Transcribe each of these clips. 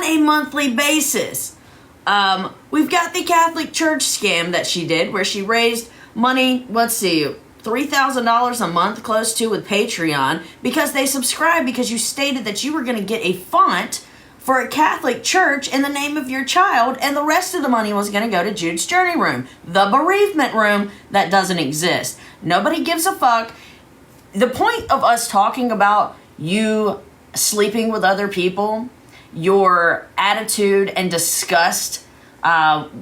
a monthly basis. We've got the Catholic Church scam that she did, where she raised money, let's see, $3,000 a month, close to, with Patreon, because they subscribed because you stated that you were going to get a font for a Catholic church in the name of your child, and the rest of the money was going to go to Jude's Journey Room, the bereavement room that doesn't exist. Nobody gives a fuck. The point of us talking about you sleeping with other people, your attitude and disgust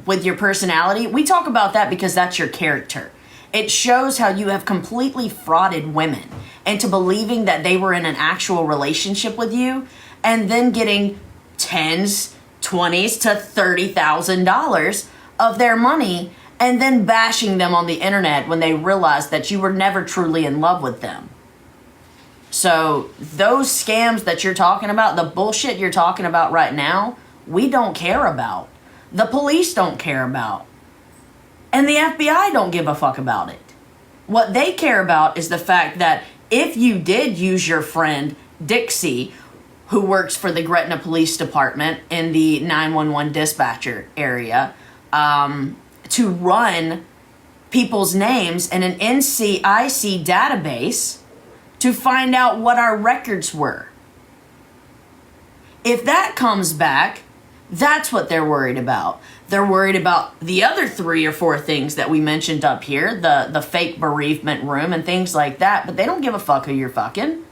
with your personality, we talk about that because that's your character. It shows how you have completely frauded women into believing that they were in an actual relationship with you, and then getting tens, $20s to $30,000 of their money, and then bashing them on the internet when they realized that you were never truly in love with them. So those scams that you're talking about, the bullshit you're talking about right now, we don't care about. The police don't care about. And the FBI don't give a fuck about it. What they care about is the fact that if you did use your friend Dixie, who works for the Gretna Police Department in the 911 dispatcher area, to run people's names in an NCIC database to find out what our records were. If that comes back, that's what they're worried about. They're worried about the other 3 or 4 things that we mentioned up here, the fake bereavement room and things like that, but they don't give a fuck who you're fucking.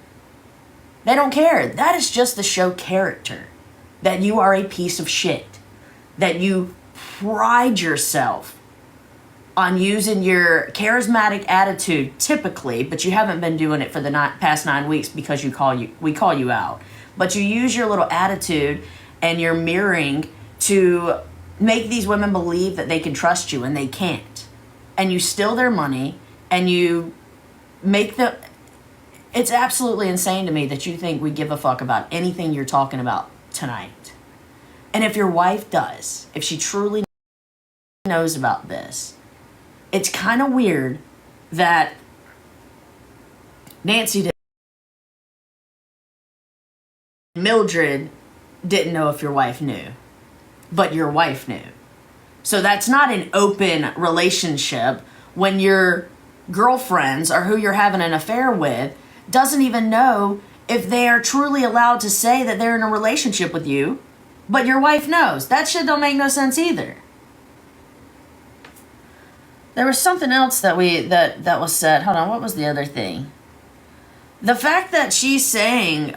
They don't care. That is just to show character. That you are a piece of shit. That you pride yourself on using your charismatic attitude typically, but you haven't been doing it for the past 9 weeks because we call you out. But you use your little attitude and your mirroring to make these women believe that they can trust you, and they can't. And you steal their money, and you make them... It's absolutely insane to me that you think we give a fuck about anything you're talking about tonight. And if your wife does, if she truly knows about this, it's kind of weird that Nancy did. Mildred didn't know if your wife knew, but your wife knew. So that's not an open relationship when your girlfriends or who you're having an affair with doesn't even know if they are truly allowed to say that they're in a relationship with you, but your wife knows. That shit don't make no sense either. There was something else that was said. Hold on, what was the other thing? The fact that she's saying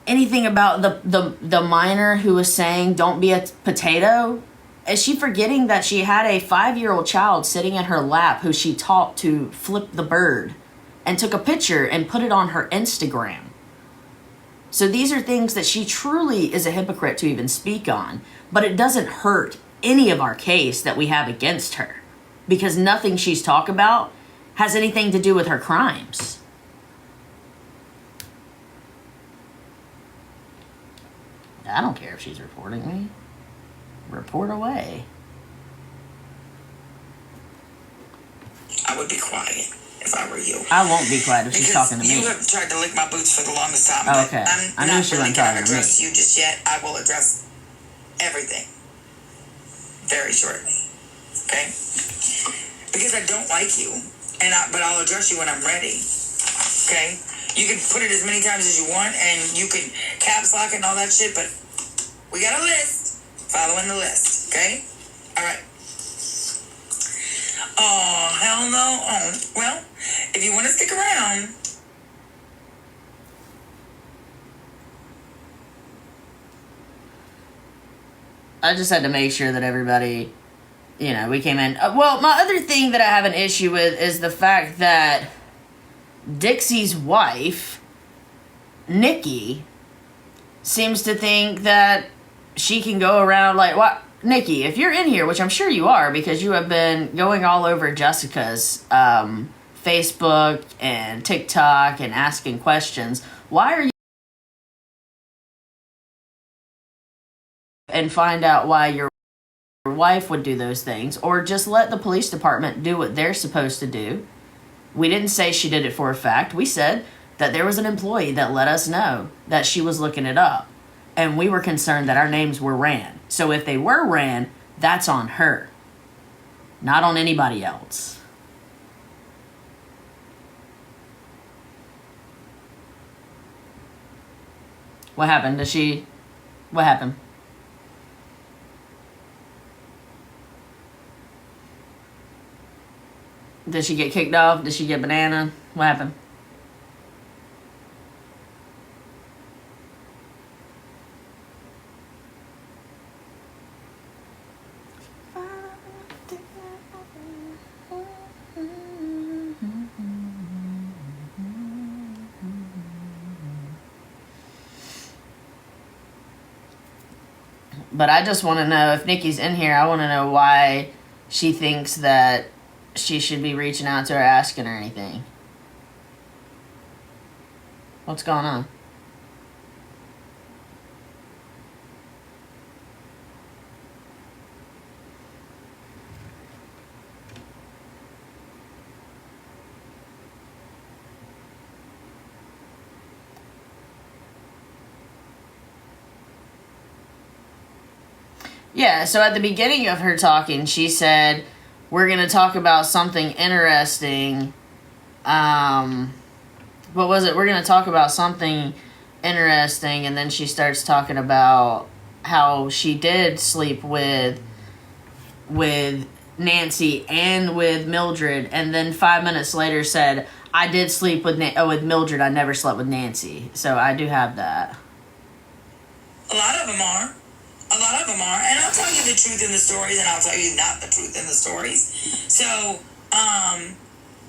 anything about the minor who was saying don't be a potato. Is she forgetting that she had a 5-year-old child sitting in her lap who she taught to flip the bird and took a picture and put it on her Instagram? So these are things that she truly is a hypocrite to even speak on, but it doesn't hurt any of our case that we have against her because nothing she's talked about has anything to do with her crimes. I don't care if she's reporting me. Report away. I would be quiet if I were you. I won't be quiet if she's talking to me. You have tried to lick my boots for the longest time. Oh, okay. I'm not really going to address you just yet. I will address everything very shortly. Okay? Because I don't like you, but I'll address you when I'm ready. Okay? You can put it as many times as you want, and you can caps lock it and all that shit, but we got a list. Following the list, okay? All right. Oh, hell no. Oh, well, if you want to stick around. I just had to make sure that everybody, we came in. Well, my other thing that I have an issue with is the fact that Dixie's wife, Nikki, seems to think that she can go around like, what? Nikki, if you're in here, which I'm sure you are because you have been going all over Jessica's Facebook and TikTok and asking questions, why are you... and find out why your wife would do those things, or just let the police department do what they're supposed to do. We didn't say she did it for a fact. We said that there was an employee that let us know that she was looking it up. And we were concerned that our names were ran. So if they were ran, that's on her, not on anybody else. What happened? What happened? Did she get kicked off? Did she get banana? What happened? But I just want to know, if Nikki's in here, I want to know why she thinks that she should be reaching out to her, asking her anything. What's going on? Yeah, so at the beginning of her talking, she said, we're going to talk about something interesting. What was it? We're going to talk about something interesting, and then she starts talking about how she did sleep with Nancy and with Mildred, and then 5 minutes later said, I did sleep with Mildred, I never slept with Nancy. So I do have that. A lot of them are. And I'll tell you the truth in the stories, and I'll tell you not the truth in the stories. So,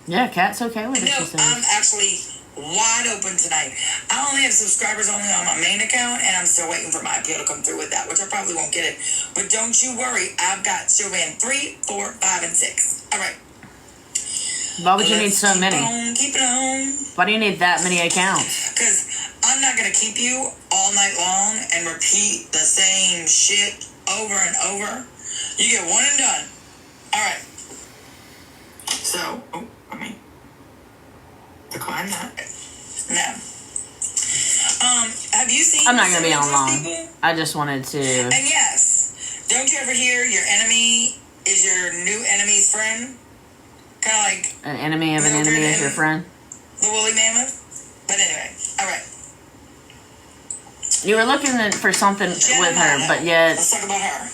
yeah, Kat's okay with it. No, I'm actually wide open tonight. I only have subscribers only on my main account, and I'm still waiting for my appeal to come through with that, which I probably won't get it. But don't you worry, I've got Chauvin 3, 4, 5, and 6. All right. Why would you need so many? Keep it on. Why do you need that many accounts? Because I'm not going to keep you all night long and repeat the same shit over and over. You get one and done. All right. So, decline that. No. Have you seen? I'm not going to be on long. People? I just wanted to. And yes, don't you ever hear your enemy is your new enemy's friend? Kind of like an enemy of an enemy is your friend. The woolly mammoth. But anyway, all right. You were looking for something with her, but yet. Let's talk about her.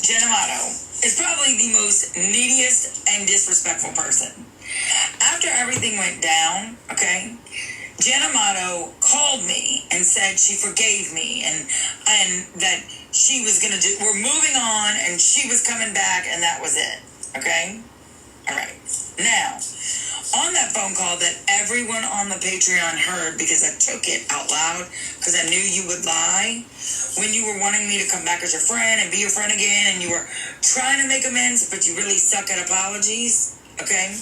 Jen Amato is probably the most neediest and disrespectful person. After everything went down, okay, Jen Amato called me and said she forgave me and that she was gonna do. We're moving on, and she was coming back, and that was it. Okay, all right. Now, on that phone call that everyone on the Patreon heard, because I took it out loud because I knew you would lie when you were wanting me to come back as your friend and be your friend again, and you were trying to make amends, but you really suck at apologies. Okay.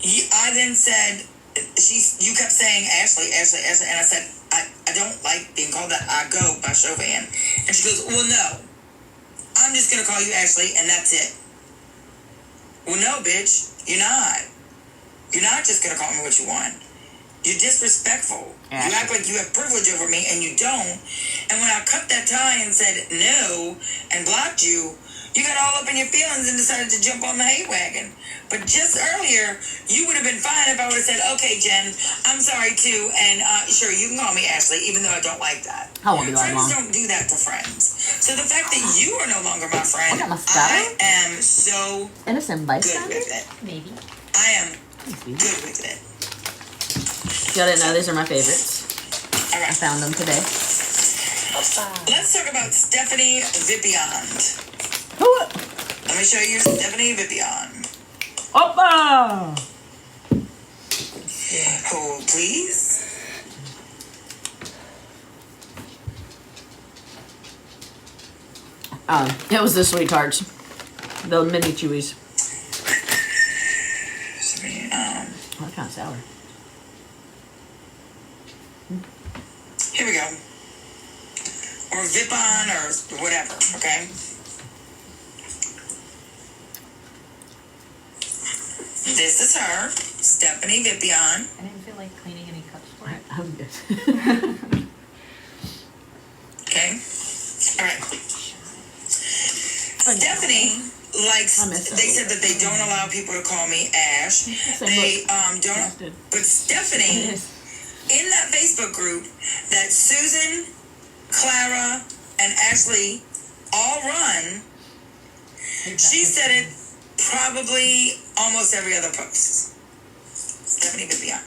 I then said, you kept saying Ashley, and I said, I don't like being called that. I go by Chauvin. And she goes, well, no, I'm just going to call you Ashley, and that's it. Well, no, bitch, you're not. You're not just going to call me what you want. You're disrespectful. Ashley. You act like you have privilege over me, and you don't. And when I cut that tie and said no and blocked you, you got all up in your feelings and decided to jump on the hay wagon. But just earlier, you would have been fine if I would have said, okay, Jen, I'm sorry too, and sure, you can call me Ashley, even though I don't like that. I won't be like Friends don't do that to friends. So the fact that you are no longer my friend, I am so innocent good with it. Maybe. I am good with it. Y'all didn't know these are my favorites. All right. I found them today. Let's talk about Stephanie Vipiand. Who? Let me show you Stephanie Vipiand. Oppa! Hold, please. It was the sweethearts. The mini chewies. What kind of sour? Here we go. Or Vipon or whatever, okay? This is her, Stephanie Vipion. I didn't feel like cleaning any cups for it. I'm good. Okay? Alright. Stephanie likes, they said that they don't allow people to call me Ash. They don't, but Stephanie, in that Facebook group that Susan, Clara, and Ashley all run, she said it probably almost every other post. Stephanie Vipion.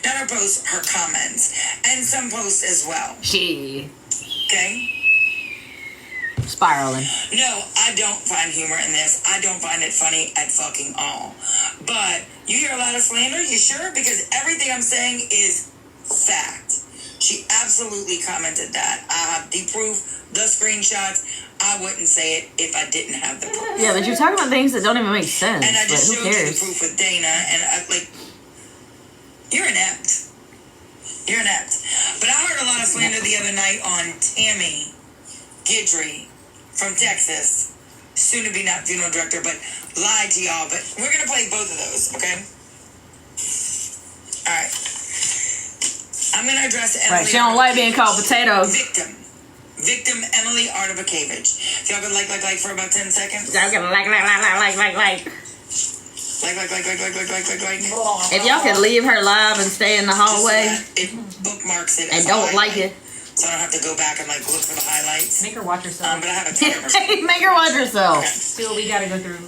Not her posts, her comments. And some posts as well. She Okay? spiraling. No, I don't find humor in this. I don't find it funny at fucking all. But you hear a lot of slander? You sure? Because everything I'm saying is fact. She absolutely commented that. I have the proof, the screenshots. I wouldn't say it if I didn't have the proof. Yeah, but you're talking about things that don't even make sense. And I just but showed who you the cares? proof with Dana, and you're inept. You're inept. But I heard a lot of slander the other night on Tammy Guidry from Texas, soon to be not funeral director, but lied to y'all. But we're gonna play both of those, okay? All right. I'm gonna address Emily. Right, she don't like being called potatoes. Victim Emily Artabakevich. If y'all could like for about 10 seconds. I'm gonna like. Like. If y'all could leave her live and stay in the hallway It bookmarks it and as a don't like highlight, it, so I don't have to go back and look for the highlights. Make her watch herself. But I have a timer. make her watch herself. See what we gotta go through.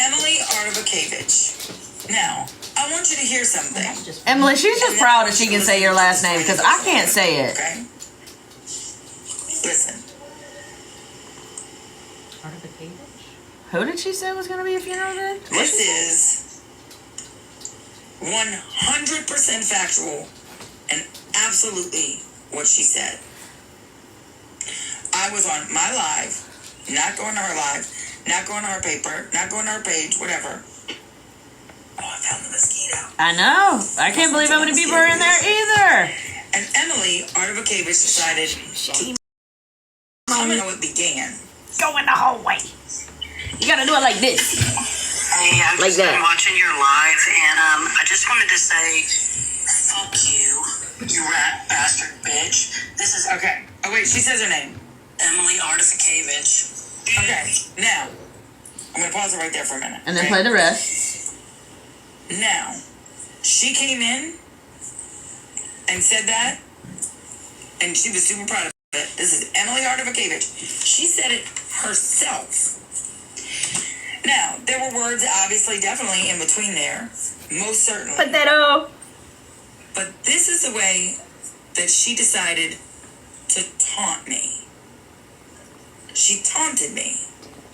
Emily Artabakevich. Now, I want you to hear something. That's just Emily, she's just proud that she can say your last name because I can't say it. Okay? Listen. part of the cage. Who did she say was going to be a funeral then? This is 100% factual and absolutely what she said. I was on my live, not going to her live, not going to her paper, not going to her page, whatever. Oh, I found the mosquito. I know. I can't believe how many people are in there either. And Emily Artabakevich decided to comment how it began. Go in the hallway. You got to do it like this. Hey, I've Like just that. been watching your live, and I just wanted to say, fuck you rat bastard bitch. This is Okay. Oh, wait, she says her name. Emily Artifakevich. Okay, now, I'm going to pause it right there for a minute. And then okay? play the rest. Now, she came in and said that, and she was super proud of it. This is Emily Artifakevich. She said it herself. Now, there were words, obviously, definitely in between there. Most certainly. Potato. But this is the way that she decided to taunt me. She taunted me.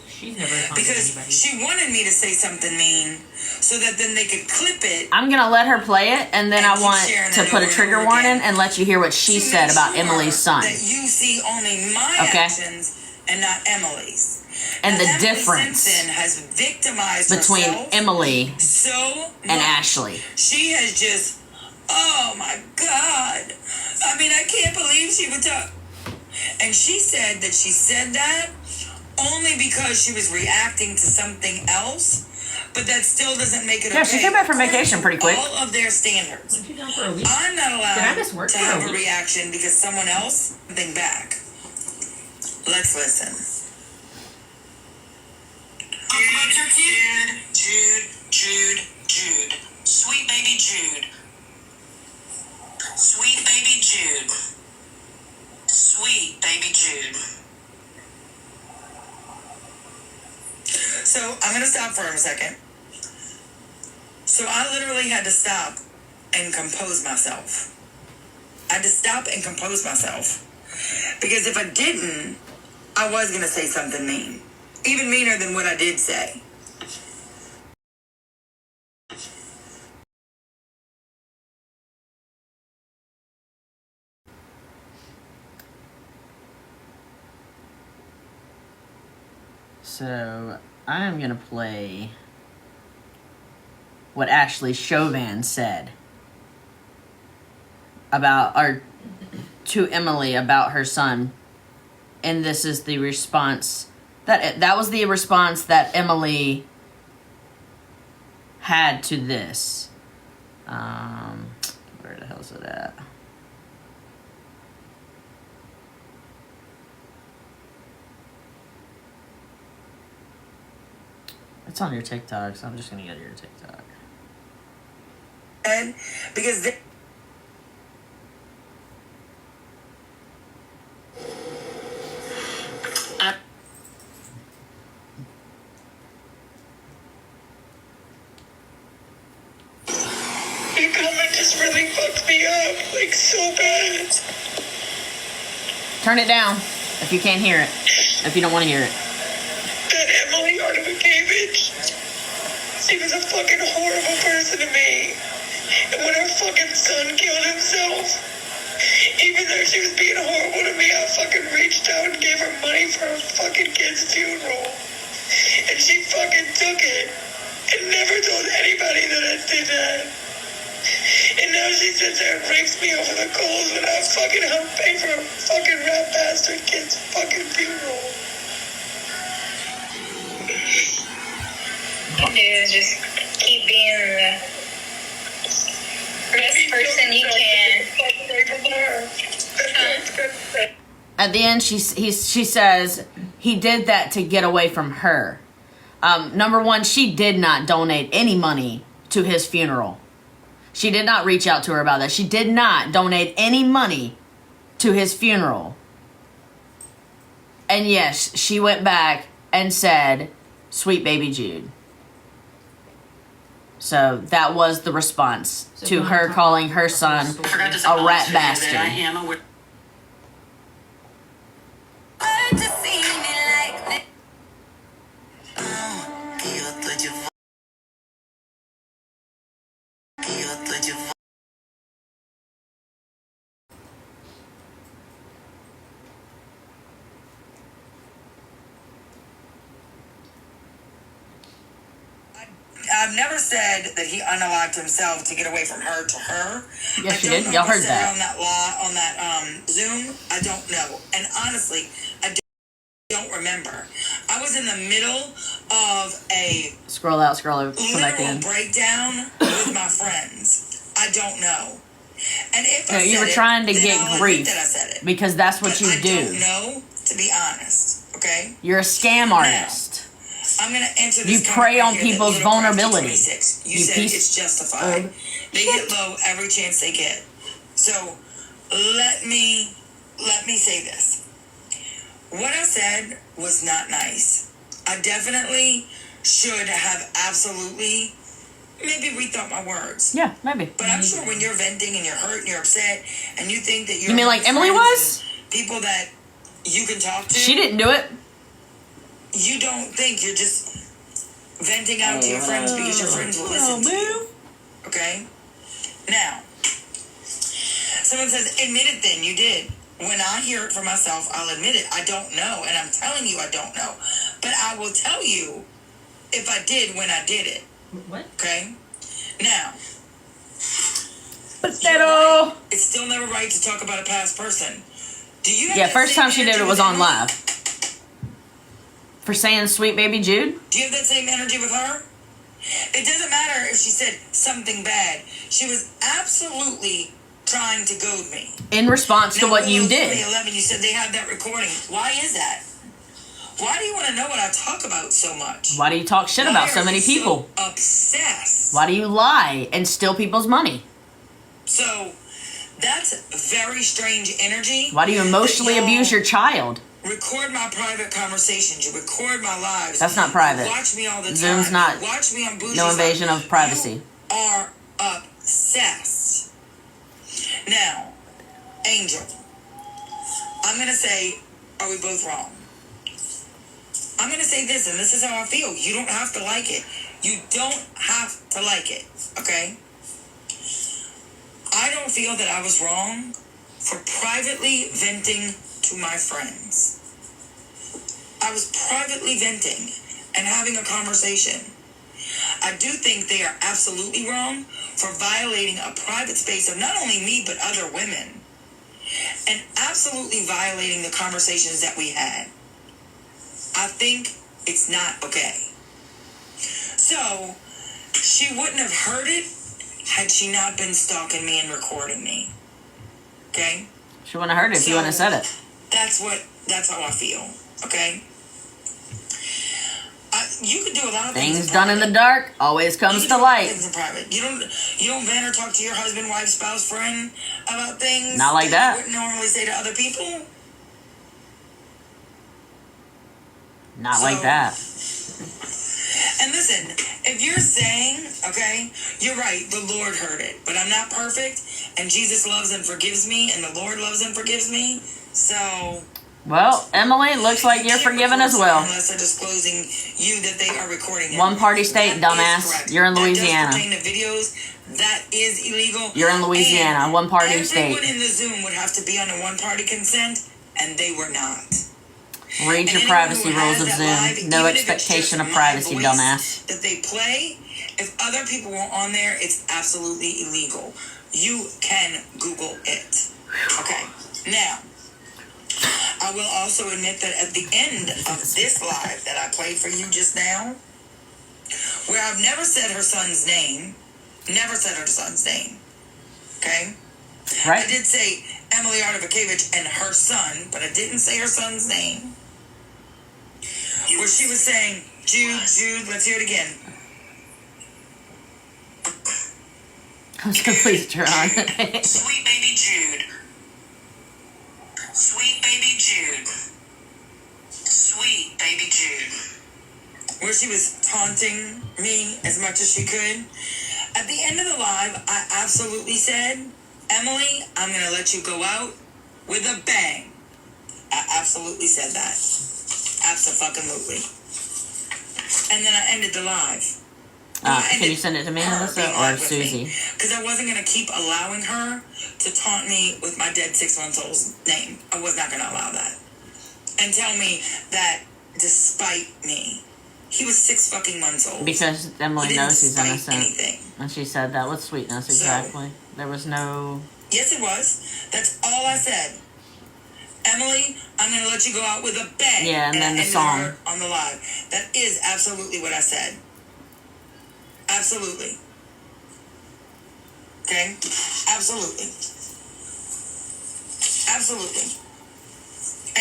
She's never taunted Because anybody. she wanted me to say something mean so that then they could clip it. I'm going to let her play it, and then And I keep want sharing to it put a over and trigger over warning again. and let you hear what she to said make about sure Emily's son. That you see only my Okay. actions and not Emily's. And Now, the Emily difference Simpson has victimized between herself Emily so and much. Ashley. She has just, oh my God. I mean, I can't believe she would talk. And she said that she said that only because she was reacting to something else, but that still doesn't make it okay. Yeah, she came back from vacation pretty quick. All of their standards. What you done for a week? I'm not allowed Did I miss work to for a have a week? reaction because someone else something back. Let's listen. Jude. Sweet baby Jude. Sweet baby Jude. Sweet baby Jude. So I'm gonna stop for a second. So I literally had to stop and compose myself. I had to stop and compose myself. Because if I didn't, I was gonna say something mean. Even meaner than what I did say. So, I am going to play what Ashley Chauvin said about, or to Emily about her son. And this is the response, that was the response that Emily had to this. Where the hell's it at? It's on your TikTok, so I'm just gonna go to your TikTok. And because they, your comment just really fucked me up, like so bad. Turn it down if you can't hear it. If you don't want to hear it. That Emily Arnamovich, she was a fucking horrible person to me. And when her fucking son killed himself, even though she was being horrible to me, I fucking reached out and gave her money for her fucking kid's funeral. And she fucking took it and never told anybody that I did that. And now she sits there and rakes me over the coals when I fucking helped pay for her fucking rat bastard kid's fucking funeral. Dude, just keep being the best person you can. At the end, she says he did that to get away from her. Number one, she did not donate any money to his funeral. She did not reach out to her about that. She did not donate any money to his funeral. And yes, she went back and said, "Sweet baby Jude." So that was the response to her calling her son a rat bastard. I've never said that he unalived himself to get away from her to her. Yes, you I did. don't know Y'all if he heard said that. it on that Zoom. I don't know. And honestly, I don't remember. I was in the middle of a Scroll out, scroll over, come back literal in. breakdown with my friends. I don't know. And if No, I you said were trying to it, then get I'll grief admit that I said it. because that's what But you I do. don't know, to be honest. Okay? You're a scam artist. I'm gonna answer You this prey comment on right here that people's Little Christ vulnerability. 26. You You said piece it's justified. of They get low every chance they get. So let me say this. What I said was not nice. I definitely should have absolutely maybe rethought my words. Yeah, maybe. But I'm sure when you're venting and you're hurt and you're upset and you think that you're You mean like Emily was? people that you can talk to. She didn't do it. You don't think you're just venting out to your friends because your friends will listen to you. Okay? Now, someone says, admit it then, you did. When I hear it for myself, I'll admit it. I don't know, and I'm telling you I don't know. But I will tell you if I did when I did it. What? Okay? Now, Potato. it's still never right to talk about a past person. Do you have Yeah, that first same time she did energy it was with on Emily? live. For saying sweet baby Jude? Do you have that same energy with her? It doesn't matter if she said something bad. She was absolutely trying to goad me. In response to Now, what you Lily did. 11, you said they have that recording. Why is that? Why do you want to know what I talk about so much? Why do you talk shit Why about are so many you people? So obsessed. Why do you lie and steal people's money? So that's very strange energy. Why do you emotionally that y'all abuse your child? Record my private conversations. You record my lives. That's not private. You watch me all the time. Zoom's not- You watch me on Bougie's No invasion Live. of privacy. You are obsessed. Now, Angel, I'm going to say, are we both wrong? I'm going to say this, and this is how I feel. You don't have to like it. You don't have to like it, okay? I don't feel that I was wrong for privately venting to my friends. I was privately venting and having a conversation. I do think they are absolutely wrong for violating a private space of not only me, but other women. And absolutely violating the conversations that we had. I think it's not okay. So, She wouldn't have heard it had she not been stalking me and recording me. Okay? She wouldn't have heard it if you wouldn't have said it. That's how I feel. Okay? You can do a lot of things done in the dark always comes to light. Things in private. You don't vent or talk to your husband, wife, spouse, friend about things. Not like that. You wouldn't normally say to other people. Not like that. And listen, if you're saying, okay, you're right, the Lord heard it, but I'm not perfect, and Jesus loves and forgives me, and the Lord loves and forgives me, so... Well, Emily, looks like you're forgiven as well. Unless they're disclosing you that they are recording it. One party state, dumbass. You're in Louisiana. That does pertain to videos. That is illegal. You're in Louisiana, one party state. Everyone in the Zoom would have to be on a one party consent, and they were not. Read your privacy rules of Zoom. No expectation of privacy, dumbass. That they play, if other people were on there, it's absolutely illegal. You can Google it. Okay. Now, I will also admit that at the end of this live that I played for you just now, where I've never said her son's name, okay? Right. I did say Emily Artivakevich and her son, but I didn't say her son's name. Where she was saying, Jude, let's hear it again. I was going to please turn on. Sweet baby Jude. Sweet baby Jude. Sweet baby Jude. Where she was taunting me as much as she could. At the end of the live, I absolutely said, Emily, I'm going to let you go out with a bang. I absolutely said that. Abso-fucking-lutely. And then I ended the live. Can you send it to me, Melissa, or Susie? Because I wasn't going to keep allowing her to taunt me with my dead 6-month-old's name. I was not going to allow that. And tell me that despite me, he was 6 fucking months old. Because Emily knows he's innocent. Anything. And she said that with sweetness, exactly. There was no... Yes, it was. That's all I said. Emily, I'm going to let you go out with a bang. Yeah, and then the I ended song. her on the live. That is absolutely what I said. Absolutely. Okay? Absolutely. Absolutely.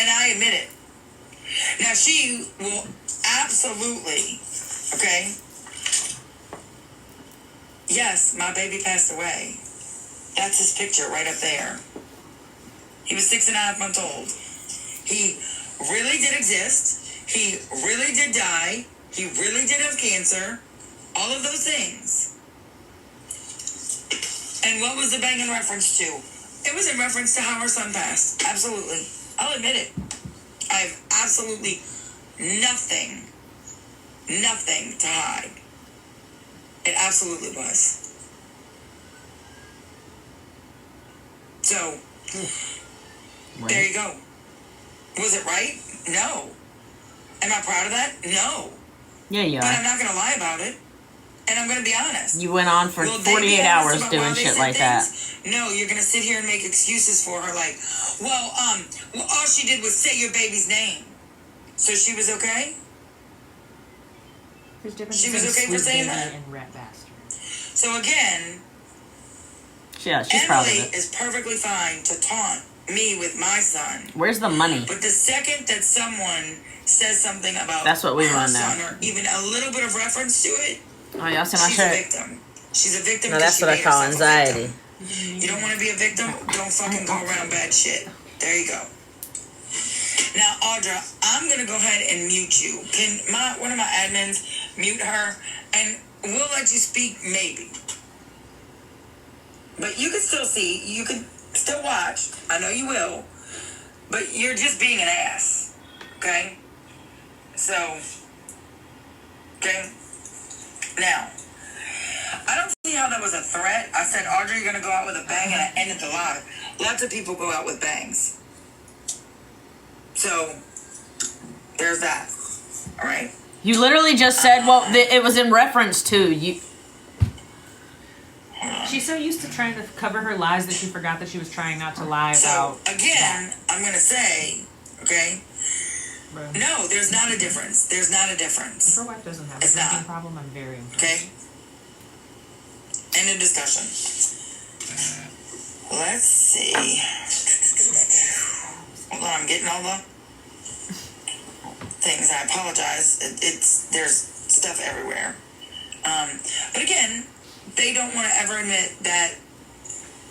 And I admit it. Now, she will absolutely, okay? Yes, my baby passed away. That's his picture right up there. He was 6.5 months old. He really did exist. He really did die. He really did have cancer. All of those things. And what was the bang in reference to? It was in reference to how her son passed. Absolutely. I'll admit it. I have absolutely nothing to hide. It absolutely was. So, there you go. Was it right? No. Am I proud of that? No. Yeah, you But are. I'm not going to lie about it. And I'm going to be honest. You went on for Will they 48 be honest hours about doing why they shit said like that. things? No, you're going to sit here and make excuses for her like, well, all she did was say your baby's name. So she was okay? There's difference She was between okay for sweet saying baby that? and rat bastard. So again, Yeah, she's proud of Emily it. is perfectly fine to taunt me with my son. Where's the money? But the second that someone says something about That's what we her want to know. son or even a little bit of reference to it, Oh, y'all see my she's a shirt? victim. She's a victim. No, because that's she what I made call herself a anxiety. victim. You don't want to be a victim? Don't fucking go around bad shit. There you go. Now, Audra, I'm going to go ahead and mute you. Can one of my admins mute her? And we'll let you speak, maybe. But you can still see. You can still watch. I know you will. But you're just being an ass. Okay? So, okay? Now, I don't see how that was a threat. I said, Audrey, you're going to go out with a bang, and I ended the live. Lots of people go out with bangs. So, there's that. All right? You literally just said, well, it was in reference to you. She's so used to trying to cover her lies that she forgot that she was trying not to lie So, about again, I'm going to say, okay, that. no, there's not a difference. There's not a If difference. her wife doesn't have a It's drinking not. problem, I'm very impressed. Okay? End of discussion. Let's see. Hold on, I'm getting all the things. I apologize. There's stuff everywhere. But again, they don't want to ever admit that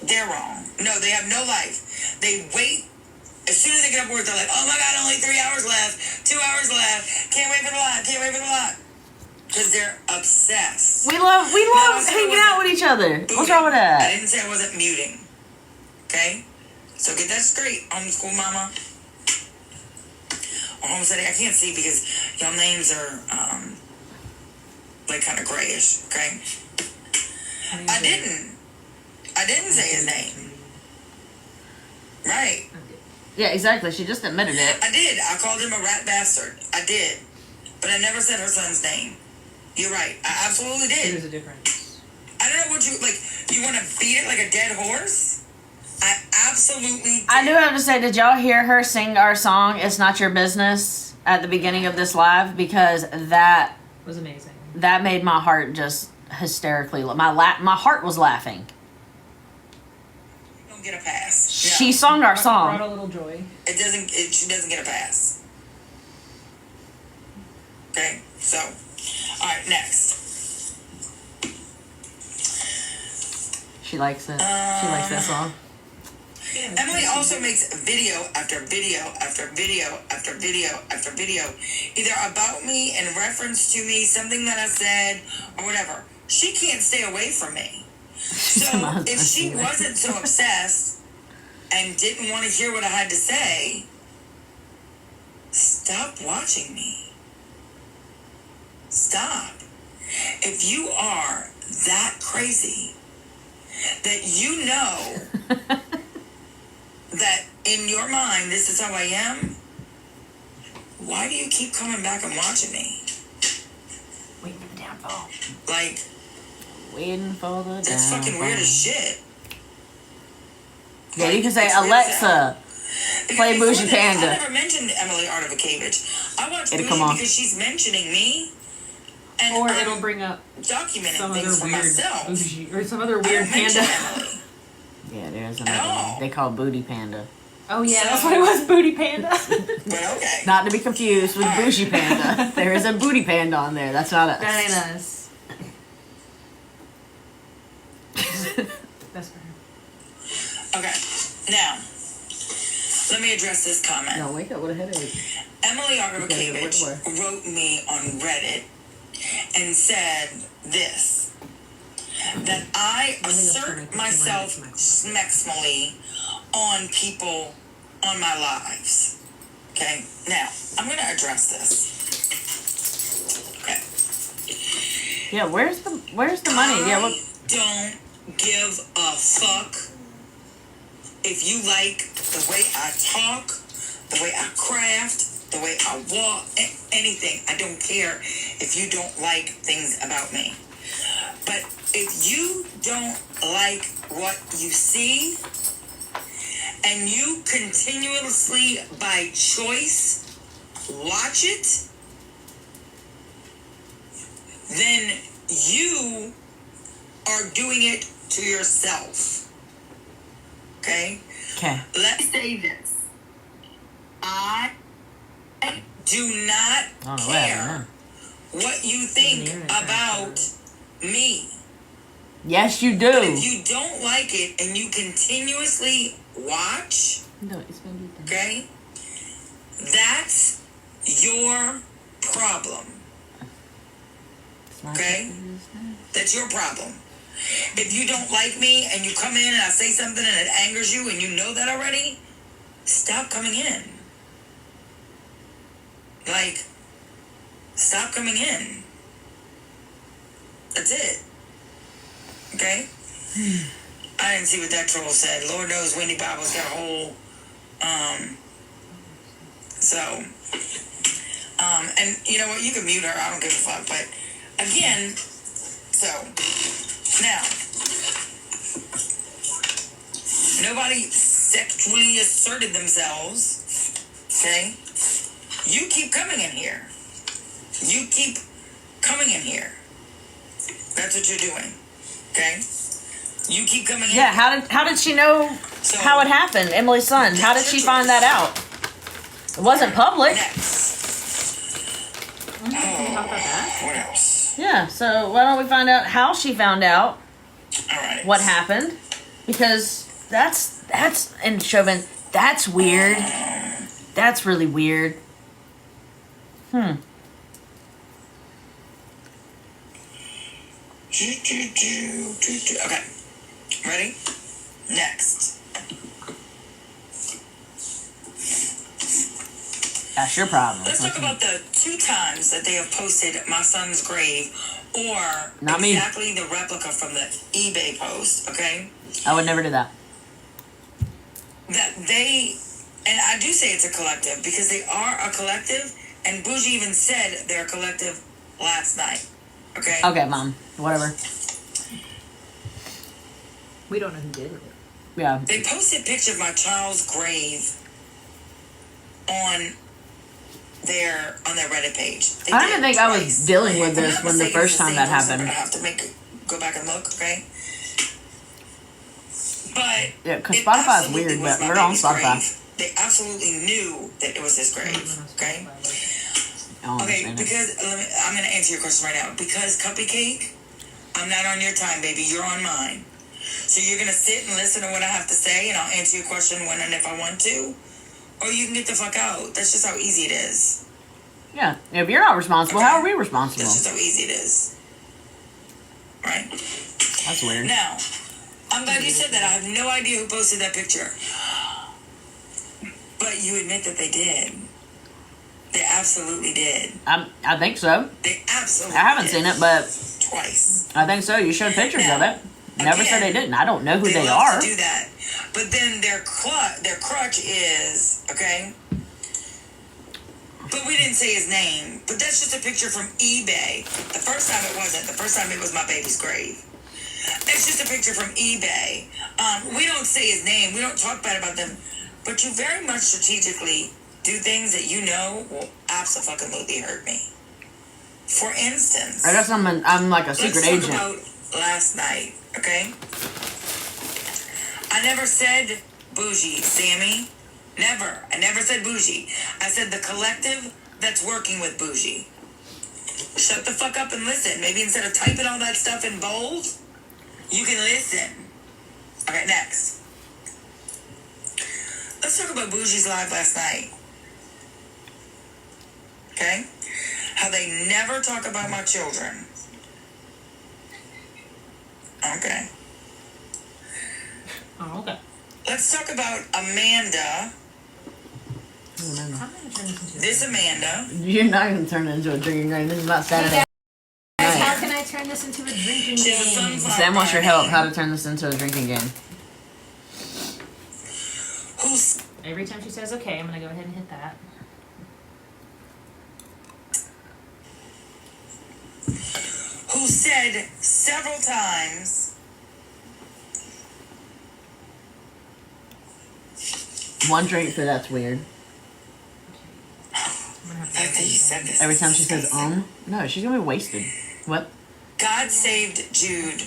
they're wrong. No, they have no life. They wait. As soon as they get up work, they're like, oh my God, only 3 hours left, 2 hours left. Can't wait for the lot. Can't wait for the lot. Because they're obsessed. We love hanging out with each other. What's wrong with I that? didn't say I wasn't muting. Okay? So get that straight, homeschool mama. Or homesteading. I can't see because y'all names are like kind of grayish. Okay? I didn't say his name. Right. Yeah, exactly. She just admitted it. I did. I called him a rat bastard. I did. But I never said her son's name. You're right. I absolutely did. There's a difference. I don't know what you, like, you want to beat it like a dead horse? I absolutely did. I do have to say, did y'all hear her sing our song, It's Not Your Business, at the beginning of this live? Because that Was amazing. made my heart just hysterically, my heart was laughing. You don't get a pass. She sung our Brought song. a little joy. She doesn't get a pass. Okay, so, alright, next. She likes it. She likes that song. Emily also makes video after video after video after video after video, either about me in reference to me, something that I said, or whatever. She can't stay away from me. So if she wasn't so obsessed and didn't want to hear what I had to say, stop watching me. Stop. If you are that crazy that you know that in your mind this is how I am, why do you keep coming back and watching me? Waiting for the downfall. Like, Waiting for the downfall. that's fucking weird as shit. Yeah, you can say, It's weird as hell. Alexa, play Because Bougie before this, Panda. I never mentioned Emily Art of a Cavage. I watched It'll Bougie come on. because she's mentioning me. And Or I'm it'll bring up documenting some other things for weird myself. bougie, or some other I weird don't mention panda. Emily. Yeah, there's At another all. one. They call it Booty Panda. Oh yeah, So- that's what it was, booty panda. But okay. Not to be confused with Bougie Panda. There is a Booty Panda on there. That's not us. That ain't us. That's for her. Okay. Now, let me address this comment. No, wake up with a headache. Emily Art of a Okay, Cavage what? wrote me on Reddit and said this, that I assert myself smexmally on people on my lives. Okay, now I'm gonna address this. Okay, Yeah, where's the money? Yeah, what? I don't give a fuck if you like the way I talk, the way I craft, the way I walk, anything. I don't care if you don't like things about me. But if you don't like what you see, and you continuously, by choice, watch it, then you are doing it to yourself. Okay? Okay. Let's say this. I do not Oh, care what you think Internet about me. Yes, you If do. you don't like it and you continuously watch, No, it's gonna be done. okay, that's your problem. Okay? That's your problem. If you don't like me and you come in and I say something and it angers you and you know that already, stop coming in. Like, stop coming in. That's it. Okay? I didn't see what that troll said. Lord knows Wendy Bible's got a whole, and you know what? You can mute her. I don't give a fuck. But again, so now, nobody sexually asserted themselves. Okay? You keep coming in here. You keep coming in here. That's what you're doing. Okay? You keep coming in. Yeah, how did she know So- how it happened? Emily's son. How did she find that out? It wasn't public. Next. Can you talk about that? What else? Yeah, so why don't we find out how she found out All right. what happened? Because that's and Chauvin, that's weird. That's really weird. Okay. Ready? Next. That's your problem. Let's talk about the 2 times that they have posted my son's grave, or Not me. exactly the replica from the eBay post, okay? I would never do that. That they, and I do say it's a collective because they are a collective, and Bougie even said they're a collective last night, okay? Okay, Mom. Whatever. We don't know who did it. Yeah. They posted a picture of my child's grave on their Reddit page. They I did didn't it think I was twice. dealing with I'm this not when the saying first it's the time same that person, happened. but I have to go back and look, okay? But Yeah, 'cause it Spotify is absolutely weird, was but my we're on baby's Spotify. grave. They absolutely knew that it was his grave, okay? I don't Okay, understand it. because I'm gonna answer your question right now. Because Cupcake, I'm not on your time, baby. You're on mine. So you're gonna sit and listen to what I have to say, and I'll answer your question when and if I want to, or you can get the fuck out. That's just how easy it is. Yeah. If you're not responsible, Okay. how are we responsible? That's just how easy it is. Right? That's weird. Now, I'm glad you said that. I have no idea who posted that picture. But you admit that they did. They absolutely did. I think so. They absolutely I haven't did. seen it, but Twice. I think so. You showed pictures Now, of it. Never said they again, didn't. I don't know who they love are. to do that. But then their crutch is, okay? But we didn't say his name. But that's just a picture from eBay. The first time it wasn't. The first time it was my baby's grave. It's just a picture from eBay. We don't say his name. We don't talk bad about them. But you very much strategically do things that you know will absolutely hurt me. For instance, I guess I'm like a secret let's talk agent. about last night, okay? I never said Bougie, Sammy. Never. I never said Bougie. I said the collective that's working with Bougie. Shut the fuck up and listen. Maybe instead of typing all that stuff in bold, you can listen. Okay, next. Let's talk about Bougie's live last night. Okay? How they never talk about my children. Okay. Oh, okay. Let's talk about Amanda. I'm gonna turn this into This Amanda. You're not going to turn it into a drinking game. This is not Saturday. Guys, how night. can I turn this into a drinking She's a game? sunflower. Sam wants your help how to turn this into a drinking game. Who's Every time she says okay, I'm gonna go ahead and hit that. who said several times One drink, so that's weird. I'm gonna have to that he said this. Every time she says no, she's going to be wasted. What? God saved Jude.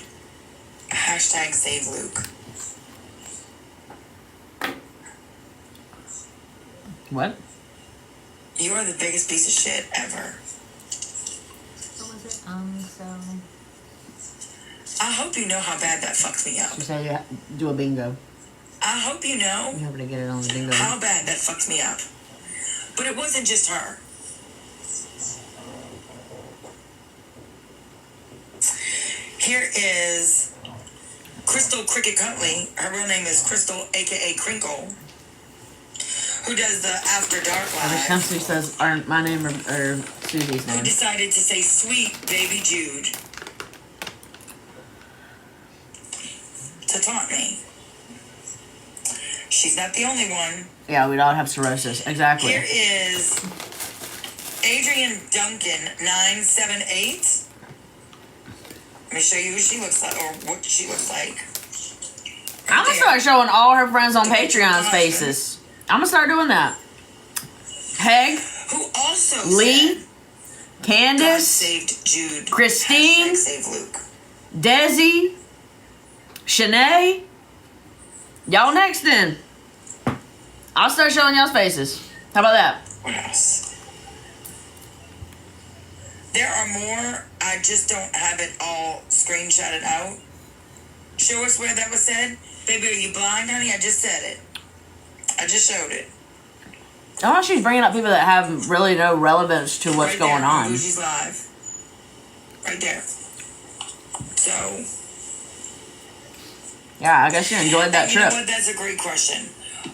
Hashtag save Luke. What? You are the biggest piece of shit ever. What was it? So I hope you know how bad that fucked me up. She said you do a bingo. I hope you know You happen to get it on the bingo. how bad that fucked me up. But it wasn't just her. Here is Crystal Cricket Cuntley. Her real name is Crystal, aka Crinkle, who does the After Dark Every time Live, she says my name or Susie's who name. decided to say sweet baby Jude to taunt me. She's not the only one. Yeah, we'd all have cirrhosis. Exactly. Here is Adrian Duncan 978. Let me show you who she looks like, or what she looks like. I'm gonna start showing all her friends on Patreon's faces. I'm gonna start doing that. Peg, Who also Lee, said, God Candace, saved Jude. Christine, Hashtag save Luke. Desi, Shanae, y'all next then. I'll start showing y'all's faces. How about that? What else? There are more. I just don't have it all screenshotted out. Show us where that was said. Baby, are you blind, honey? I just said it. I just showed it. Oh, she's bringing up people that have really no relevance to what's Right going there, on. Bougie's live. Right there. So. Yeah, I guess you enjoyed that And trip. You know what? That's a great question.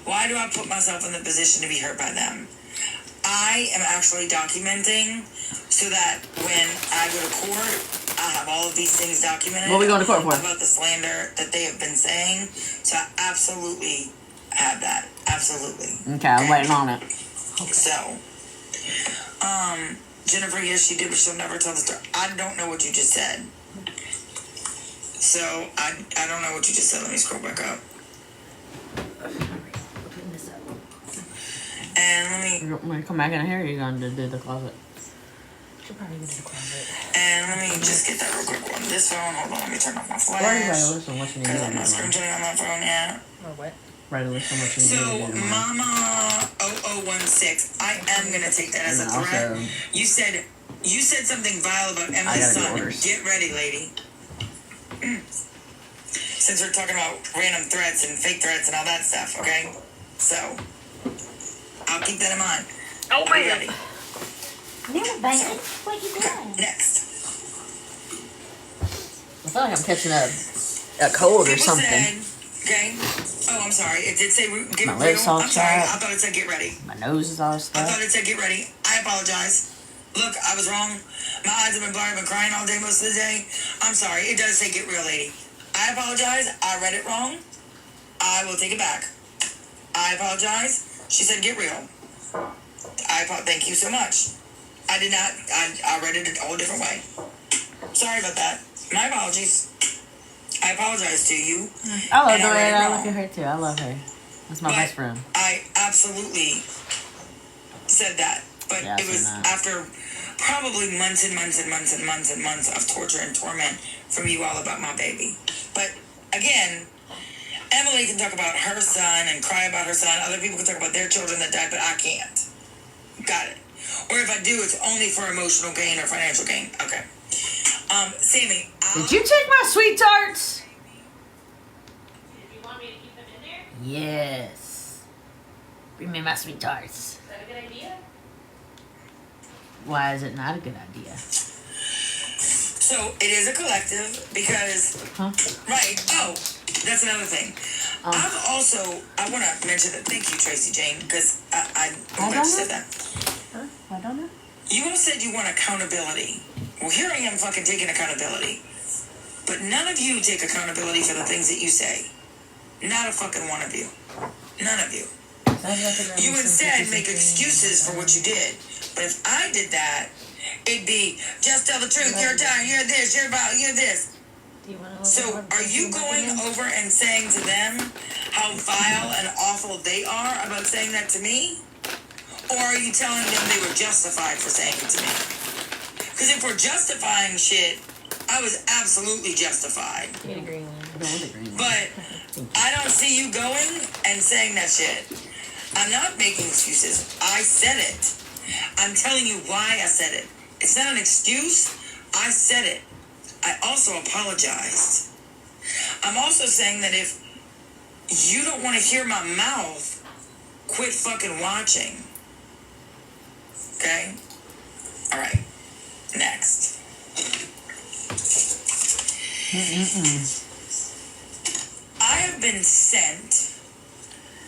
Why do I put myself in the position to be hurt by them? I am actually documenting so that when I go to court, I have all of these things documented. What are we going to court for? About the slander that they have been saying. So I absolutely have that. Absolutely. Okay, I'm waiting on it. So, Jennifer, yes, she did, but she'll never tell the story. I don't know what you just said. So, I don't know what you just said. Let me scroll back up. And When you come back in here, you're going to do the closet. And let me just get that real quick on this phone. Hold on, let me turn off my Why are you flash. writing a list on what you need to Because do? I'm not screenshotting on my phone yet. Or what? Write a list on what you need So, to do. tomorrow. Mama 0016, I am going to take that as a And threat. also- You said something vile about I Emily's gotta get son. orders. Get ready, lady. Since we're talking about random threats and fake threats and all that stuff, okay? So, I'll keep that in mind. Oh, Be ready. Yeah, baby. What you doing? Next. I feel like I'm catching a cold or People something. said, okay. Oh, I'm sorry. It did say get My ready. lips all I'm sorry. chapped. I thought it said get ready. My nose is all I thought stuffed. it said get ready. I apologize. Look, I was wrong. My eyes have been blurry. I've been crying all day most of the day. I'm sorry. It does say get real, lady. I apologize. I read it wrong. I will take it back. I apologize. She said get real. Thank you so much. I did not. I read it a whole different way. Sorry about that. My apologies. I apologize to you. I love And the I way read it I wrong. look at her too. I love her. That's my But best friend. I absolutely said that. But Yeah, I it was seen that. after probably months and months and months and months and months of torture and torment from you all about my baby. But again, Emily can talk about her son and cry about her son. Other people can talk about their children that died, but I can't. Got it. Or if I do, it's only for emotional gain or financial gain. Okay. Sammy, Did you take my sweet tarts? Did you want me to keep them in there? Yes. Bring me my sweet tarts. Is that a good idea? Why is it not a good idea? so it is a collective because Huh? right. Oh, that's another thing. I want to mention that. Thank you, Tracy Jane, because I'm glad you said that. Huh? I don't know. You all said you want accountability. Well, here I am fucking taking accountability. But none of you take accountability for the things that you say. Not a fucking one of you. None of you. You instead make excuses for what you did. But if I did that, it'd be, just tell the truth, you're tired, you're this, you're about, you're this. So are you going over and saying to them how vile and awful they are about saying that to me? Or are you telling them they were justified for saying it to me? Because if we're justifying shit, I was absolutely justified. But I don't see you going and saying that shit. I'm not making excuses. I said it. I'm telling you why I said it. It's not an excuse. I said it. I also apologized. I'm also saying that if you don't want to hear my mouth, quit fucking watching. Okay? All right. Next. I have been sent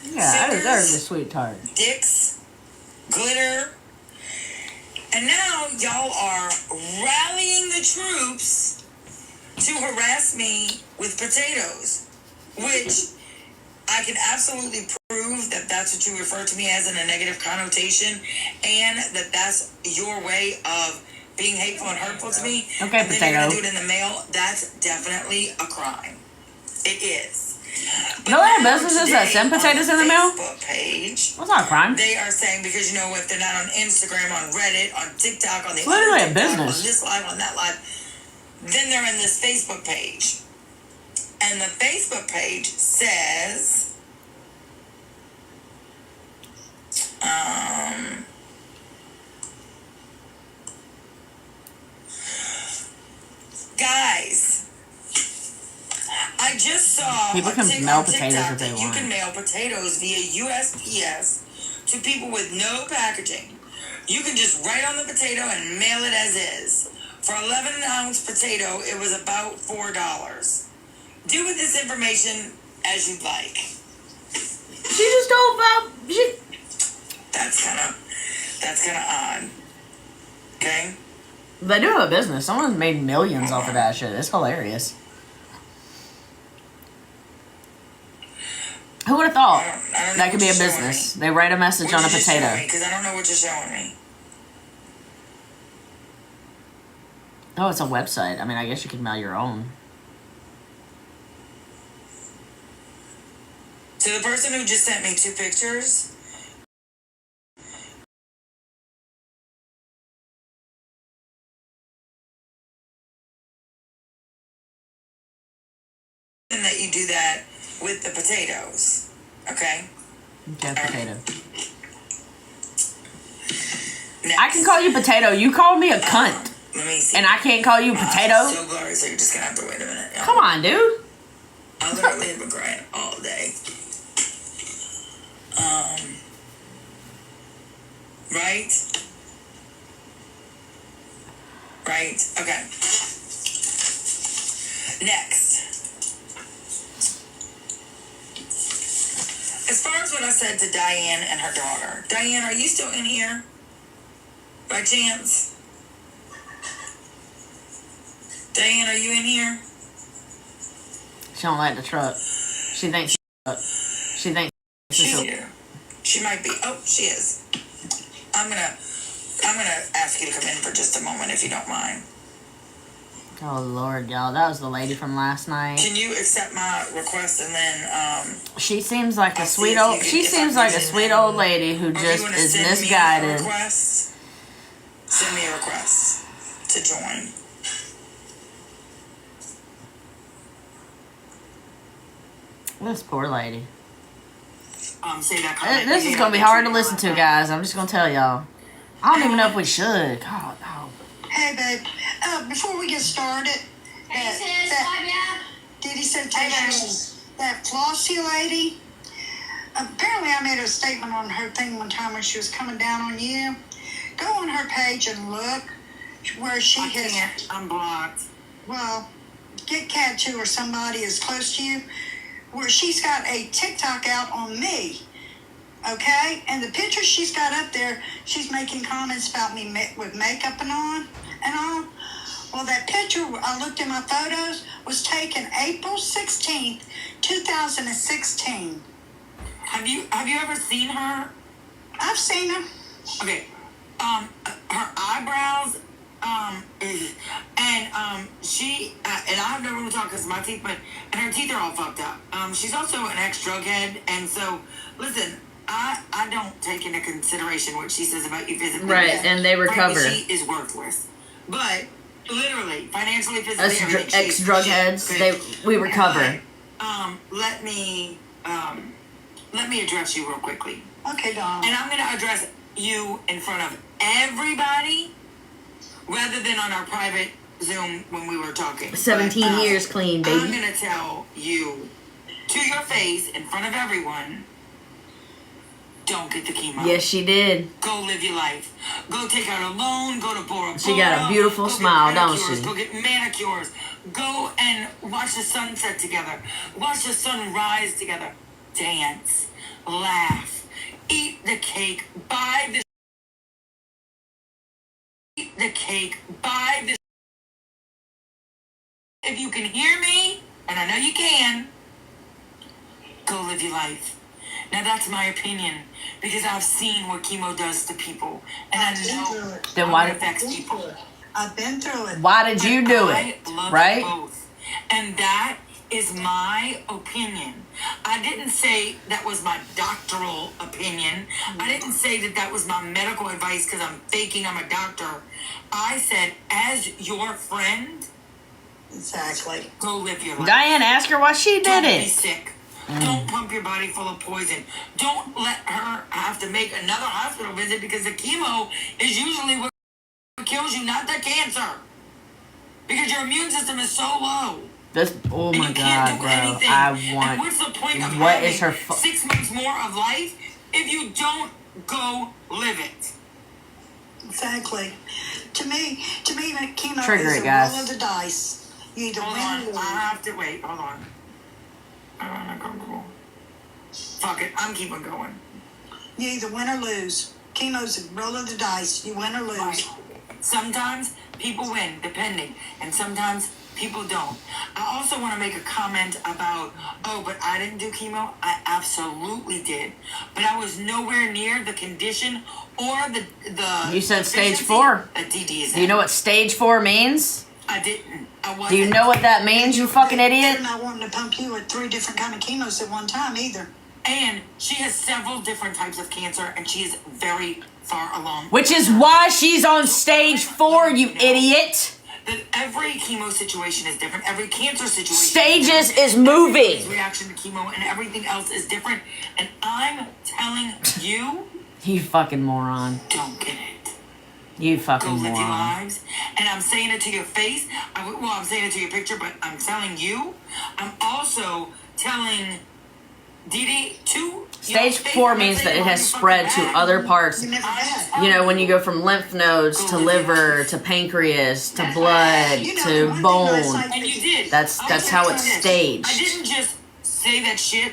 Yeah, I deserve the sweet tart. dicks, glitter, and now y'all are rallying the troops to harass me with potatoes, which I can absolutely prove that that's what you refer to me as in a negative connotation, and that that's your way of being hateful and hurtful to me. Okay, and then you're gonna potato. do it in the mail. That's definitely a crime. It is. But No other now businesses that today send on potatoes the in the mail? Facebook page, That's not a crime. they are saying, because you know, if they're not on Instagram, on Reddit, on TikTok, on the It's literally other a TikTok, business. on this live, on that live, then they're in this Facebook page. And the Facebook page says, guys, I just saw People a can tick mail on potatoes TikTok if they that you want. can mail potatoes via USPS to people with no packaging. You can just write on the potato and mail it as is. For 11-ounce potato, it was about $4. Do with this information as you'd like. She just told about That's kind of odd. Okay? They do have a business. Someone's made millions off of that shit. It's hilarious. Who would have thought I don't know that could what be a you're showing business? They write a message on a potato. Because I don't know what you're showing me. Oh, it's a website. I mean, I guess you could mail your own. To the person who just sent me 2 pictures, and that you do that with the potatoes. Okay? Okay, potato. Next. I can call you potato. You called me a cunt. Let me see. And I can't call you potato? I'm so glorious, so you're just gonna have to wait a minute. Come on, dude. I literally have been crying all day. Right? Right? Okay. Next. As far as what I said to Diane and her daughter. Diane, are you still in here? By chance? Diane, are you in here? She don't like the truck. She thinks she thinks She's here. She might be. Oh, she is. I'm gonna ask you to come in for just a moment if you don't mind. Oh Lord, y'all, that was the lady from last night. Can you accept my request and then She seems like a I'll see sweet if old. you can- She if I seems can like a get sweet in. old lady who or just you wanna is send me a misguided. request? Send me a request to join. This poor lady. Say that comment. This is gonna be hard to listen to, guys. I'm just gonna tell y'all. I don't even know if we should. God, oh. Hey, babe. Before we get started, Hey, sis, love ya. Diddy said that Flossie lady. Apparently, I made a statement on her thing one time when she was coming down on you. Go on her page and look where she has. I'm blocked. Well, get Cat 2 or somebody as close to you, where she's got a TikTok out on me. Okay? And the picture she's got up there, she's making comments about me with makeup and all. Well, that picture, I looked at my photos, was taken April 16th, 2016. Have you ever seen her? I've seen her. Okay. Her eyebrows, she, and I have no room to talk because of my teeth, and her teeth are all fucked up. She's also an ex-drug head, and so, listen, I don't take into consideration what she says about you physically. Right, and they recover. Frankly, she is worthless. But, literally, financially, physically, Us everything, she's ex-drug shit, heads, okay? we recover. Let me address you real quickly. Okay, Dawn. And I'm going to address you in front of everybody rather than on our private Zoom when we were talking. 17 years clean, baby. I'm going to tell you to your face in front of everyone, don't get the chemo. Yes, she did. Go live your life. Go take out a loan. Go to Bora Bora. She got a beautiful go get smile, don't pedicures, she? Go get manicures. Go and watch the sunset together. Watch the sun rise together. Dance. Laugh. Eat the cake. Buy the Eat the cake. Buy the If you can hear me, and I know you can, go live your life. Now that's my opinion because I've seen what chemo does to people, and I know Then how why it did- affects people. I've been through it. Why did you do I it? love Right? both, and that is my opinion. I didn't say that was my doctoral opinion. I didn't say that that was my medical advice because I'm faking I'm a doctor. I said, as your friend, Exactly. Go live your life. Diane, ask her why she did Don't be it. sick. Don't pump your body full of poison. Don't let her have to make another hospital visit because the chemo is usually what kills you, not the cancer. Because your immune system is so low. This, oh And my you can't god, do bro. anything. I And want. what's the point of What having is her 6 months more of life if you don't go live it? Exactly. To me, chemo Trigger is it, a guys. roll of the dice. You either Hold win or on. lose. I have to wait. Hold on. I'm uncomfortable. Fuck it. I'm keeping going. You either win or lose. Chemo's a roll of the dice. You win or lose. Right. Sometimes people win, depending, and sometimes people don't. I also want to make a comment about, oh, but I didn't do chemo. I absolutely did, but I was nowhere near the condition or the. You said stage deficiency 4. that DD is Do you know what stage 4 means? I didn't. I wasn't. Do you know what that means, you fucking idiot? They're not wanting to pump you with 3 different kind of chemos at one time either. And she has several different types of cancer, and she is very far along. Which is why she's on stage 4, you idiot. That every chemo situation is different. Every cancer situation Stages different. is moving. Everybody's reaction to chemo and everything else is different. And I'm telling you, You fucking moron. don't get it. You Go fucking live your moron. lives. And I'm saying it to your face. I'm saying it to your picture, but I'm telling you. I'm also telling Dee to Stage 4 means that it has spread to other parts. You never had. You know, when you go from lymph nodes to liver to pancreas to blood You know, the to one thing bone. that's like- And you did. That's I was how gonna it's say this. staged. I didn't just say that shit.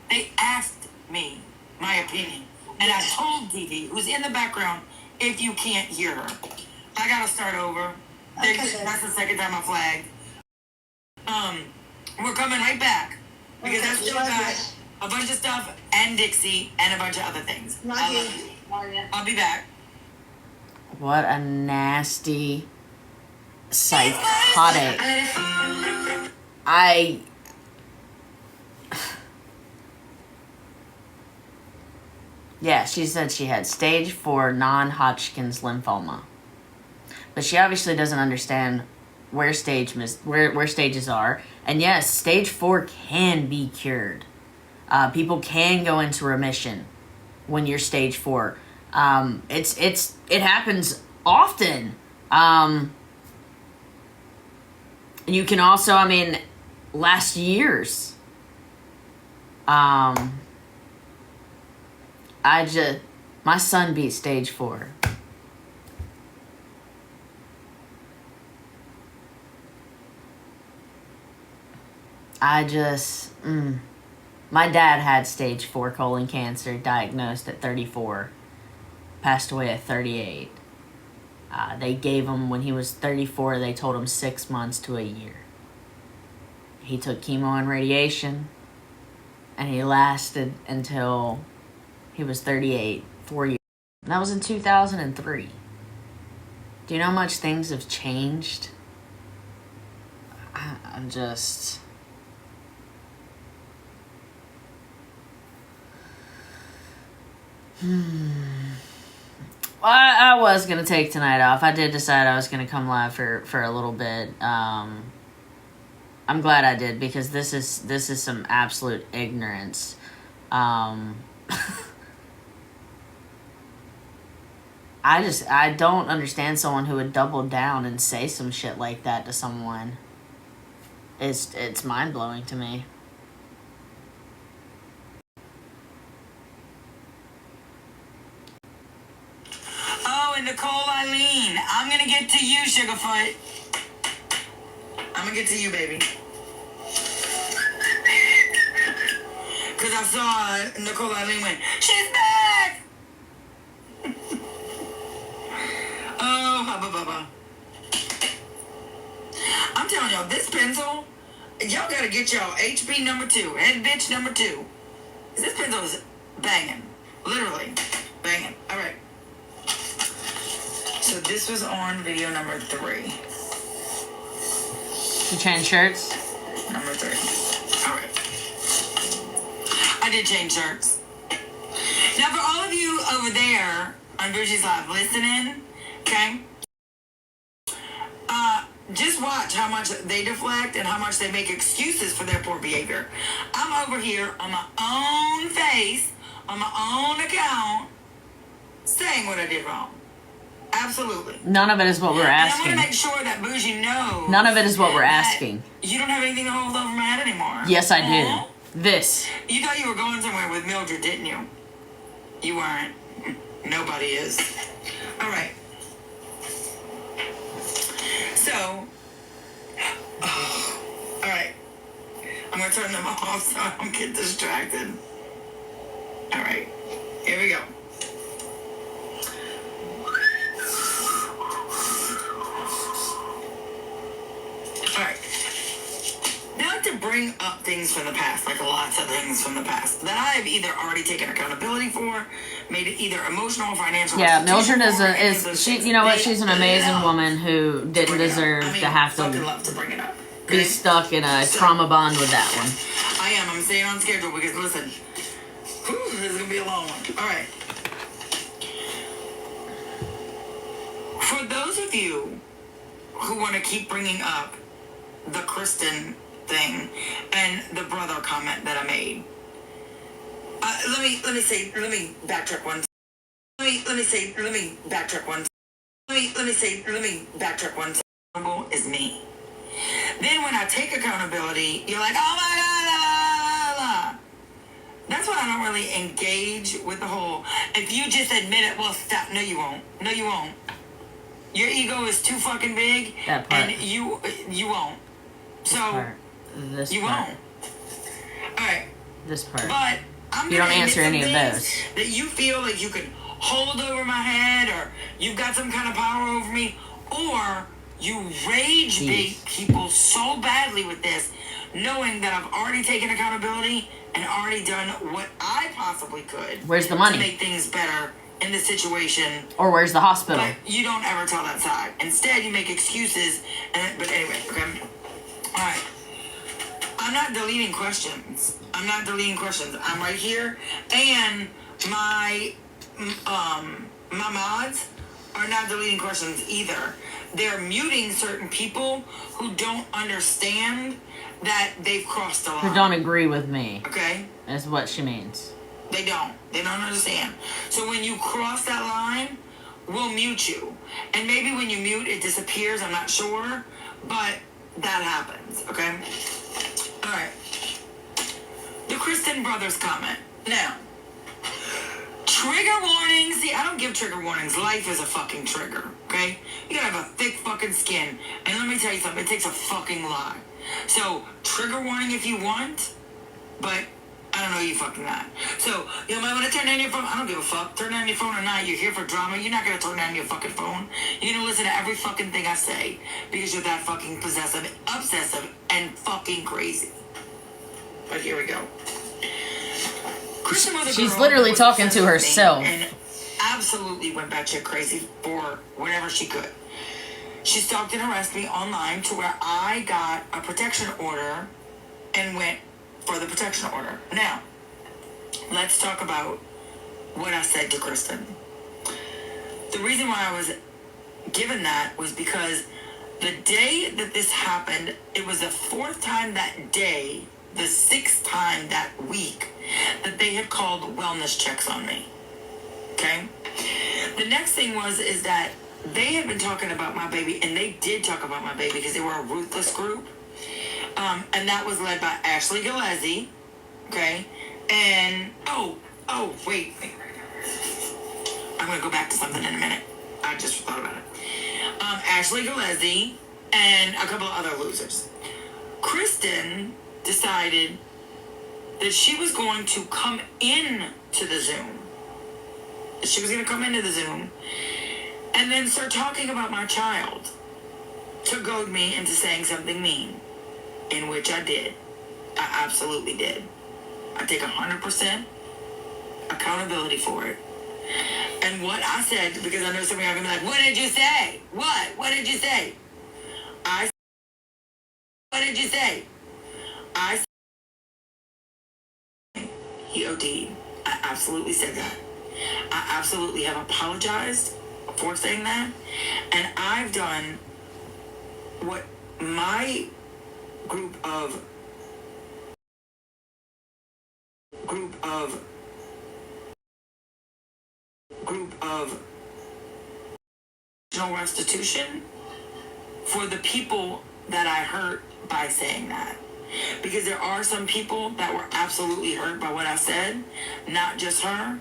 They asked me my opinion. And I told Dee, who's in the background, if you can't hear her. I gotta start over. Okay. That's the second time I flagged. We're coming right back. Because Okay, I still love got you. a bunch of stuff and Dixie and a bunch of other things. Love I you. love you. I'll be back. What a nasty, psychotic. Yeah, she said she had stage 4 non-Hodgkin's lymphoma. But she obviously doesn't understand where stages are. And yes, stage 4 can be cured. People can go into remission when you're stage 4. It happens often. And you can also, last years. My son beat stage 4. My dad had stage 4 colon cancer, diagnosed at 34, passed away at 38. They gave him, when he was 34, they told him 6 months to a year. He took chemo and radiation, and he lasted until he was 38, 4 years. And that was in 2003. Do you know how much things have changed? I'm just... I was going to take tonight off. I did decide I was going to come live for a little bit. I'm glad I did, because this is some absolute ignorance. I don't understand someone who would double down and say some shit like that to someone. It's mind-blowing to me. Oh, and Nicole Eileen. I'm gonna get to you, Sugarfoot. I'm gonna get to you, baby. Because I saw Nicole Eileen went, she's back! Oh, hubba bubba. I'm telling y'all, this pencil, y'all gotta get y'all HB number 2, head bitch number 2. This pencil is banging. Literally banging. All right. So this was on video number 3. You change shirts? Number 3. All right. I did change shirts. Now, for all of you over there on Bougie's Live listening, okay? just watch how much they deflect and how much they make excuses for their poor behavior. I'm over here on my own face, on my own account, saying what I did wrong. Absolutely. None of it is what we're And I want asking. to make sure that Bougie knows. None of it is what we're that asking. You don't have anything to hold over my head anymore. Yes, I Aw. do. This. You thought you were going somewhere with Mildred, didn't you? You weren't. Nobody is. All right. So, all right. I'm going to turn them off so I don't get distracted. All right. Here we go. All right. Now to bring up things from the past, like lots of things from the past, that I have either already taken accountability for, made it either emotional or financial. Yeah, restitution Mildred for, any of is those she. things. You know what? They She's an amazing love woman who to didn't bring it up. deserve I mean, to have fucking to love to bring it up. be Okay? stuck in a trauma bond with that one. I am. I'm staying on schedule because listen, this is gonna be a long one. All right. For those of you who want to keep bringing up the Kristen thing and the brother comment that I made, let me backtrack one. Let me backtrack one. Let me backtrack one. Is me. Then when I take accountability, you're like, oh my God, la, la, la. That's why I don't really engage with the whole, if you just admit it, well, stop. No, you won't. No, you won't. Your ego is too fucking big, That part. and you won't. So, Part. This you part. won't. All right. This part. But I'm You gonna don't answer admit any some of things that you feel like you can hold over my head, or you've got some kind of power over me, or you rage bait people so badly with this, knowing that I've already taken accountability and already done what I possibly could. Where's the money? To make things better in this situation. Or where's the hospital? But you don't ever tell that side. Instead, you make excuses. But anyway, okay. All right. I'm not deleting questions. I'm right here, and my mods are not deleting questions either. They're muting certain people who don't understand that they've crossed the line. Who don't agree with me, Okay. is what she means. They don't understand. So when you cross that line, we'll mute you. And maybe when you mute, it disappears. I'm not sure. But that happens, okay? All right. The Kristen Brothers comment. Now, trigger warnings. See, I don't give trigger warnings. Life is a fucking trigger, okay? You gotta have a thick fucking skin. And let me tell you something. It takes a fucking lot. So, trigger warning if you want, but I don't know you fucking not. So, you might want to turn down your phone. I don't give a fuck. Turn down your phone or not. You're here for drama. You're not going to turn down your fucking phone. You're going to listen to every fucking thing I say because you're that fucking possessive, obsessive, and fucking crazy. But here we go. Kristen was a She's girl literally who was talking obsessed to with me herself. and absolutely went batshit crazy for whatever she could. She stalked and harassed me online to where I got a protection order and went for the protection order. Now, let's talk about what I said to Kristen. The reason why I was given that was because the day that this happened, it was the fourth time that day, the sixth time that week, that they had called wellness checks on me. Okay? The next thing is that they had been talking about my baby, and they did talk about my baby because they were a ruthless group. And that was led by Ashley Gillespie, okay? And, wait. I'm going to go back to something in a minute. I just thought about it. Ashley Gillespie and a couple of other losers. Kristen decided that she was going to come in to the Zoom. She was going to come into the Zoom and then start talking about my child to goad me into saying something mean. In which I did. I absolutely did. I take 100% accountability for it. And what I said, because I know some of y'all are going to be like, what did you say? What? What did you say? What did you say? I said, he OD'd. I absolutely said that. I absolutely have apologized for saying that. And I've done what my group of emotional restitution for the people that I hurt by saying that. Because there are some people that were absolutely hurt by what I said, not just her,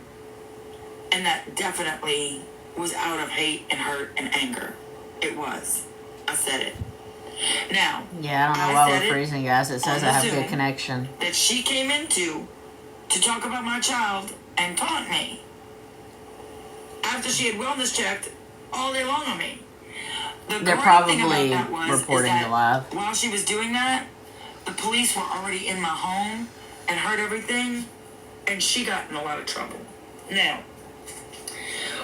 and that definitely was out of hate and hurt and anger. It was. I said it. Now, Yeah, I don't know why we're freezing, guys. It says I have good connection. that she came into to talk about my child and taunt me after she had wellness checked all day long on me. They're probably reporting the live. While she was doing that, the police were already in my home and heard everything, and she got in a lot of trouble. Now,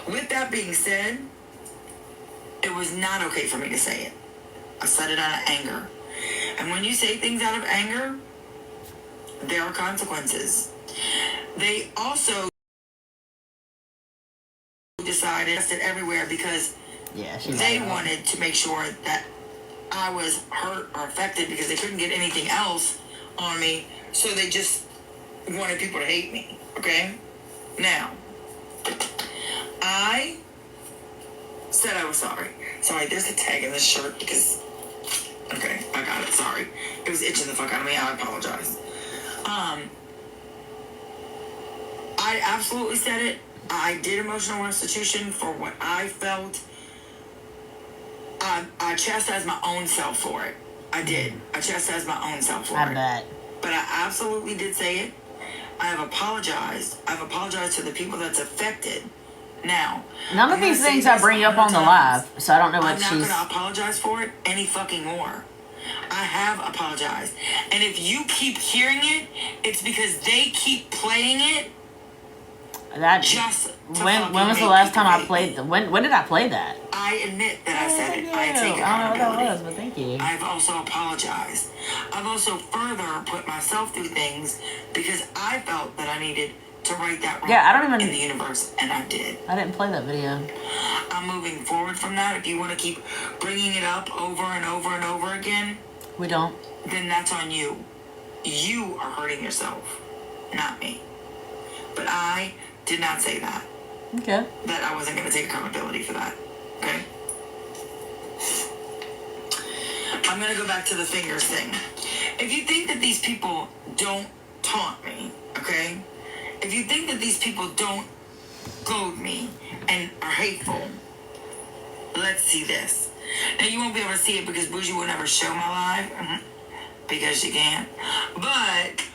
with that being said, it was not okay for me to say it. I said it out of anger. And when you say things out of anger, there are consequences. They also decided to test it everywhere because they wanted to make sure that I was hurt or affected because they couldn't get anything else on me. So they just wanted people to hate me. Okay? Now, I said I was sorry. Sorry, there's a tag in this shirt because... Okay, I got it. Sorry. It was itching the fuck out of me. I apologize. I absolutely said it. I did emotional restitution for what I felt. I chastised my own self for it. I did. I chastised my own self for it. I bet. But I absolutely did say it. I have apologized. I've apologized to the people that's affected. Now, none of these things I bring up on the live, so I don't know what she's... I'm not going to apologize for it any fucking more. I have apologized. And if you keep hearing it, it's because they keep playing it. That just when was the last time I played? When did I play that? I admit that I said it. I take accountability. I don't know what that was, but thank you. I've also apologized. I've also further put myself through things because I felt that I needed to right that wrong in the universe, and I did. I didn't play that video. I'm moving forward from that. If you want to keep bringing it up over and over and over again, we don't. Then that's on you. You are hurting yourself, not me. But I did not say that. Okay. That I wasn't going to take accountability for that. Okay? I'm going to go back to the fingers thing. If you think that these people don't taunt me, okay? If you think that these people don't goad me and are hateful, let's see this. Now, you won't be able to see it because Bougie will never show my live. Because she can't. But,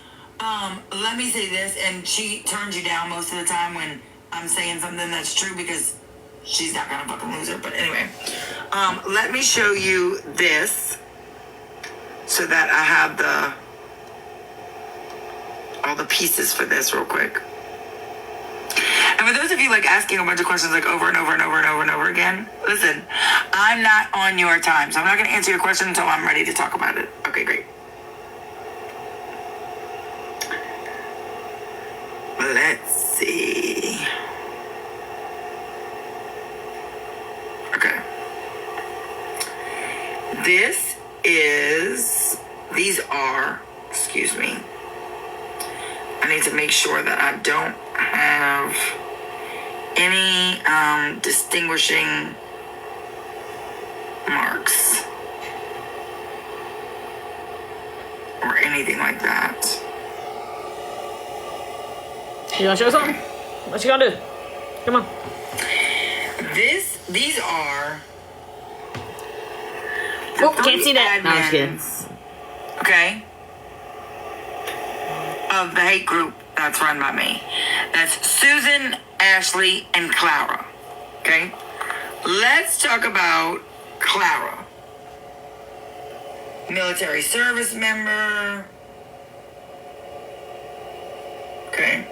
let me say this, and she turns you down most of the time when I'm saying something that's true because she's not gonna fucking lose her. But anyway, let me show you this so that I have all the pieces for this real quick. And for those of you like asking a bunch of questions like over and over and over and over and over again, listen, I'm not on your time, so I'm not gonna answer your question until I'm ready to talk about it. Okay, great. Let's see. Okay. These are, excuse me. I need to make sure that I don't have any distinguishing marks or anything like that. You wanna show something? What you gonna do? Come on. These are. Oh, can't see that. No, I'm just kidding. Okay. Of the hate group that's run by me. That's Susan, Ashley, and Clara. Okay. Let's talk about Clara. Military service member. Okay.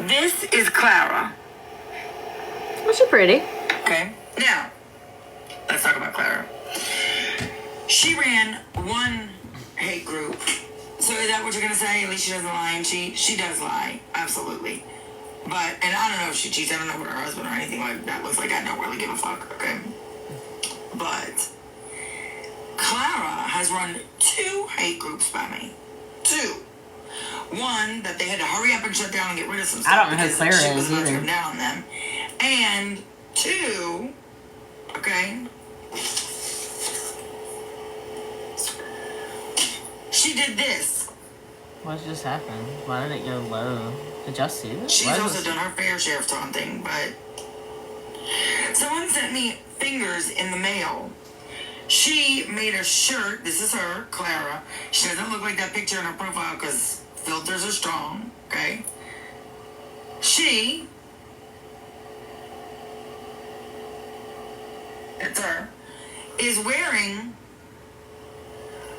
This is Clara. Well, she's pretty. Okay. Now, let's talk about Clara. She ran one hate group. So is that what you're going to say? At least she doesn't lie and cheat? She does lie. Absolutely. But, and I don't know if she cheats. I don't know what her husband or anything like that looks like. I don't really give a fuck. Okay. But Clara has run 2 hate groups by me. 2. One that they had to hurry up and shut down and get rid of some stuff. I don't know who because Clara shit was is about to either. come down on them. And 2, okay, she did this. What just happened? Why did it go low? Did y'all see this? She's Why also is done her fair share of taunting, but someone sent me fingers in the mail. She made a shirt. This is her, Clara. She doesn't look like that picture in her profile because filters are strong, okay? She, it's her, is wearing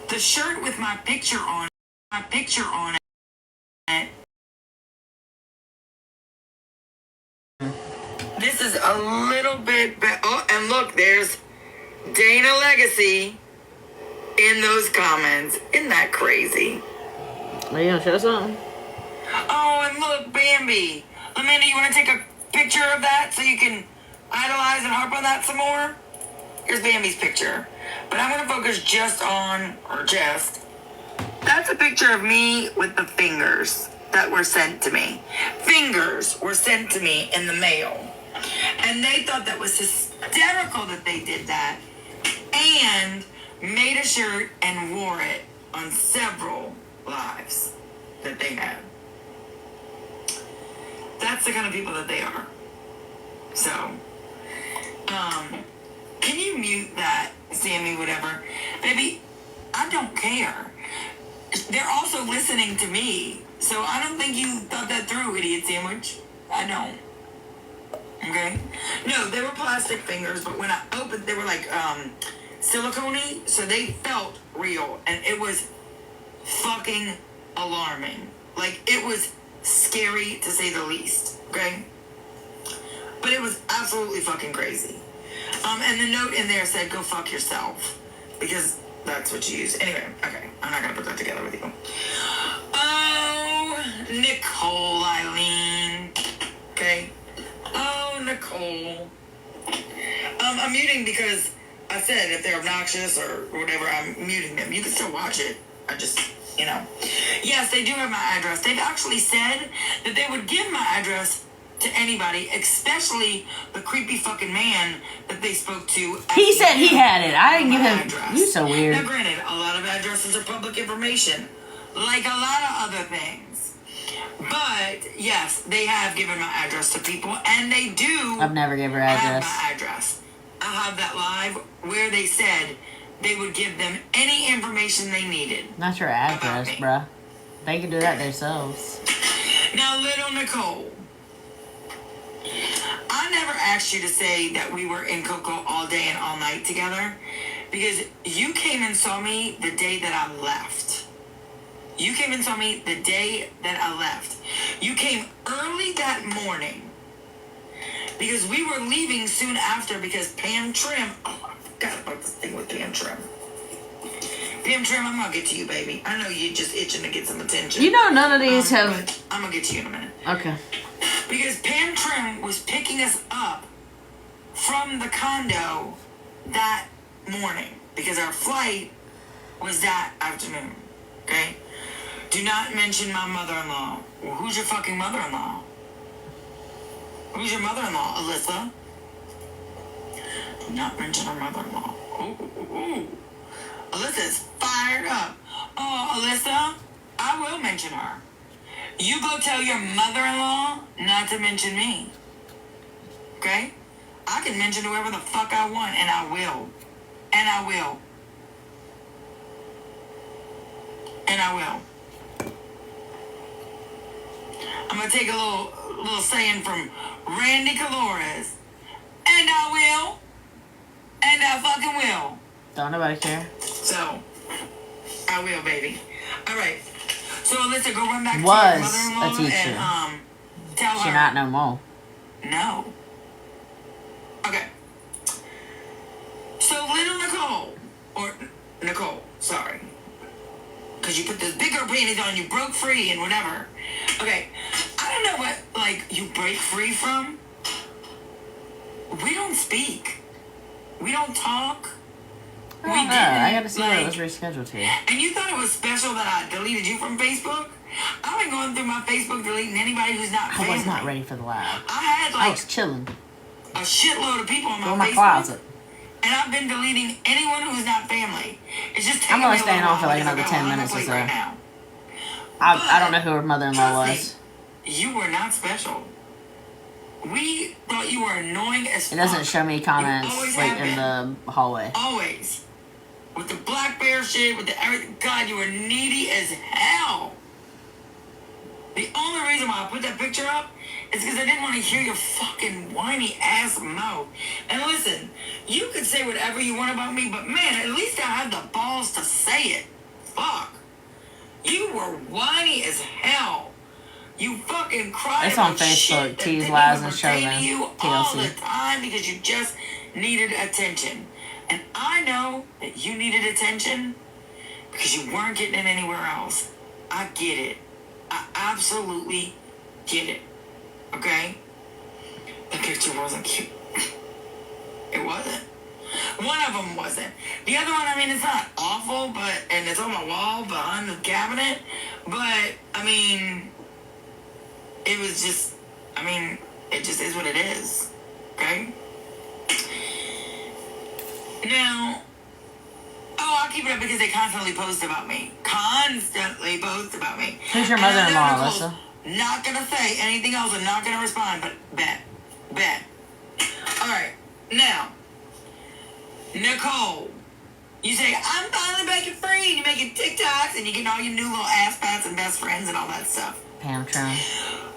the shirt with my picture on it. This is a little bit oh, and look, there's Dana Legacy in those comments. Isn't that crazy? Are you gonna show something? Oh, and look, Bambi. Amanda, you want to take a picture of that so you can idolize and harp on that some more? Here's Bambi's picture. But I'm going to focus just on her chest. That's a picture of me with the fingers that were sent to me. Fingers were sent to me in the mail. And they thought that was hysterical that they did that. And made a shirt and wore it on several lives that they had. That's the kind of people that they are. So, can you mute that, Sammy, whatever? Baby, I don't care. They're also listening to me. So I don't think you thought that through, idiot sandwich. I don't. Okay? No, they were plastic fingers, but when I opened, they were like, silicone-y, so they felt real. And it was fucking alarming. Like, it was scary to say the least, okay? But it was absolutely fucking crazy. And the note in there said, go fuck yourself. Because that's what you use. Anyway, okay, I'm not gonna put that together with you. Oh, Nicole Eileen. Okay? Oh, Nicole. I'm muting because I said if they're obnoxious or whatever, I'm muting them. You can still watch it. I just, you know. Yes, they do have my address. They've actually said that they would give my address to anybody, especially the creepy fucking man that they spoke to. He said he had it. I didn't give him. Address. You so weird. Now, granted, a lot of addresses are public information, like a lot of other things. But yes, they have given my address to people, and they do. I've never gave her have address. my address. I have that live where they said they would give them any information they needed. Not your address, me. bruh. They can do that themselves. Now, little Nicole, I never asked you to say that we were in Coco all day and all night together because you came and saw me the day that I left. You came and saw me the day that I left. You came early that morning because we were leaving soon after because Pam Trim, oh, I forgot about this thing with Pam Trim. Pam Trim, I'm gonna get to you, baby. I know you're just itching to get some attention. You know none of these have. But I'm gonna get to you in a minute. Okay. Because Pam Trim was picking us up from the condo that morning. Because our flight was that afternoon. Okay? Do not mention my mother-in-law. Well, who's your fucking mother-in-law? Who's your mother-in-law, Alyssa? Do not mention her mother-in-law. Ooh. Alyssa's fired up. Oh, Alyssa, I will mention her. You go tell your mother-in-law not to mention me. Okay? I can mention whoever the fuck I want, and I will. And I will. And I will. I'm gonna take a little saying from Randy Calores. And I will. And I fucking will. Don't nobody care. So, I will, baby. All right. So, Alyssa, go run back Was to your mother-in-law a teacher. and tell She her. not no more. No. Okay. So, little Nicole, or Nicole, sorry. Because you put those big girl panties on, you broke free and whatever. Okay. I don't know what, like, you break free from. We don't speak. We don't talk. I don't know. I gotta see what it was rescheduled to. And you thought it was special that I deleted you from Facebook? I've been going through my Facebook deleting anybody who's not family. I was not ready for the live. I had I like was chilling. a shitload of people on Go in my my Facebook. closet. And I've been deleting anyone who's not family. It's just I'm taking only me a staying little on for while like because another I've 10 got a lot on my minutes or plate so. right now. I don't know who her mother-in-law Trust was. me, you were not special. We thought you were annoying as It fuck. doesn't show me comments always like have in been. the hallway. Always. With the black bear shit, with the everything. God, you were needy as hell. The only reason why I put that picture up is because I didn't want to hear your fucking whiny ass mouth. And listen, you could say whatever you want about me, but man, at least I had the balls to say it. Fuck. You were whiny as hell. You fucking cried It's on about Facebook, shit that T's, didn't Lies, even and pertain Chauvin, to you all TLC. the time because you just needed attention. And I know that you needed attention because you weren't getting it anywhere else. I get it. I absolutely get it. Okay? The picture wasn't cute. It wasn't. One of them wasn't. The other one, I mean, it's not awful, but, and it's on my wall behind the cabinet, but, I mean, it was just, I mean, it just is what it is. Okay? Now, I'll keep it up because they constantly post about me. Constantly post about me. Who's your And I know mother-in-law, Nicole's Alyssa? not gonna say anything else and not gonna respond, but bet. Alright, now, Nicole, you say, I'm finally breaking free, and you're making TikToks, and you're getting all your new little ass pats and best friends and all that stuff. Pam Tron.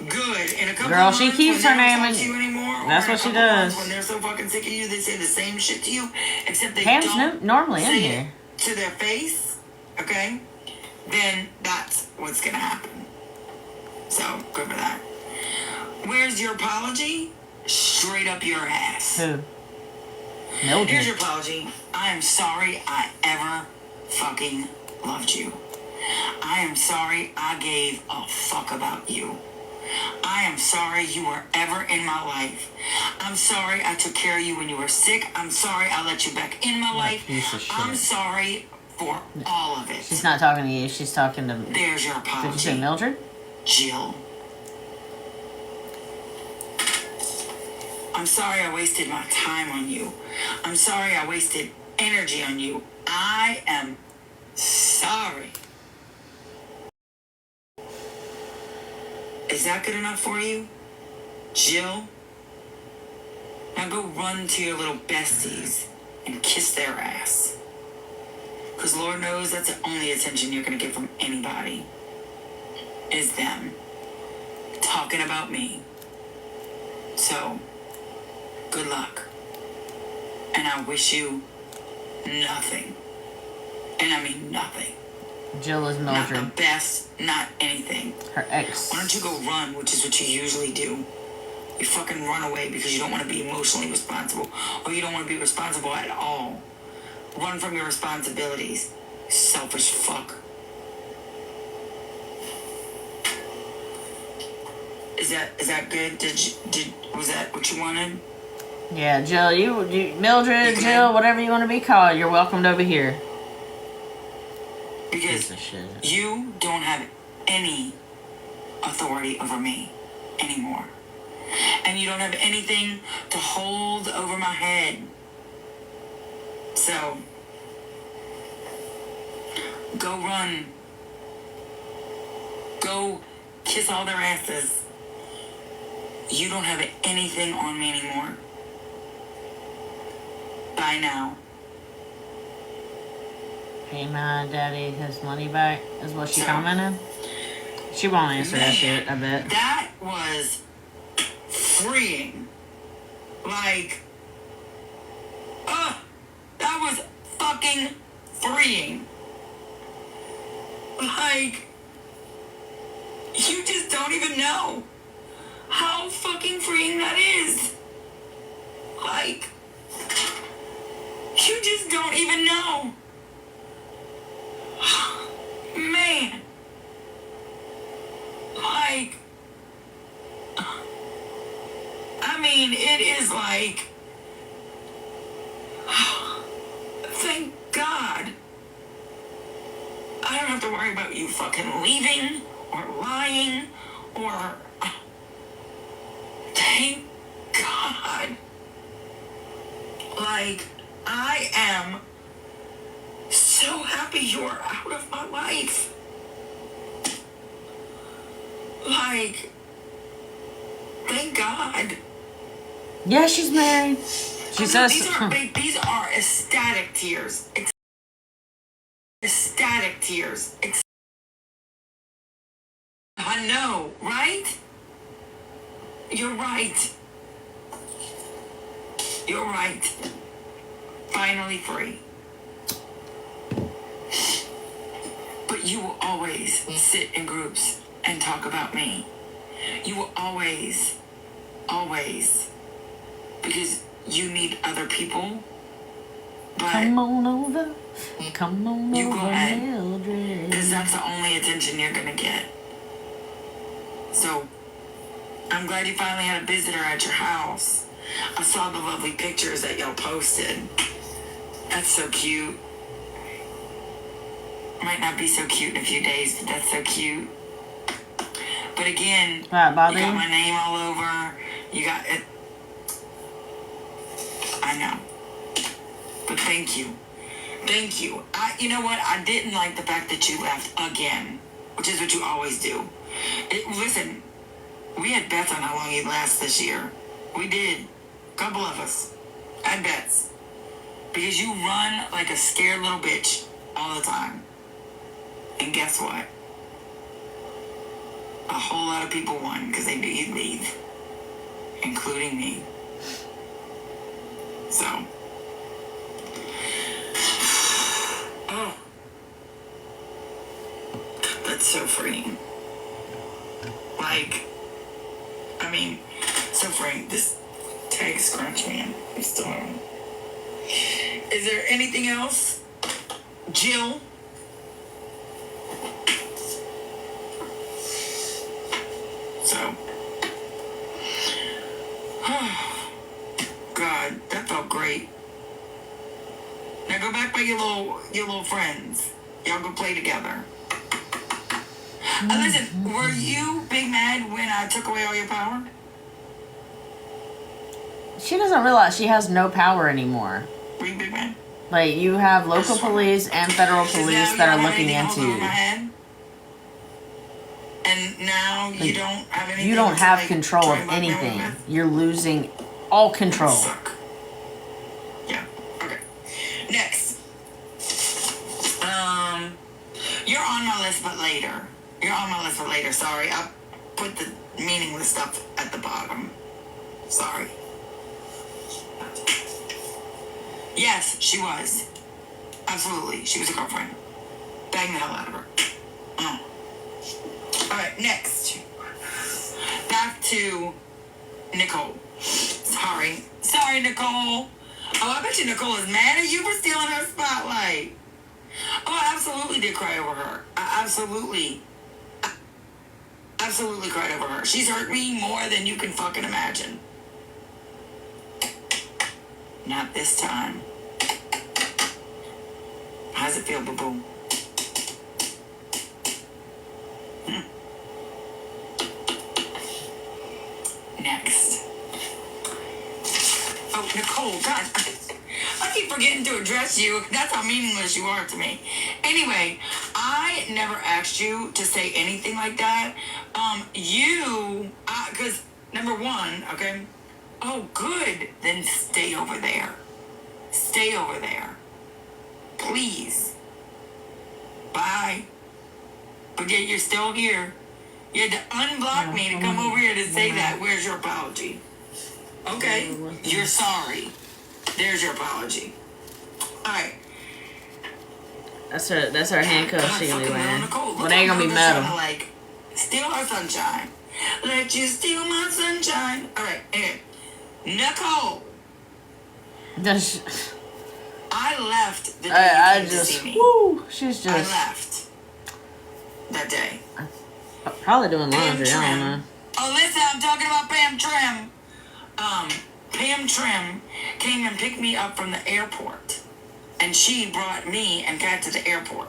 Good. In a couple Girl, of she months, keeps when her they name don't in- talk to you anymore, or That's in a what she couple of months does. When they're so fucking sick of you, they say the same shit to you, except they Pam's don't normally in say here. it to their face, okay? Then that's what's gonna happen. So, good for that. Where's your apology? Straight up your ass. Who? Here's Mildred. your apology. I am sorry I ever fucking loved you. I am sorry I gave a fuck about you. I am sorry you were ever in my life. I'm sorry I took care of you when you were sick. I'm sorry I let you back in my life. piece of shit. I'm sorry for all of it. She's not talking to you. She's talking to. There's your Did you say apology, Mildred? Jill. I'm sorry I wasted my time on you. I'm sorry I wasted energy on you. I am sorry. Is that good enough for you, Jill? Now go run to your little besties and kiss their ass. Because Lord knows that's the only attention you're going to get from anybody. Is them talking about me. So, good luck. And I wish you nothing. And I mean nothing. Jill is Not the Mildred. best, not anything. Her ex. Why don't you go run, which is what you usually do? You fucking run away because you don't want to be emotionally responsible, or you don't want to be responsible at all. Run from your responsibilities. Selfish fuck. Is that good? Was that what you wanted? Yeah, Jill. You Mildred, You Jill, good? whatever you want to be called. You're welcomed over here. Because Piece of shit. you don't have any authority over me anymore. And you don't have anything to hold over my head. So, go run. Go kiss all their asses. You don't have anything on me anymore. Bye now. Pay my daddy his money back is what she So- commented. She won't answer that shit, I bet. That was freeing. Like, that was fucking freeing. Like, you just don't even know how fucking freeing that is. Like, you just don't even know. Man. Like, I mean, it is like, thank God don't have to worry about you fucking leaving or lying or. Thank God. Like, I am so happy you're out of my life. Like, thank God. Yeah, she's married. She says These are ecstatic tears. Ecstatic tears. I know, right? You're right. You're right. Finally free. But you will always sit in groups and talk about me. You will always, because you need other people. But come on over. Come on you over, go ahead, Mildred. because that's the only attention you're gonna get. So, I'm glad you finally had a visitor at your house. I saw the lovely pictures that y'all posted. That's so cute. Might not be so cute in a few days, but that's so cute. But again, you got Bobby? my name all over. You got it. I know. But thank you. Thank you. You know what? I didn't like the fact that you left again, which is what you always do. Listen, we had bets on how long you'd last this year. We did. A couple of us had bets. Because you run like a scared little bitch all the time. And guess what? A whole lot of people won because they knew you'd leave. Including me. So. Oh. That's so freeing. Like, I mean, so freeing. This tag scrunch, man. I'm still on. Is there anything else? Jill? So. God, that felt great. Now go back by your little friends. Y'all go play together. Listen, were you big mad when I took away all your power? She doesn't realize she has no power anymore. Were you big mad? Like, you have local police and federal police that are looking into you. And now you don't have anything. You don't to, have like, control try of and buck me anything. with? You're losing all control. Suck. Yeah. Okay. Next. You're on my list, but later. You're on my list, but later. Sorry, I put the meaningless stuff at the bottom. Sorry. Yes, she was. Absolutely, she was a girlfriend. Bang the hell out of her. All right, next. Back to Nicole. Sorry, Nicole. Oh, I bet you Nicole is mad at you for stealing her spotlight. Oh, I absolutely did cry over her. I absolutely cried over her. She's hurt me more than you can fucking imagine. Not this time. How's it feel, boo-boo? Next. Oh, Nicole, God. I keep forgetting to address you. That's how meaningless you are to me. Anyway, I never asked you to say anything like that. Because, number one, okay? Oh, good. Then stay over there. Stay over there. Please. Bye. But yet you're still here. You had to unblock me to come over here to say that. Where's your apology? Okay. You're sorry. There's your apology. Alright. That's her handcuffs she gonna be wearing. Nicole. But they ain't gonna be metal. Like, steal our sunshine. Let you steal my sunshine. Alright, anyway. Nicole. I left the day you came to see me. Woo, she's just. I left that day. Probably doing laundry, I don't know. Oh, listen, I'm talking about Pam Trim. Pam Trim came and picked me up from the airport. And she brought me and Kat to the airport.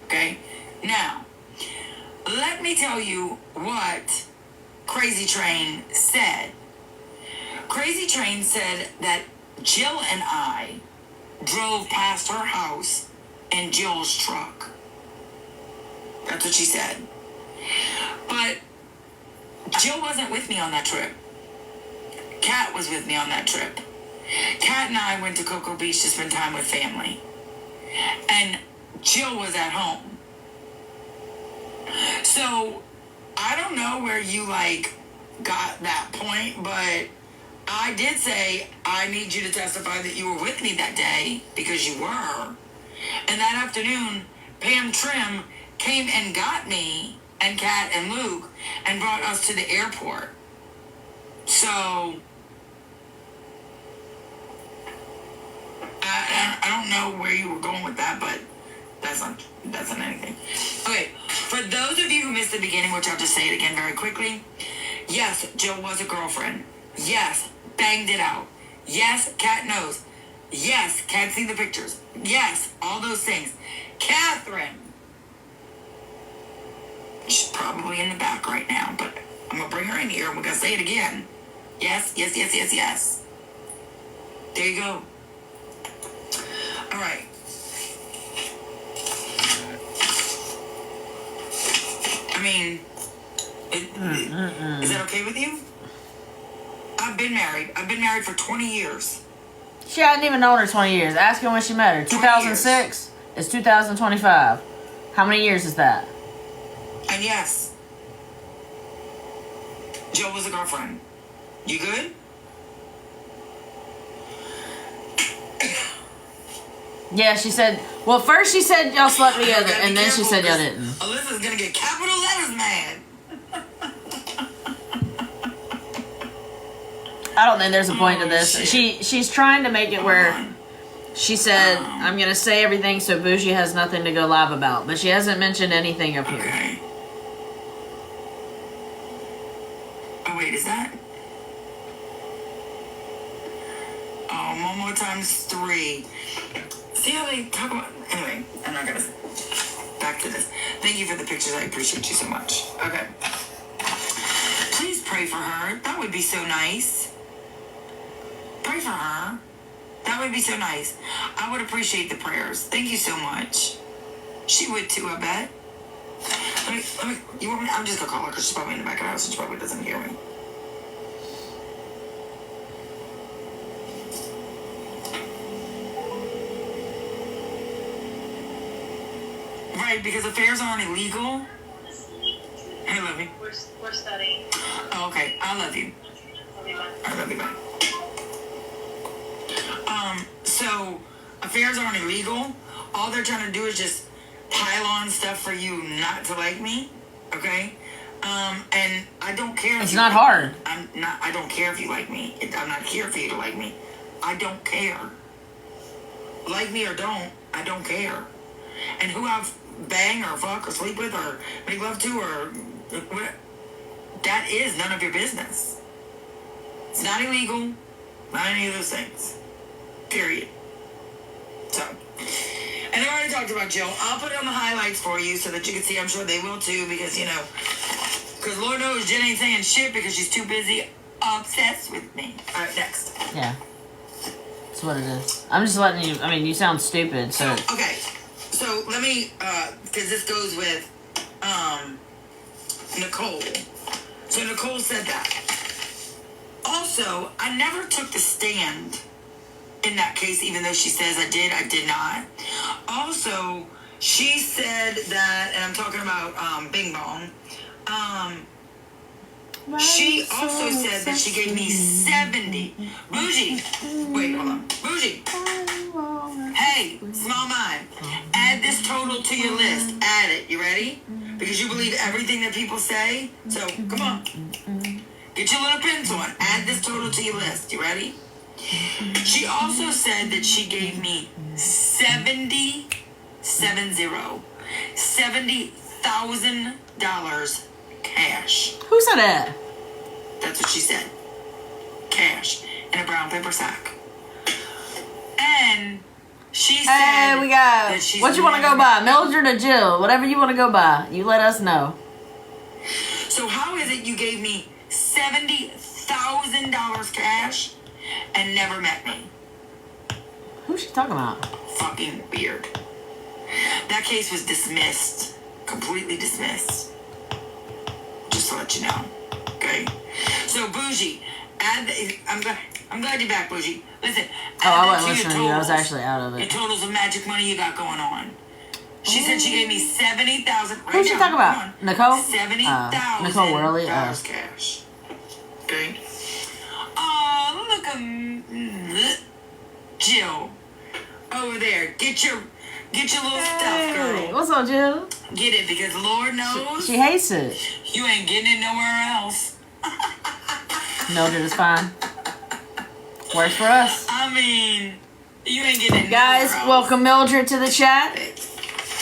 Okay? Now, let me tell you what Crazy Train said. Crazy Train said that Jill and I drove past her house in Jill's truck. That's what she said. But Jill wasn't with me on that trip. Kat was with me on that trip. Kat and I went to Cocoa Beach to spend time with family. And Jill was at home. So, I don't know where you, got that point, but I did say, I need you to testify that you were with me that day, because you were. And that afternoon, Pam Trim came and got me and Kat and Luke and brought us to the airport. So, I don't know where you were going with that, but that's not anything. Okay, for those of you who missed the beginning, which I'll just say it again very quickly. Yes, Jill was a girlfriend. Yes, banged it out. Yes, Kat knows. Yes, Kat seen the pictures. Yes, all those things. Catherine. She's probably in the back right now, but I'm going to bring her in here and we're going to say it again. Yes, yes, yes, yes, yes. There you go. All right. I mean, is that okay with you? I've been married. I've been married for 20 years. She hadn't even known her 20 years. Ask her when she met her. 2006 is 2025. How many years is that? And yes, Jill was a girlfriend. You good? Yeah, she said, well, first she said y'all slept together, and then she said y'all didn't. Alyssa's gonna get capital letters mad. I don't think there's a point to this. She's trying to make it where she said, I'm going to say everything so Bougie has nothing to go live about. But she hasn't mentioned anything up here. Okay. Oh, wait, is that? Oh, Momo times 3. See how they talk about... Anyway, I'm not going to... Back to this. Thank you for the pictures. I appreciate you so much. Okay. Please pray for her. That would be so nice. Pray for her. That would be so nice. I would appreciate the prayers. Thank you so much. She would too, I bet. Let me, you want me? I'm just gonna call her because she's probably in the back of the house and she probably doesn't hear me. Right, because affairs aren't illegal. Hey, love you. We're studying. Oh, okay. I love you. I love you, bye. So affairs aren't illegal. All they're trying to do is just pile on stuff for you not to like me. Okay? And I don't care. It's not hard. I don't care if you like me. I'm not here for you to like me. I don't care. Like me or don't, I don't care. And who I bang or fuck or sleep with or make love to or what, that is none of your business. It's not illegal. Not any of those things. Period. So, and I already talked about Jill. I'll put it on the highlights for you so that you can see. I'm sure they will too because, because Lord knows Jen ain't saying shit because she's too busy obsessed with me. All right, next. Yeah. That's what it is. I'm just letting you, you sound stupid, so. Okay. So, let me, because this goes with, Nicole. So, Nicole said that. Also, I never took the stand in that case, even though she says I did not. Also, she said that, and I'm talking about Bing Bong, she also said that she gave me 70. Bougie. Wait, hold on. Bougie. Hey, small mind. Add this total to your list. Add it. You ready? Because you believe everything that people say. So, come on. Get your little pencil on. Add this total to your list. You ready? She also said that she gave me $70,000 cash. Who said that? That's what she said. Cash in a brown paper sack. And She said Hey, we got. that she's What you want to go never- by, Mildred or Jill? Whatever you want to go by, you let us know. So how is it you gave me $70,000 cash and never met me? Who's she talking about? Fucking weird. That case was dismissed. Completely dismissed. Just to let you know. Okay? So, Bougie, I'm glad you're back, Bougie. Listen, Oh, I add that wasn't to your listening to you. I was totals. actually out of Your it. totals of magic money you got going on. She said she gave me $70,000. Who's she talking about? Nicole? $70,000 Nicole Worley? cash. Okay. Oh, look at Jill over there. Get your little stuff, Hey, girl. what's up, Jill? Get it, because Lord knows She hates it. you ain't getting it nowhere else. Mildred is fine. Works for us. I mean, you ain't getting it Guys, nowhere else. welcome Mildred to the chat.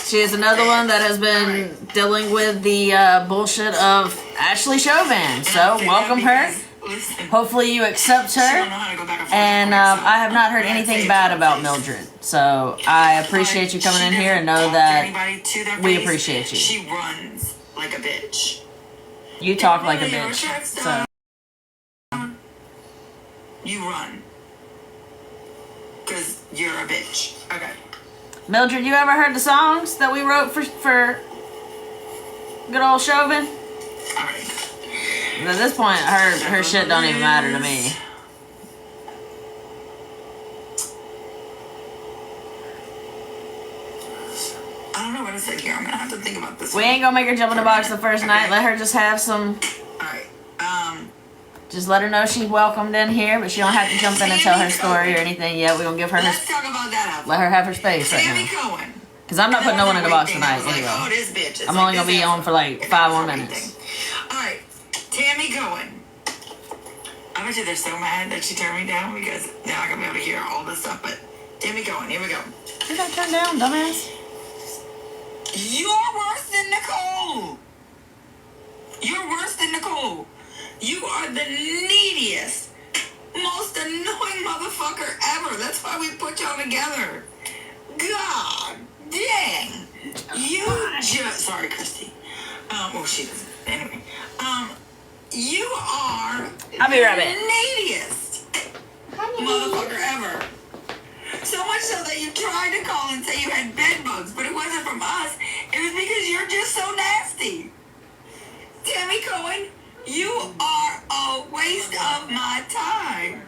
She is another one that has been dealing with the bullshit of Ashley Chauvin. So, welcome her. Listen, Hopefully you accept she don't know her. how to go back and forth And with herself. I have not heard When I anything say bad it, about it's Mildred. So, I appreciate you coming She in here and know doesn't talk to that anybody to their we face. appreciate you. She runs like a bitch. you talk like a Really, your bitch. checks So, done. You run. Because you're a bitch. Okay. Mildred, you ever heard the songs that we wrote for good old Chauvin? Alright. At this point, her shit don't even matter to me. I don't know what to say here. I'm gonna have to think about this. We ain't gonna make her jump in the box the first night. Let her just have some. Alright. Just let her know she's welcomed in here, but she don't have to jump in and tell her story or anything yet. We gonna give her Let's talk about that out. let her have her space right Tammy now. Cohen. Cause I'm not putting no one in the box I tonight was like, oh, anyway. this bitch. It's I'm like only gonna this be on asshole. for like It's 5 more everything. minutes. Alright. Tammy Cohen. I bet you they're so mad that she turned me down because they're not gonna be able to hear all this stuff. But Tammy Cohen, here we go. Did I turn down, dumbass? You're worse than Nicole. You're worse than Nicole. You are the neediest, most annoying motherfucker ever. That's why we put y'all together. God dang. You just, sorry, Christy. Well, she doesn't. Anyway. You are I'll be right back. the neediest motherfucker ever. So much so that you tried to call and say you had bed bugs, but it wasn't from us. It was because you're just so nasty. Tammy Cohen, you are a waste of my time.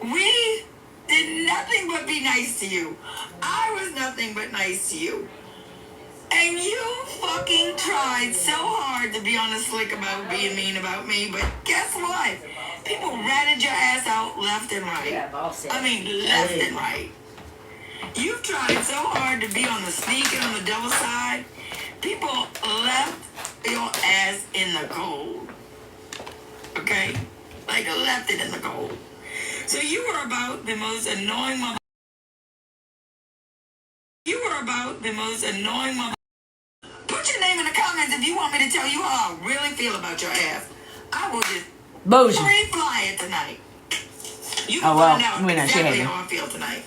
We did nothing but be nice to you. I was nothing but nice to you. And you fucking tried so hard to be on the slick about being mean about me, but guess what? People ratted your ass out left and right. I mean, left and right. You've tried so hard to be on the sneak and on the double side. People left your ass in the cold. Okay? Like left it in the cold. So you were about the most annoying mother. You were about the most annoying mother. Put your name in the comments if you want me to tell you how I really feel about your ass. I will just Bougie. free fly it tonight. You can Oh, well, find out we know she exactly hated. how I feel tonight.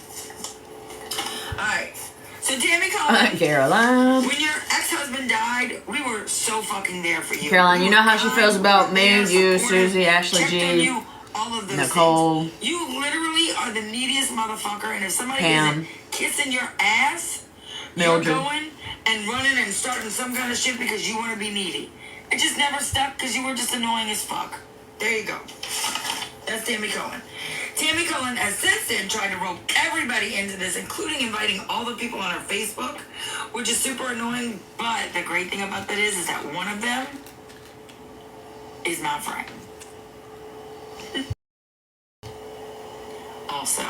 Alright. So Tammy Cohen, Caroline. when your ex-husband died, we were so fucking there for you. Caroline, We you were know how she kind, feels about we were me, there, you, supportive, Susie, Ashley checked on G, you, all of those Nicole. things. You literally are the neediest motherfucker, and if somebody Pam. isn't kissing your ass, Mildred. you're going and running and starting some kind of shit because you want to be needy. It just never stuck because you were just annoying as fuck. There you go. That's Tammy Cohen. Tammy Cohen has since then tried to rope everybody into this, including inviting all the people on her Facebook, which is super annoying. But the great thing about that is that one of them is Mount Frank. Also.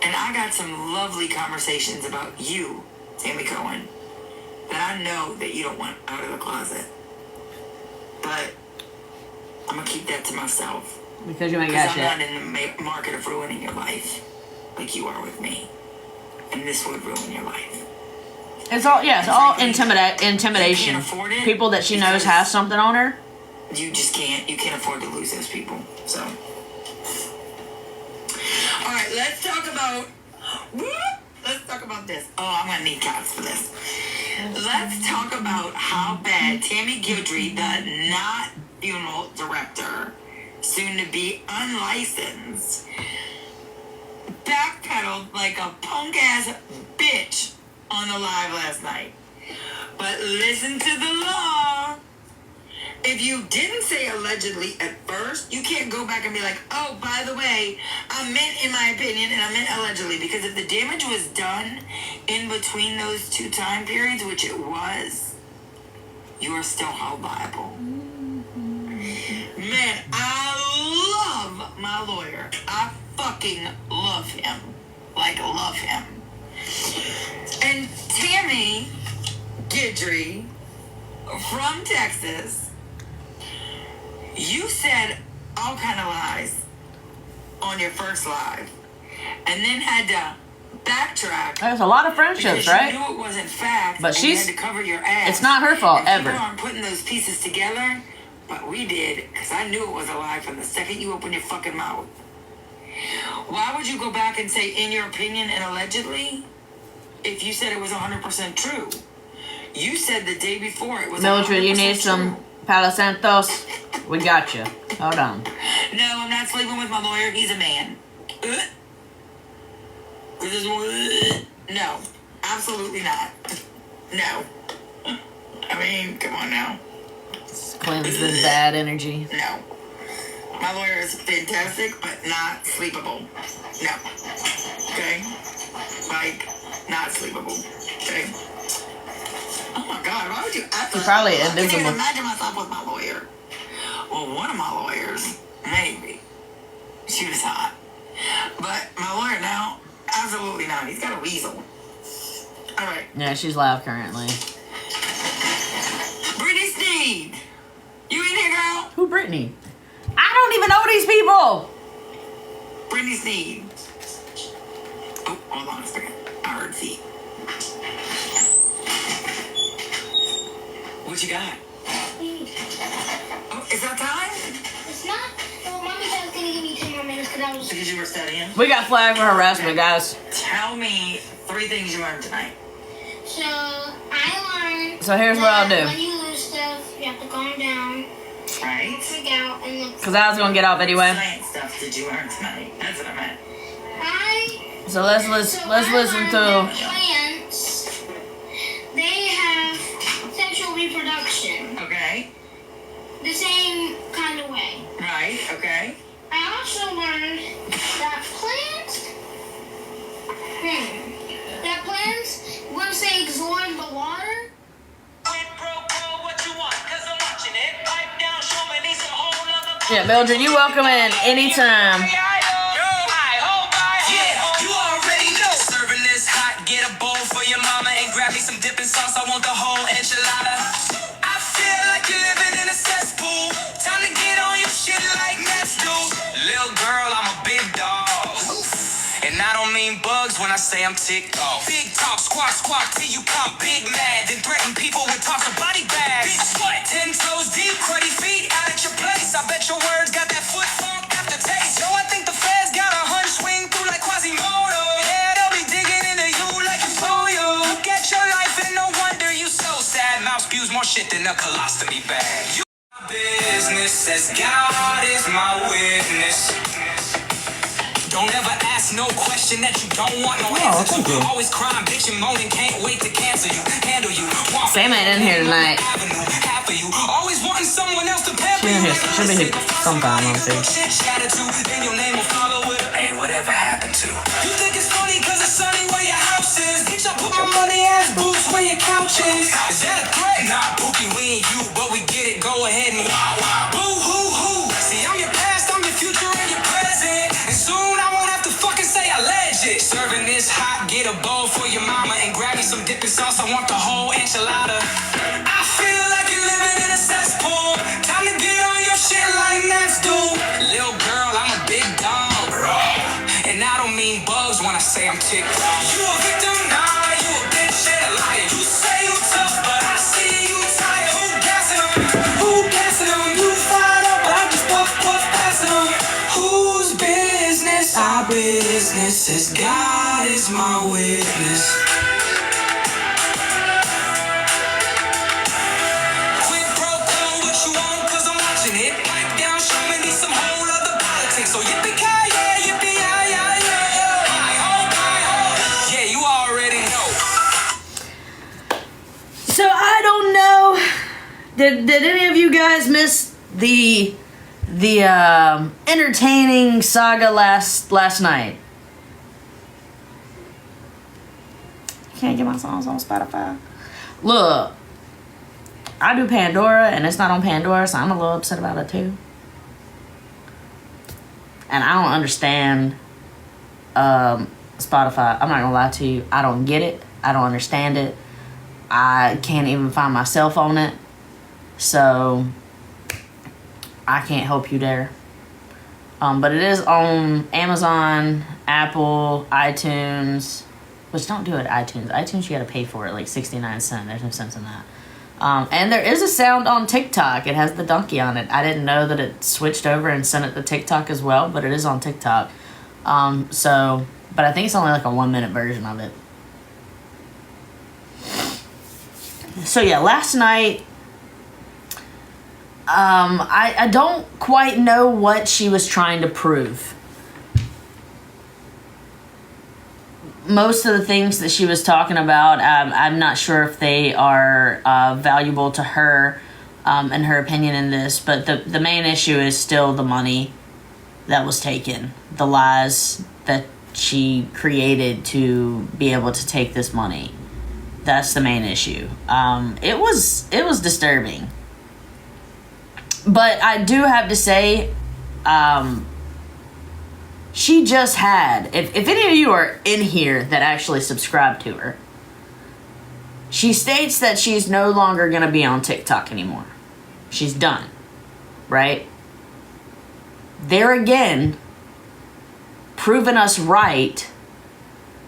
And I got some lovely conversations about you, Tammy Cohen, that I know that you don't want out of the closet. But I'm going to keep that to myself. Because you ain't Because got I'm shit. not in the market of ruining your life like you are with me. And this would ruin your life. It's all You intimidation. can't afford it People that she knows have something on her. You just can't. You can't afford to lose those people. So. Alright, let's talk about. Let's talk about this. Oh, I'm gonna need cats for this. Let's talk about how bad Tammy Guidry, the not funeral director, soon to be unlicensed, backpedaled like a punk ass bitch on the live last night. But listen to the law. If you didn't say allegedly at first, you can't go back and be like, oh, by the way, I meant in my opinion and I meant allegedly. Because if the damage was done in between those two time periods, which it was, you are still held liable. Man, I love my lawyer. I fucking love him. Like, love him. And Tammy Guidry from Texas, you said all kind of lies on your first live, and then had to backtrack. There's a lot of friendships, because right? You knew it wasn't fact, But and you had to cover your ass. It's not her fault, and ever. People aren't putting those pieces together, but we did, because I knew it was a lie from the second you opened your fucking mouth. Why would you go back and say in your opinion and allegedly if you said it was 100% true? You said the day before it was 100% Mildred, you need some true. Palo Santos? We got you. Hold on. No, I'm not sleeping with my lawyer. He's a man. No, absolutely not. No. I mean, come on now. Cleanse this bad energy. No. My lawyer is fantastic, but not sleepable. No. Okay? Like, not sleepable. Okay? Oh my God, why would you act like probably that? I can't invisible. even imagine myself with my lawyer. Well, one of my lawyers, maybe. She was hot. But my lawyer now, absolutely not. He's got a weasel. All right. Yeah, she's live currently. Brittany Sneed. You in here, girl? Who, Brittany? I don't even know these people. Brittany Sneed. Oh, hold on a second. I heard feet. What you got? Oh, is that time? It's not. Well, Mommy said was gonna give me 10 more minutes because I was. Because you were studying? We got flagged for harassment, guys. Tell me 3 things you learned tonight. So I learned. So here's what I'll that do. When you lose stuff, you have to calm down, Right? freak out, and look. Because I was going to get off anyway. Science stuff did you learn tonight? That's what I meant. So let's listen to... Plants, they have sexual reproduction Okay. the same kind of way. Right. Okay. I also learned that plants, once they absorb the water, Yeah, Mildred, you welcome in anytime. Get a bowl for your mama and grab me some dipping sauce. I want the whole enchilada. I feel like you're living in a cesspool. Time to get on your shit like Nets do. Little girl, I'm a big dog. And I don't mean bugs when I say I'm ticked off. Big talk, squawk, squawk till you come big mad. Then threaten people with toss of body bags. Bitch, what? 10 toes deep, cruddy feet out at your place. I bet your words got that foot funk aftertaste. Yo, I think the feds got a hunch swing through like Quasimodo. Yeah, they'll be digging into you like a polio. Look at your life and no wonder you so sad. Mouth spews more shit than a colostomy bag. You business says God is my witness. Don't ever ask no question that you don't want no answer to. Always crying, bitch, and moaning, can't wait to cancel you, handle you. Sam ain't in here tonight. Half of you, always wanting someone else to pamper She'll you. be here, she'll be here sometime, I'm sure. Then your name will follow with, hey, whatever happened to? You think it's funny cause it's sunny where your house is? Bitch, I put my money ass boots where your couch is. Is that a threat? Nah, Bookie, we ain't you, but we get it, go ahead and wow, wow. Boo, hoo, hoo. See, I'm your past, I'm your future, and your present. And soon I won't have to fucking say alleged. Serving this hot, get a bowl for your mama and grab me some dipping sauce. I want the whole enchilada. I feel like you're living in a cesspool. Time to get on your shit like Nets do. Little girl, I'm a big dog. And I don't mean bugs when I say I'm ticked off. You a victim? Nah, you a bitch and a liar. You say you tough, but I see you tired. Who gassing them? Who gassing them? You fired up, but I just puff, puff, passing them. Whose business? Our business. business as God is my witness. Quit broke on what you want, cause I'm watching it. Pipe down, show me need some whole other politics. So yippee-ki-yay, yippee-yi-yi-yi. Hi-ho, hi-ho. Yeah, you already know. So I don't know. Did any of you guys miss the entertaining saga last night? Can't get my songs on Spotify. Look, I do Pandora and it's not on Pandora, so I'm a little upset about it too. And I don't understand Spotify. I'm not gonna lie to you. I don't get it. I don't understand it. I can't even find myself on it. So I can't help you there. But it is on Amazon, Apple, iTunes. Which don't do it iTunes. iTunes you gotta pay for it, like 69 cents. There's no sense in that. And there is a sound on TikTok. It has the donkey on it. I didn't know that it switched over and sent it to TikTok as well, but it is on TikTok. But I think it's only like a 1 minute version of it. So yeah, last night, I don't quite know what she was trying to prove. Most of the things that she was talking about, I'm not sure if they are valuable to her and her opinion in this, but the main issue is still the money that was taken, the lies that she created to be able to take this money. That's the main issue. It was disturbing. But I do have to say, she just had, if any of you are in here that actually subscribe to her, she states that she's no longer going to be on TikTok anymore. She's done. Right? There again, proving us right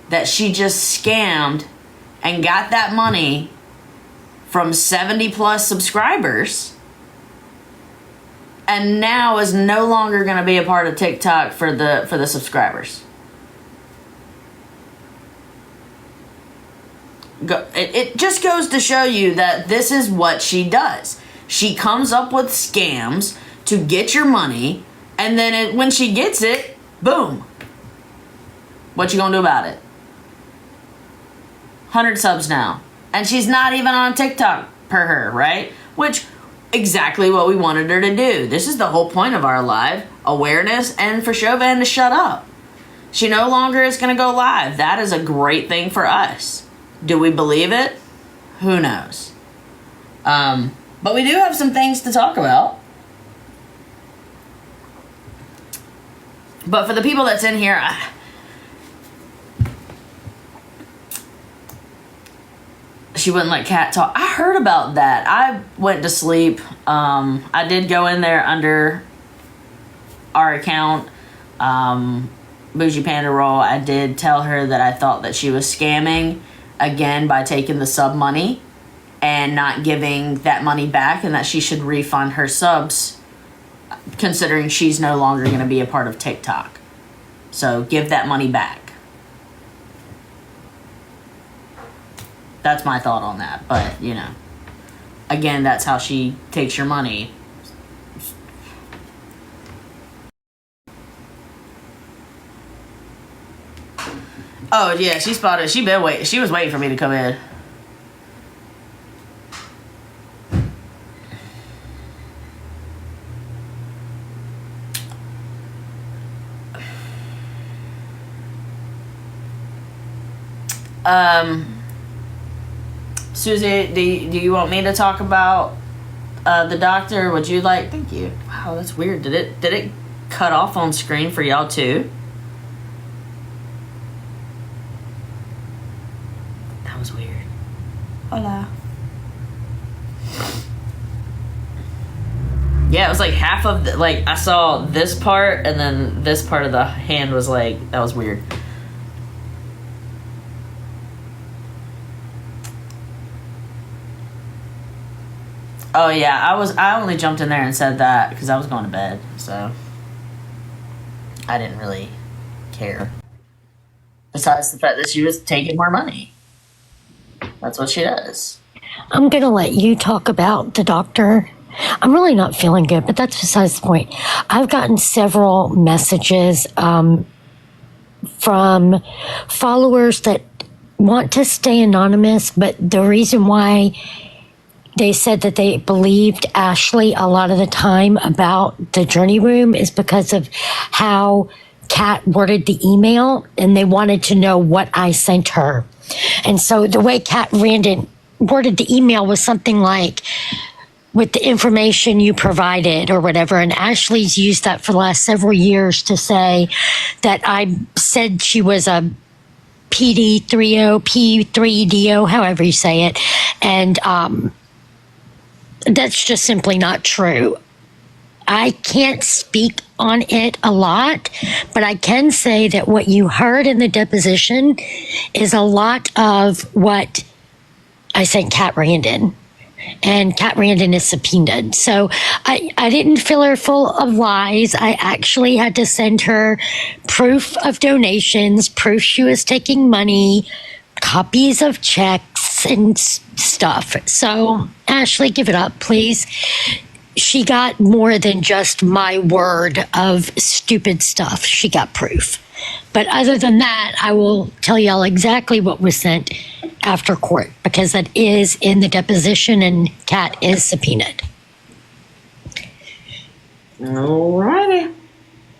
that she just scammed and got that money from 70 plus subscribers and now is no longer going to be a part of TikTok for the subscribers. It just goes to show you that this is what she does. She comes up with scams to get your money, and then when she gets it, boom. What you gonna do about it? 100 subs now. And she's not even on TikTok per her, right? Which, exactly what we wanted her to do. This is the whole point of our live. Awareness and for Chauvin to shut up. She no longer is going to go live. That is a great thing for us. Do we believe it? Who knows? But we do have some things to talk about. But for the people that's in here, she wouldn't let Kat talk. I heard about that. I went to sleep. I did go in there under our account, Bougie Panda Roll. I did tell her that I thought that she was scamming again by taking the sub money and not giving that money back, and that she should refund her subs considering she's no longer going to be a part of TikTok. So give that money back. That's my thought on that. But, you know, again, that's how she takes your money. Oh, yeah, she spotted. She was waiting for me to come in. Susie, do you want me to talk about the doctor? Would you like? Thank you. Wow, that's weird. Did it cut off on screen for y'all too? That was weird. Hola. Yeah, it was like half of the, like I saw this part and then this part of the hand was like, that was weird. Oh yeah, I only jumped in there and said that because I was going to bed, so I didn't really care. besides the fact that she was taking more money. That's what she does. I'm going to let you talk about the doctor. I'm really not feeling good, but that's besides the point. I've gotten several messages from followers that want to stay anonymous, but the reason why they said that they believed Ashley a lot of the time about the journey room is because of how Kat worded the email, and they wanted to know what I sent her. And so the way Kat worded the email was something like, with the information you provided or whatever. And Ashley's used that for the last several years to say that I said she was a PD30, P3DO, however you say it. And that's just simply not true. I can't speak on it a lot, but I can say that what you heard in the deposition is a lot of what I sent Kat Randon. And Kat Randon is subpoenaed. So I didn't fill her full of lies. I actually had to send her proof of donations, proof she was taking money, copies of checks and stuff. So Ashley, give it up, please. She got more than just my word of stupid stuff. She got proof. But other than that, I will tell y'all exactly what was sent after court, because that is in the deposition and Kat is subpoenaed. Alrighty.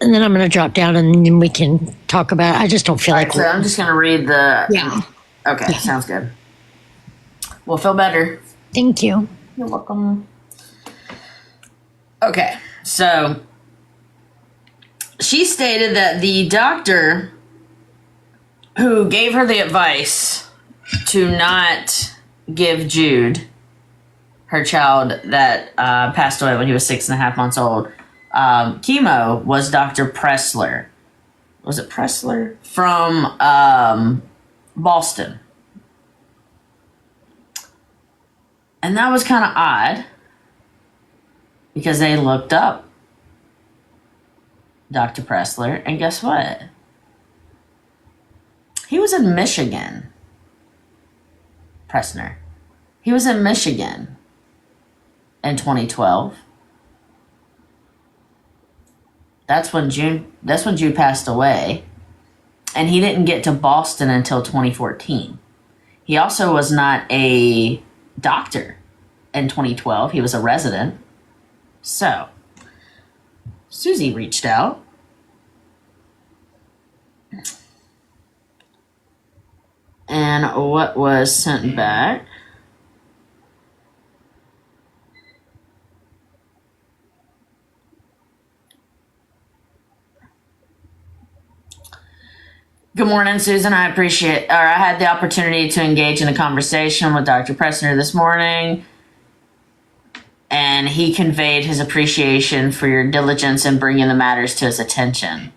And then I'm going to drop down and then we can talk about it. I just don't feel like... So I'm just going to read the... Yeah. Okay, Yeah. Sounds good. We'll feel better. Thank you. You're welcome. Okay, so she stated that the doctor who gave her the advice to not give Jude, her child that passed away when he was 6.5 months old, chemo was Dr. Pressler. Was it Pressler? From Boston. And that was kind of odd because they looked up Dr. Pressler, and guess what? He was in Michigan. Pressner. He was in Michigan in 2012. That's when Jude passed away, and he didn't get to Boston until 2014. He also was not a doctor in 2012. He was a resident. So, Susie reached out. And what was sent back? Good morning, Susan. I had the opportunity to engage in a conversation with Dr. Pressner this morning, and he conveyed his appreciation for your diligence in bringing the matters to his attention.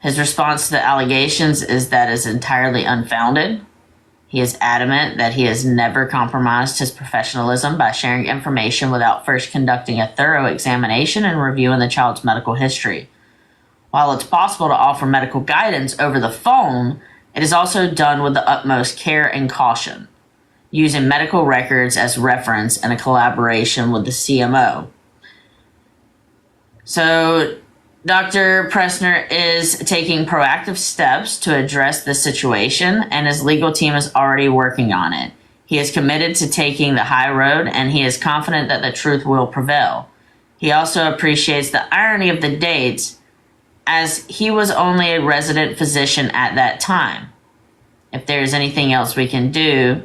His response to the allegations is that is entirely unfounded. He is adamant that he has never compromised his professionalism by sharing information without first conducting a thorough examination and reviewing the child's medical history. While it's possible to offer medical guidance over the phone, it is also done with the utmost care and caution, using medical records as reference and a collaboration with the CMO. So, Dr. Pressner is taking proactive steps to address this situation, and his legal team is already working on it. He is committed to taking the high road, and he is confident that the truth will prevail. He also appreciates the irony of the dates, as he was only a resident physician at that time. If there is anything else we can do,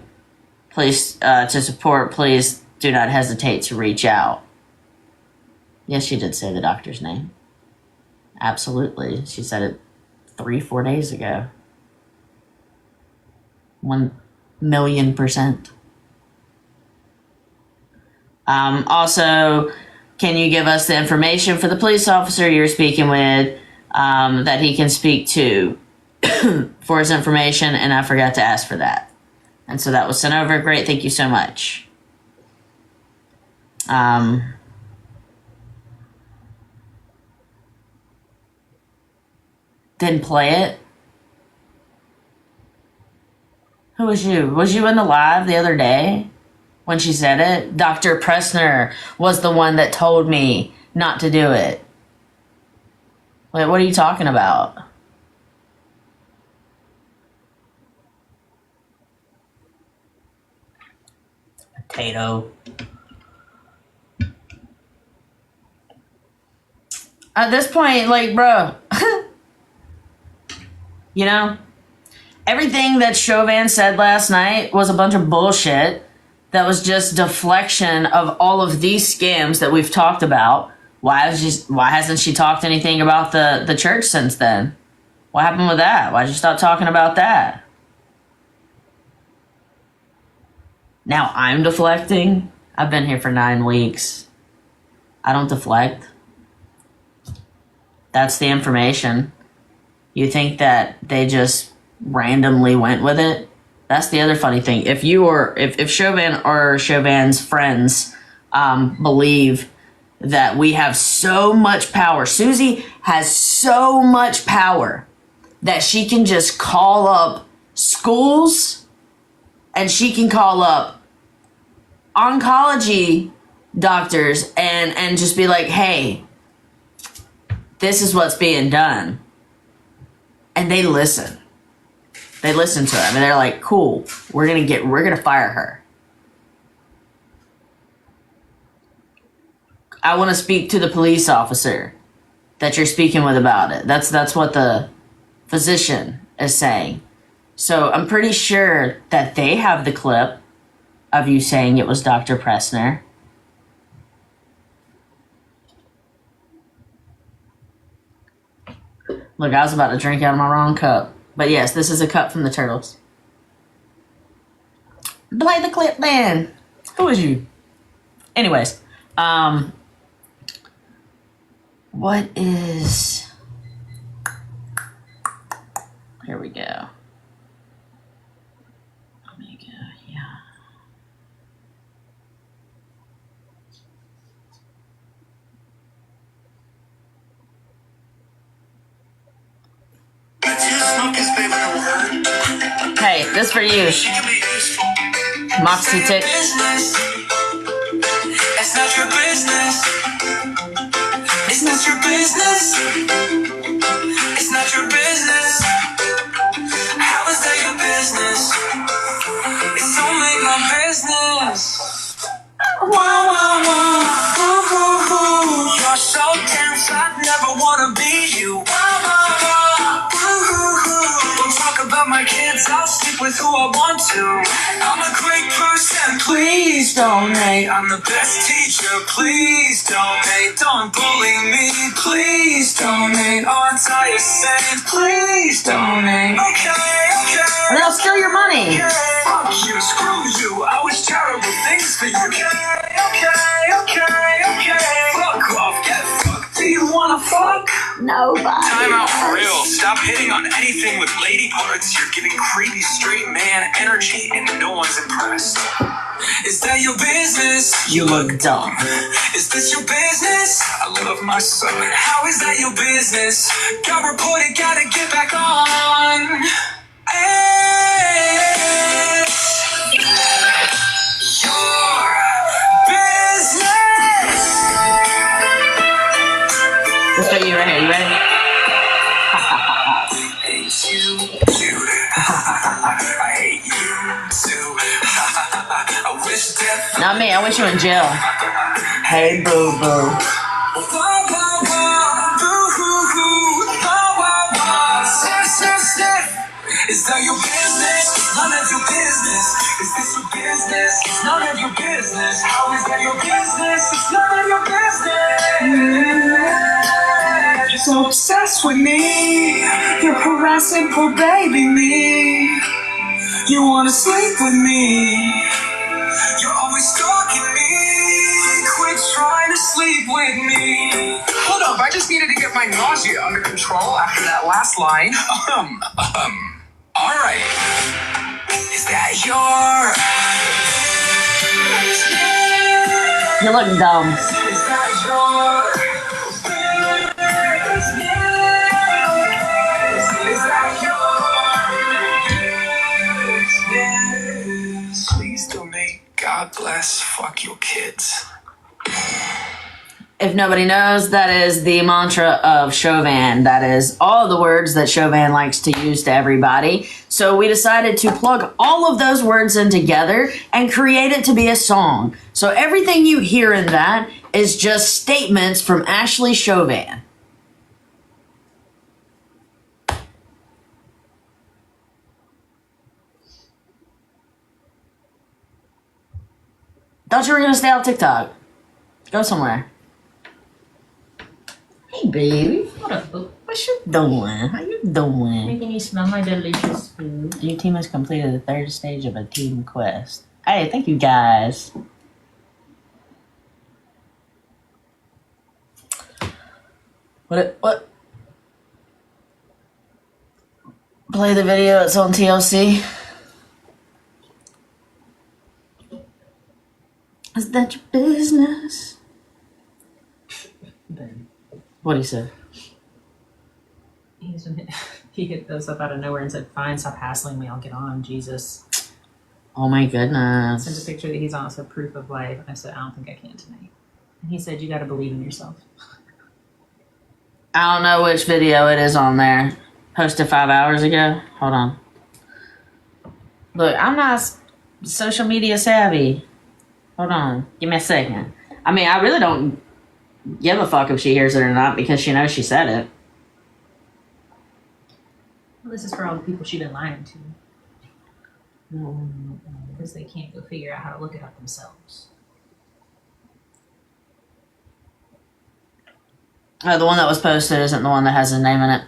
please to support, please do not hesitate to reach out. Yes, she did say the doctor's name. Absolutely. She said it 3-4 days ago. 1,000,000%. Also, can you give us the information for the police officer you're speaking with that he can speak to for his information? And I forgot to ask for that. And so that was sent over. Great. Thank you so much. Didn't play it. Who was you? Was you in the live the other day when she said it? Dr. Pressner was the one that told me not to do it. Wait, what are you talking about? Potato. At this point, like, bro, you know, everything that Chauvin said last night was a bunch of bullshit that was just deflection of all of these scams that we've talked about. Why hasn't she talked anything about the church since then? What happened with that? Why'd you stop talking about that? Now I'm deflecting? I've been here for 9 weeks. I don't deflect. That's the information. You think that they just randomly went with it? That's the other funny thing. If Chauvin or Chauvin's friends believe that we have so much power, Susie has so much power that she can just call up schools and she can call up oncology doctors and just be like, hey, this is what's being done. And they listen. They listen to him and they're like, cool, we're gonna fire her. I want to speak to the police officer that you're speaking with about it. That's what the physician is saying. So I'm pretty sure that they have the clip of you saying it was Dr. Pressner. Look, I was about to drink out of my wrong cup. But yes, this is a cup from the Turtles. Play the clip then. Who is you? Anyways, what is... Here we go. Let me go, yeah. Hey, this for you. Moxie Tick. It's not your business. It's not your business. It's not your business. How is that your business? It's only my business. Wow, wow, wow. Ooh, ooh, ooh. You're so dense, I'd never wanna be you. Wow, wow, wow. Ooh, ooh, ooh. Don't talk about my kids, I'll sleep with who I want to. I'm a great person, please donate. I'm the best teacher, please donate. Don't bully me, please donate. Aren't I a saint? Please donate. Okay. And they'll steal your money. Fuck you, screw you. I wish terrible things for you. Okay. Fuck off, get fucked. Do you wanna fuck? Nobody. Time out for real. Stop hitting on anything with lady parts. You're giving creepy straight man energy and no one's impressed. Is that your business? You look dumb. Is this your business? I love my son. How is that your business? Got reported, gotta get back on. It's your business. This for you right here. You ready? Hate you too. I hate you too. I wish death. Not me. I wish you in jail. Hey, boo boo. Is that your business? None of your business. Is this your business? It's none of your business. How is that your business? It's none of your business. You're so obsessed with me. You're harassing poor baby me. You wanna sleep with me. You're always stalking me. Quit trying to sleep with me. Hold up, I just needed to get my nausea under control after that last line. Alright. Is that your... You look dumb. Is that your... Is that your... say, God bless, fuck your kids. If nobody knows, that is the mantra of Chauvin. That is all the words that Chauvin likes to use to everybody. So we decided to plug all of those words in together and create it to be a song. So everything you hear in that is just statements from Ashley Chauvin. Thought you were going to stay on TikTok. Go somewhere. Hey, baby. What up, boo? What you doing? How you doing? Making you smell my delicious food. Your team has completed the third stage of a team quest. Hey, thank you guys. What? Play the video, it's on TLC. Is that your business? Ben. What he said? He hit those up out of nowhere and said, "Fine, stop hassling me. I'll get on." Jesus. Oh my Sent a goodness. picture that he's on. Said proof of life. I said, "I don't think I can tonight." And he said, "You got to believe in yourself." I don't know which video it is on there. Posted 5 hours ago. Hold on. Look, I'm not social media savvy. Hold on. Give me a second. I mean, I really don't give a fuck if she hears it or not because she knows she said it. Well, this is for all the people she's been lying to. Because they can't go figure out how to look it up themselves. Oh, the one that was posted isn't the one that has his name in it.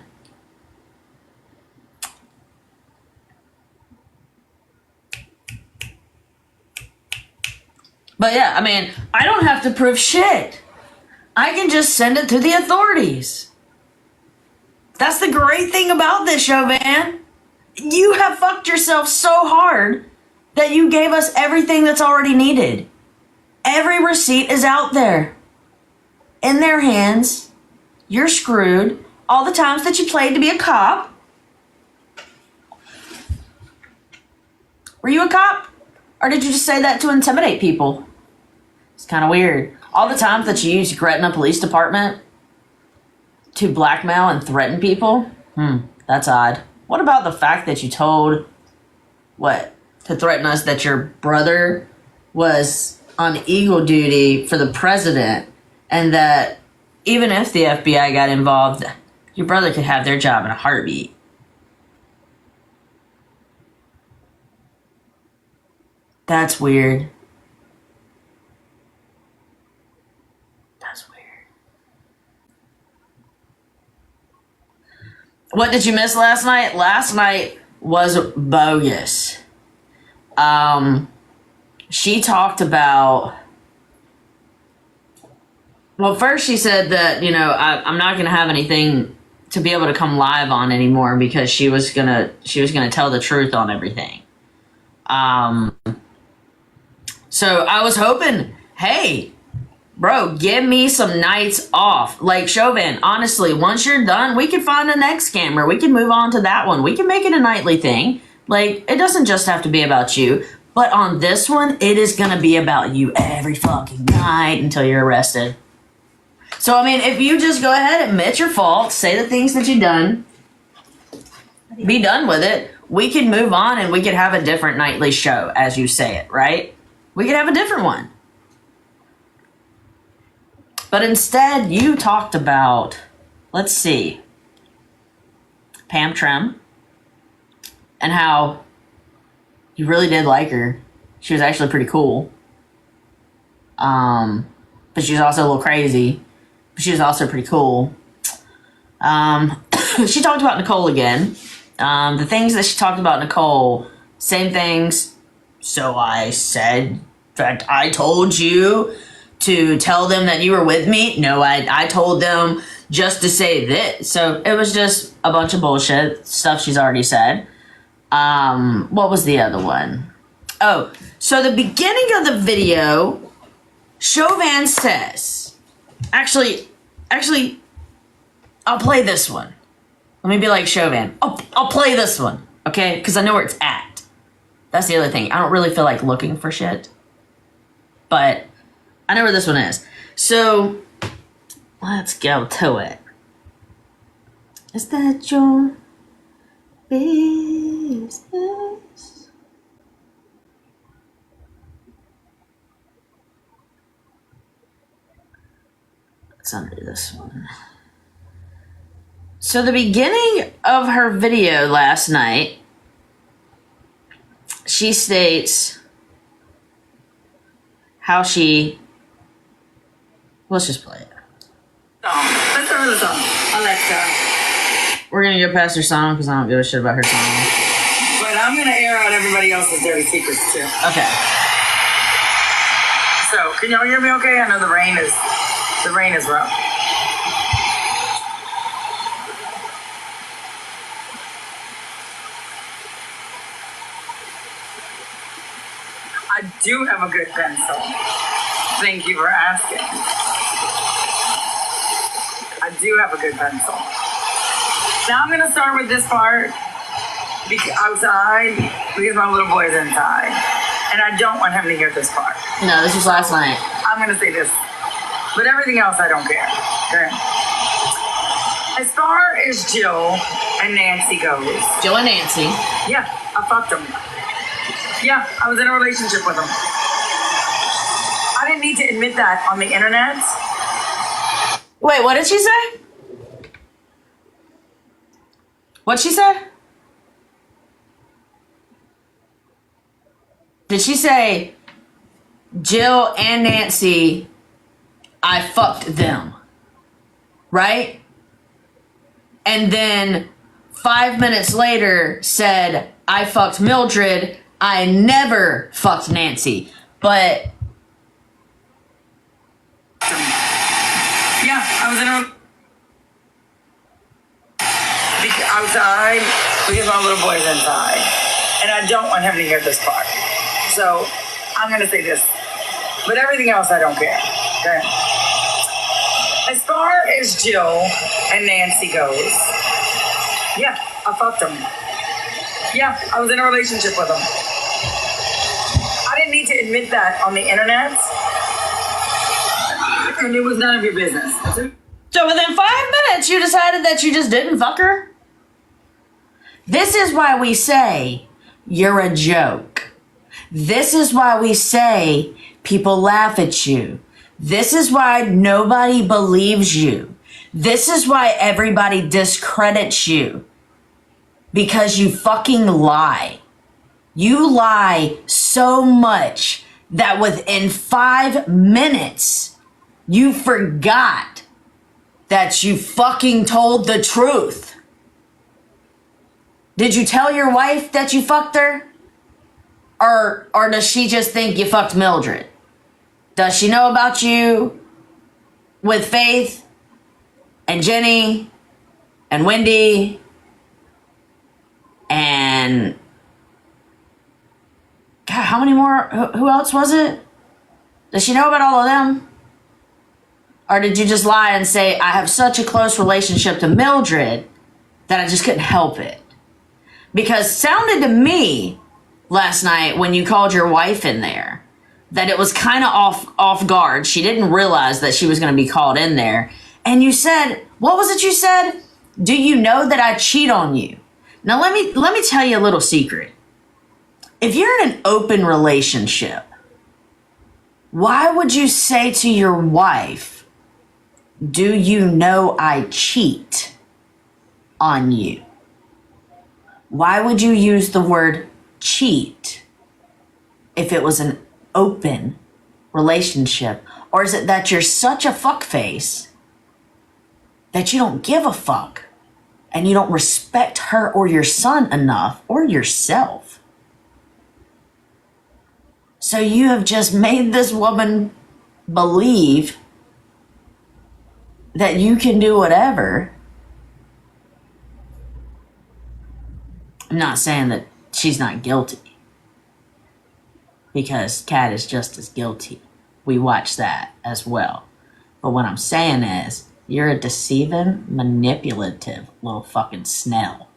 But yeah, I mean, I don't have to prove shit. I can just send it to the authorities. That's the great thing about this show, man. You have fucked yourself so hard that you gave us everything that's already needed. Every receipt is out there. In their hands. You're screwed. All the times that you played to be a cop. Were you a cop? Or did you just say that to intimidate people? It's kind of weird. All the times that you used Gretna Police Department to blackmail and threaten people? That's odd. What about the fact that you told, to threaten us that your brother was on Eagle duty for the president and that even if the FBI got involved, your brother could have their job in a heartbeat? That's weird. That's weird. What did you miss last night? Last night was bogus. She talked about... Well, first she said that, I'm not going to have anything to be able to come live on anymore because she was gonna tell the truth on everything. So I was hoping, hey, bro, give me some nights off. Like, Chauvin, honestly, once you're done, we can find the next scammer. We can move on to that one. We can make it a nightly thing. Like, it doesn't just have to be about you. But on this one, it is going to be about you every fucking night until you're arrested. So, I mean, if you just go ahead, admit your fault, say the things that you've done, be done with it, we can move on and we could have a different nightly show, as you say it, right? We could have a different one. But instead, you talked about, let's see, Pam Trim, and how you really did like her. She was actually pretty cool. But she was also a little crazy. But she was also pretty cool. She talked about Nicole again. The things that she talked about Nicole, same things. So I said, in fact, I told you to tell them that you were with me. No, I told them just to say this. So it was just a bunch of bullshit, stuff she's already said. What was the other one? Oh, so the beginning of the video, Chauvin says, actually, I'll play this one. Let me be like Chauvin. I'll play this one, okay? Because I know where it's at. That's the other thing. I don't really feel like looking for shit. but I know where this one is. So let's go to it. Is that your business? Let's undo this one. So the beginning of her video last night, she states how she... Let's just play it. Let's start with the song. Alexa. We're gonna go past her song because I don't give a shit about her song. But I'm gonna air out everybody else's dirty secrets too. Okay. So, can y'all hear me okay? I know the rain is rough. I do have a good pencil. Thank you for asking. I do have a good pencil. Now I'm gonna start with this part outside because my little boy is inside. And I don't want him to hear this part. No, this was last night. I'm gonna say this. But everything else I don't care. Okay. As far as Jill and Nancy goes. Jill and Nancy. Yeah, I fucked them. Yeah, I was in a relationship with them. I didn't need to admit that on the internet. Wait, what did she say? What'd she say? Did she say, Jill and Nancy, I fucked them? Right? And then 5 minutes later said, I fucked Mildred, I never fucked Nancy. But... Yeah, I was in a... outside because my little boy's inside. And I don't want him to hear this part. So, I'm gonna say this. But everything else I don't care. Okay? As far as Jill and Nancy goes, yeah, I fucked them. Yeah, I was in a relationship with them. I didn't need to admit that on the internet. And it was none of your business. So within 5 minutes, you decided that you just didn't fuck her? This is why we say you're a joke. This is why we say people laugh at you. This is why nobody believes you. This is why everybody discredits you. Because you fucking lie. You lie so much that within 5 minutes, you forgot that you fucking told the truth. Did you tell your wife that you fucked her? Or does she just think you fucked Mildred? Does she know about you with Faith and Jenny and Wendy and... God, how many more? Who else was it? Does she know about all of them? Or did you just lie and say, I have such a close relationship to Mildred that I just couldn't help it? Because it sounded to me last night when you called your wife in there that it was kind of off guard. She didn't realize that she was going to be called in there. And you said, what was it you said? Do you know that I cheat on you? Now let me tell you a little secret. If you're in an open relationship, why would you say to your wife, do you know I cheat on you? Why would you use the word cheat if it was an open relationship? Or is it that you're such a fuckface that you don't give a fuck and you don't respect her or your son enough or yourself? So you have just made this woman believe that you can do whatever. I'm not saying that she's not guilty, because Kat is just as guilty. We watch that as well. But what I'm saying is, you're a deceiving, manipulative little fucking snail.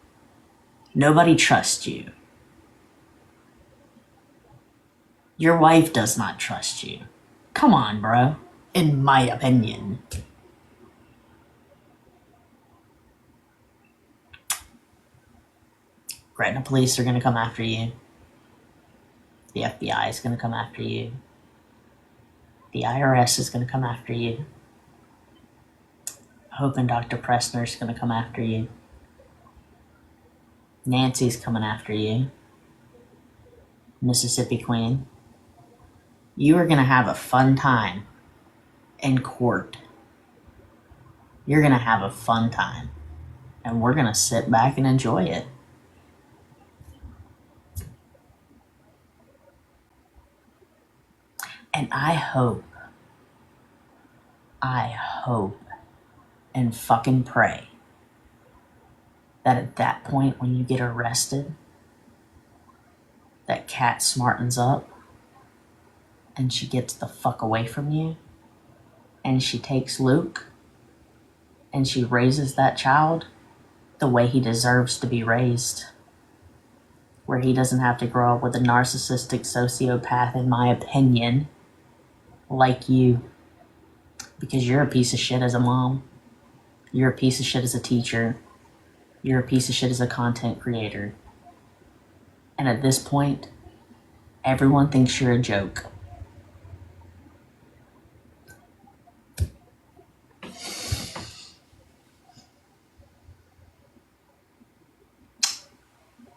Nobody trusts you. Your wife does not trust you. Come on, bro. In my opinion. Gretna police are going to come after you. The FBI is going to come after you. The IRS is going to come after you. Hoping Dr. Pressner is going to come after you. Nancy's coming after you. Mississippi Queen. You are going to have a fun time in court. You're going to have a fun time. And we're going to sit back and enjoy it. And I hope and fucking pray that at that point when you get arrested, that Kat smartens up and she gets the fuck away from you and she takes Luke and she raises that child the way he deserves to be raised, where he doesn't have to grow up with a narcissistic sociopath, in my opinion, like you, because you're a piece of shit as a mom. You're a piece of shit as a teacher. You're a piece of shit as a content creator. And at this point, everyone thinks you're a joke.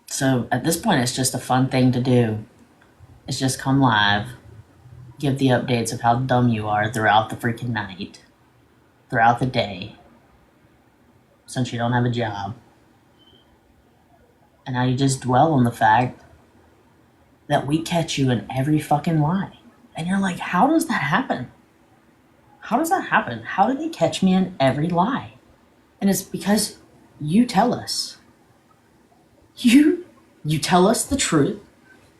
So at this point, it's just a fun thing to do. It's just come live, give the updates of how dumb you are throughout the freaking night, throughout the day, since you don't have a job. And now you just dwell on the fact that we catch you in every fucking lie. And you're like, how does that happen? How does that happen? How do they catch me in every lie? And it's because you tell us. You tell us the truth,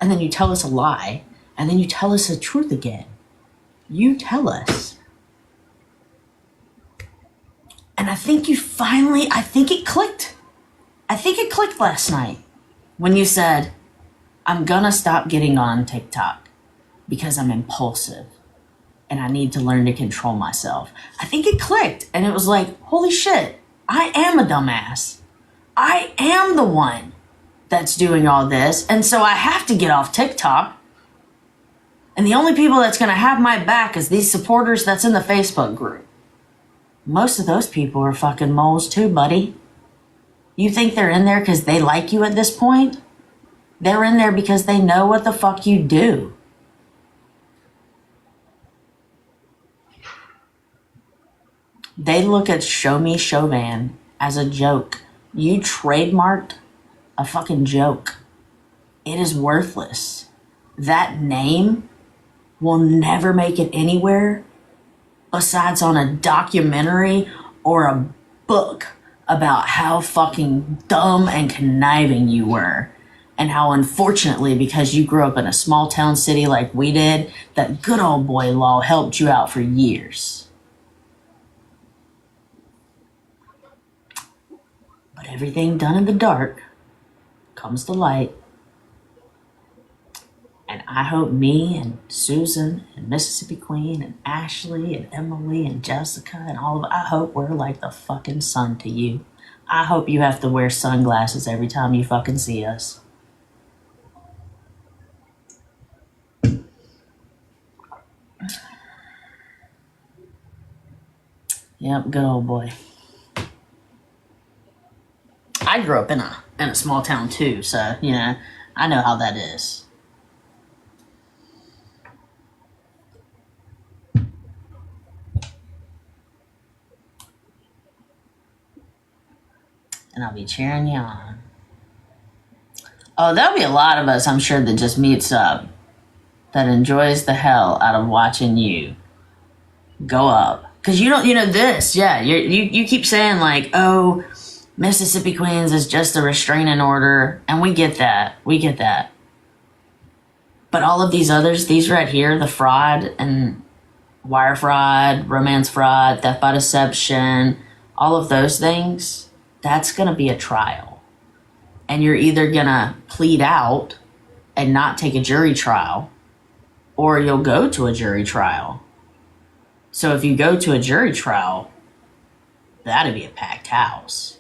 and then you tell us a lie, and then you tell us the truth again. You tell us. And I think it clicked. I think it clicked last night when you said, I'm gonna stop getting on TikTok because I'm impulsive and I need to learn to control myself. I think it clicked and it was like, holy shit, I am a dumbass. I am the one that's doing all this, and so I have to get off TikTok. And the only people that's gonna have my back is these supporters that's in the Facebook group. Most of those people are fucking moles too, buddy. You think they're in there because they like you at this point? They're in there because they know what the fuck you do. They look at Show Me Chauvin as a joke. You trademarked a fucking joke. It is worthless. That name will never make it anywhere besides on a documentary or a book about how fucking dumb and conniving you were. And how unfortunately, because you grew up in a small town city like we did, that good old boy law helped you out for years. But everything done in the dark comes to light. And I hope me and Susan and Mississippi Queen and Ashley and Emily and Jessica and all of, I hope we're like the fucking sun to you. I hope you have to wear sunglasses every time you fucking see us. Yep, good old boy. I grew up in a small town too, so, you know, I know how that is. And I'll be cheering you on. Oh, there'll be a lot of us, I'm sure, that just meets up, that enjoys the hell out of watching you go up. Because you don't, you know this, yeah, you keep saying like, oh, Mississippi Queens is just a restraining order, and we get that. But all of these others, these right here, the fraud and wire fraud, romance fraud, theft by deception, all of those things, that's going to be a trial. And you're either going to plead out and not take a jury trial, or you'll go to a jury trial So if you go to a jury trial, that'd be a packed house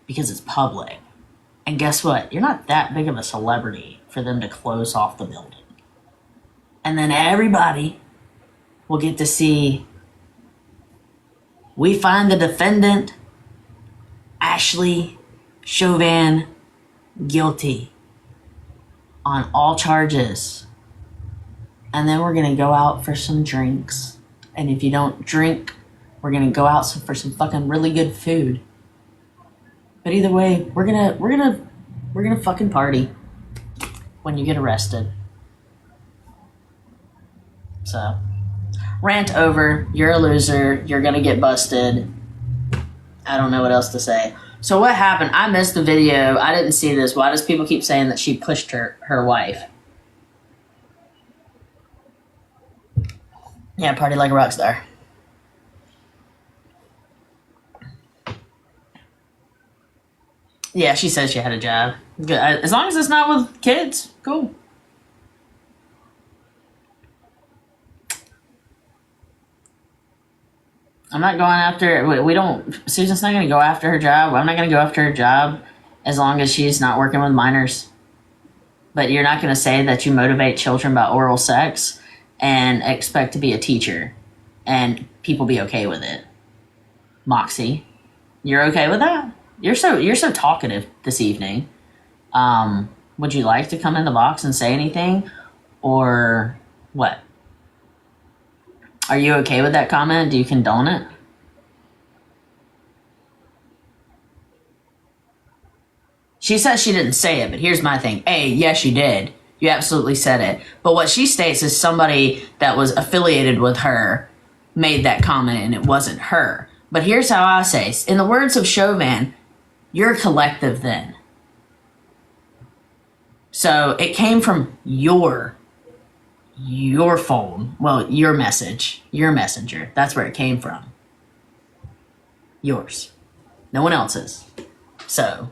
because it's public. And guess what? You're not that big of a celebrity for them to close off the building. And then everybody will get to see, we find the defendant, Ashley Chauvin, guilty on all charges. And then we're going to go out for some drinks. And if you don't drink, we're going to go out for some fucking really good food. But either way, we're gonna fucking party when you get arrested. So, rant over. You're a loser. You're gonna get busted. I don't know what else to say. So what happened? I missed the video. I didn't see this. Why does people keep saying that she pushed her wife? Yeah, party like a rock star. Yeah, she says she had a job. Good. As long as it's not with kids, cool. I'm not going after, we don't, Susan's not going to go after her job. I'm not going to go after her job as long as she's not working with minors. But you're not going to say that you motivate children by oral sex and expect to be a teacher and people be okay with it. Moxie, you're okay with that? You're so talkative this evening. Would you like to come in the box and say anything? Or what? Are you okay with that comment? Do you condone it? She says she didn't say it, but here's my thing. A, yes, you did. You absolutely said it. But what she states is somebody that was affiliated with her made that comment and it wasn't her. But here's how I say, in the words of Chauvin, you're a collective then. So it came from your phone. Well, your message, your messenger. That's where it came from. Yours. No one else's. So.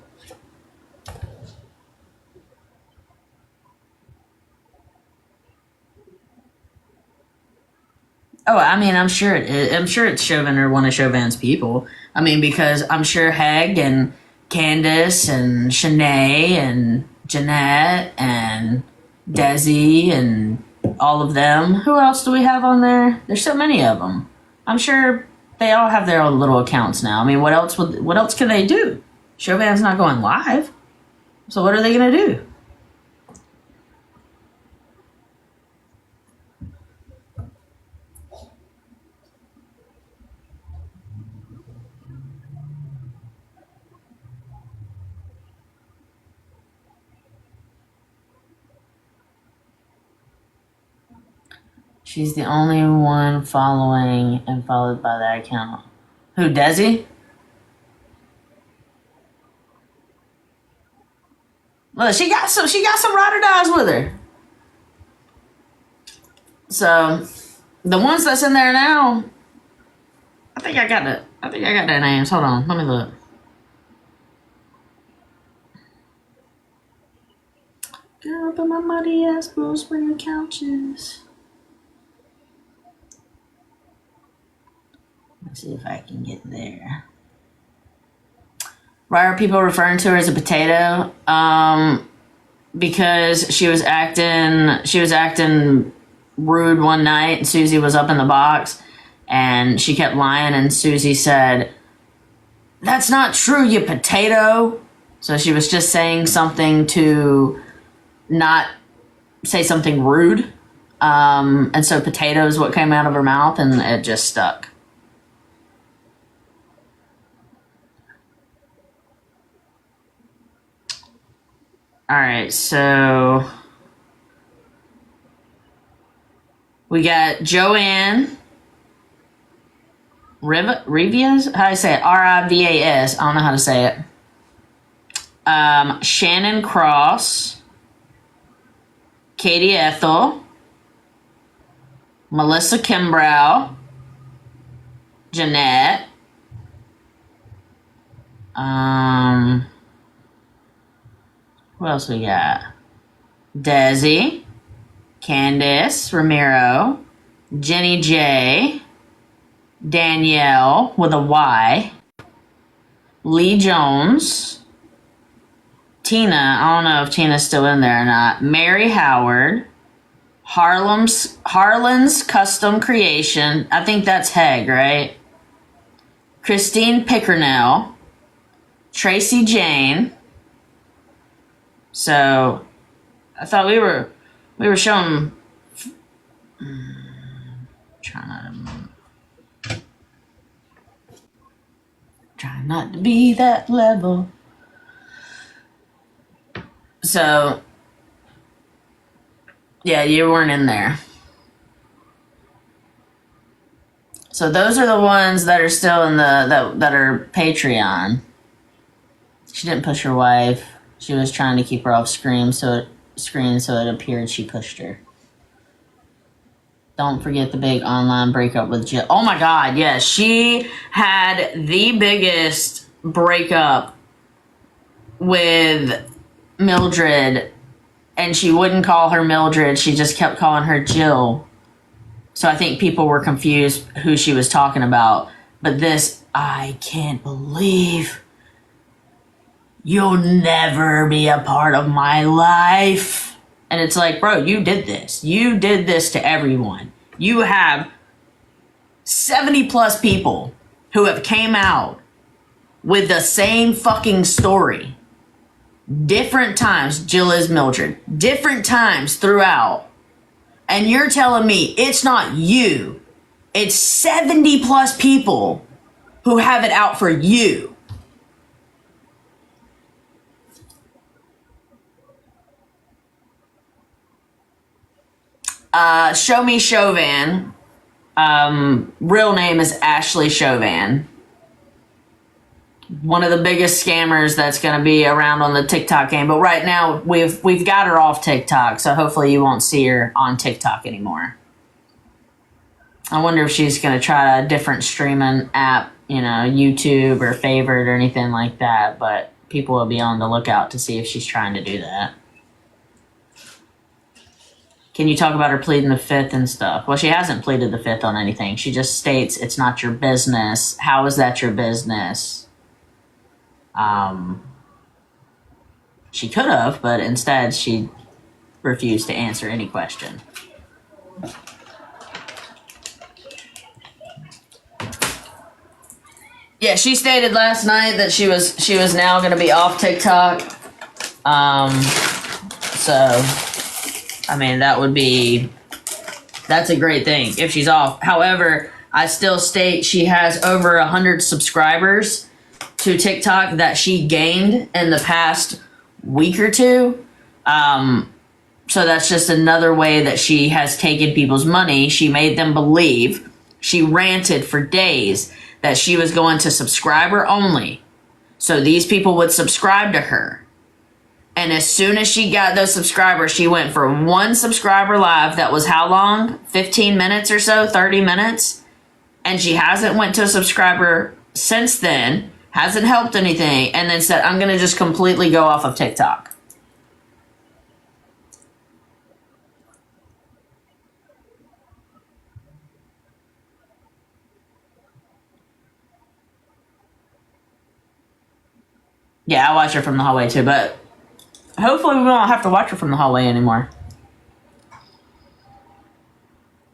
Oh, I mean, I'm sure it's Chauvin or one of Chauvin's people. I mean, because I'm sure Heg and Candace and Shanae and Jeanette and Desi and all of them. Who else do we have on there? There's so many of them. I'm sure they all have their own little accounts now. I mean, what else can they do? Chauvin's not going live. So what are they going to do? She's the only one following and followed by that account. Who, Desi? Well, she got some ride or dies with her. So the ones that's in there now, I think I got their names. Hold on, let me look. Girl, but my muddy ass will spring the couches. Let's see if I can get there. Why are people referring to her as a potato? Because she was acting rude one night and Susie was up in the box and she kept lying and Susie said, "That's not true, you potato." So she was just saying something to not say something rude. And so potato is what came out of her mouth and it just stuck. All right, so we got Joanne Rivas. How do I say it? Rivas. I don't know how to say it. Shannon Cross, Katie Ethel, Melissa Kimbrough, Jeanette. What else we got? Desi, Candace Ramiro, Jenny J, Danielle with a Y, Lee Jones, Tina, I don't know if Tina's still in there or not, Mary Howard, Harlan's Custom Creation, I think that's Heg, right? Christine Pickernell, Tracy Jane. So I thought we were showing trying not to be that level. So yeah, you weren't in there. So those are the ones that are still in that are Patreon. She didn't push her wife. She was trying to keep her off screen, so it appeared she pushed her. Don't forget the big online breakup with Jill. Oh my God, yes. She had the biggest breakup with Mildred, and she wouldn't call her Mildred. She just kept calling her Jill. So I think people were confused who she was talking about. But this, I can't believe you'll never be a part of my life. And it's like, bro, you did this. You did this to everyone. You have 70 plus people who have came out with the same fucking story. Different times, Jill is Mildred. Different times throughout. And you're telling me it's not you. It's 70 plus people who have it out for you. Show Me Chauvin. Real name is Ashley Chauvin. One of the biggest scammers that's going to be around on the TikTok game. But right now, we've got her off TikTok, so hopefully you won't see her on TikTok anymore. I wonder if she's going to try a different streaming app, YouTube or Favorite or anything like that. But people will be on the lookout to see if she's trying to do that. Can you talk about her pleading the fifth and stuff? Well, she hasn't pleaded the fifth on anything. She just states it's not your business. How is that your business? She could have, but instead she refused to answer any question. Yeah, she stated last night that she was now going to be off TikTok. So, I mean, that's a great thing if she's off. However, I still state she has over 100 subscribers to TikTok that she gained in the past week or two. So that's just another way that she has taken people's money. She made them believe, she ranted for days that she was going to subscriber only. So these people would subscribe to her. And as soon as she got those subscribers, she went for one subscriber live that was how long? 15 minutes or so, 30 minutes. And she hasn't went to a subscriber since then. Hasn't helped anything, and then said, I'm going to just completely go off of TikTok. Yeah, I watch her from the hallway too, but hopefully we won't have to watch her from the hallway anymore.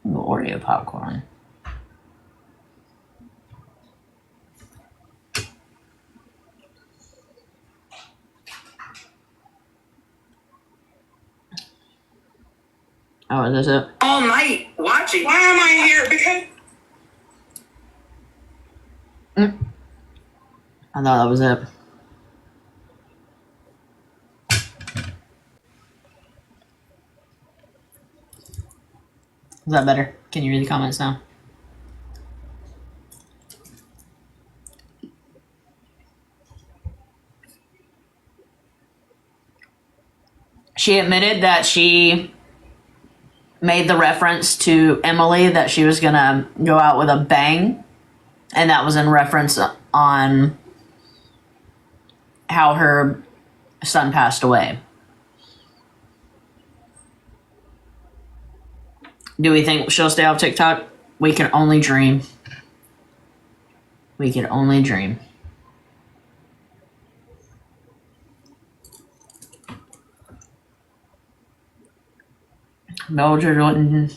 Ooh, Oreo popcorn. Oh, is this it? All night watching. Why am I here? Because I thought that was it. Is that better? Can you read the comments now? She admitted that she made the reference to Emily that she was going to go out with a bang. And that was in reference on how her son passed away. Do we think she'll stay off TikTok? We can only dream. We could only dream. Mildred wouldn't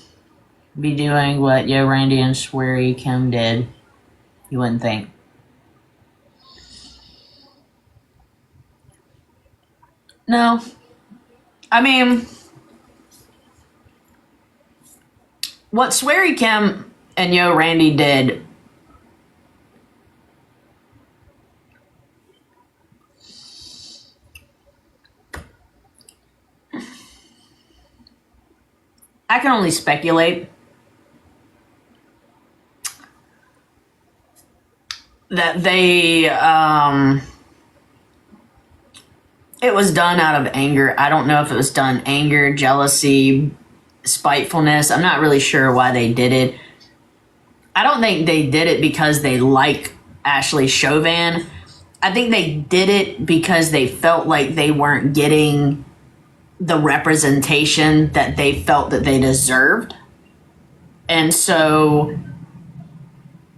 be doing what Yo Randy and Sweary Kim did. You wouldn't think. No. I mean, what Sweary Kim and Yo Randy did I can only speculate that they it was done out of anger. I don't know if it was done anger, jealousy, spitefulness. I'm not really sure why they did it. I don't think they did it because they like Ashley Chauvin. I think they did it because they felt like they weren't getting the representation that they felt that they deserved. And so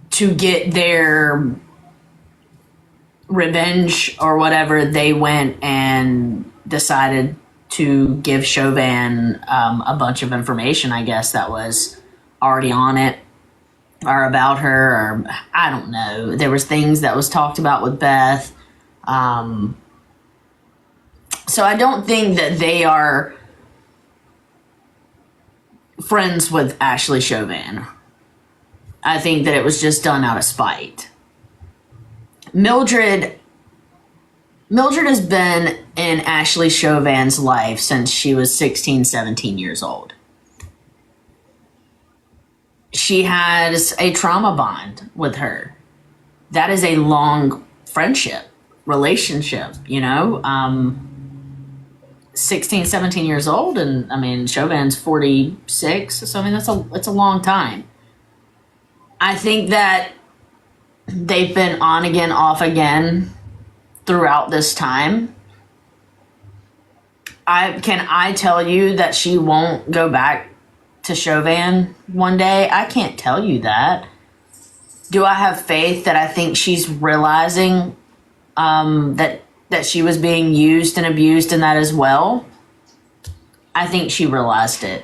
to get their revenge or whatever, they went and decided to give Chauvin a bunch of information, I guess, that was already on it or about her, or I don't know. There was things that was talked about with Beth. So I don't think that they are friends with Ashley Chauvin. I think that it was just done out of spite. Mildred has been in Ashley Chauvin's life since she was 16, 17 years old. She has a trauma bond with her. That is a long friendship, relationship, you know? 16, 17 years old, and I mean, Chauvin's 46, so I mean, that's a long time. I think that they've been on again, off again throughout this time. Can I tell you that she won't go back to Chauvin one day? I can't tell you that. Do I have faith that I think she's realizing that she was being used and abused in that as well? I think she realized it.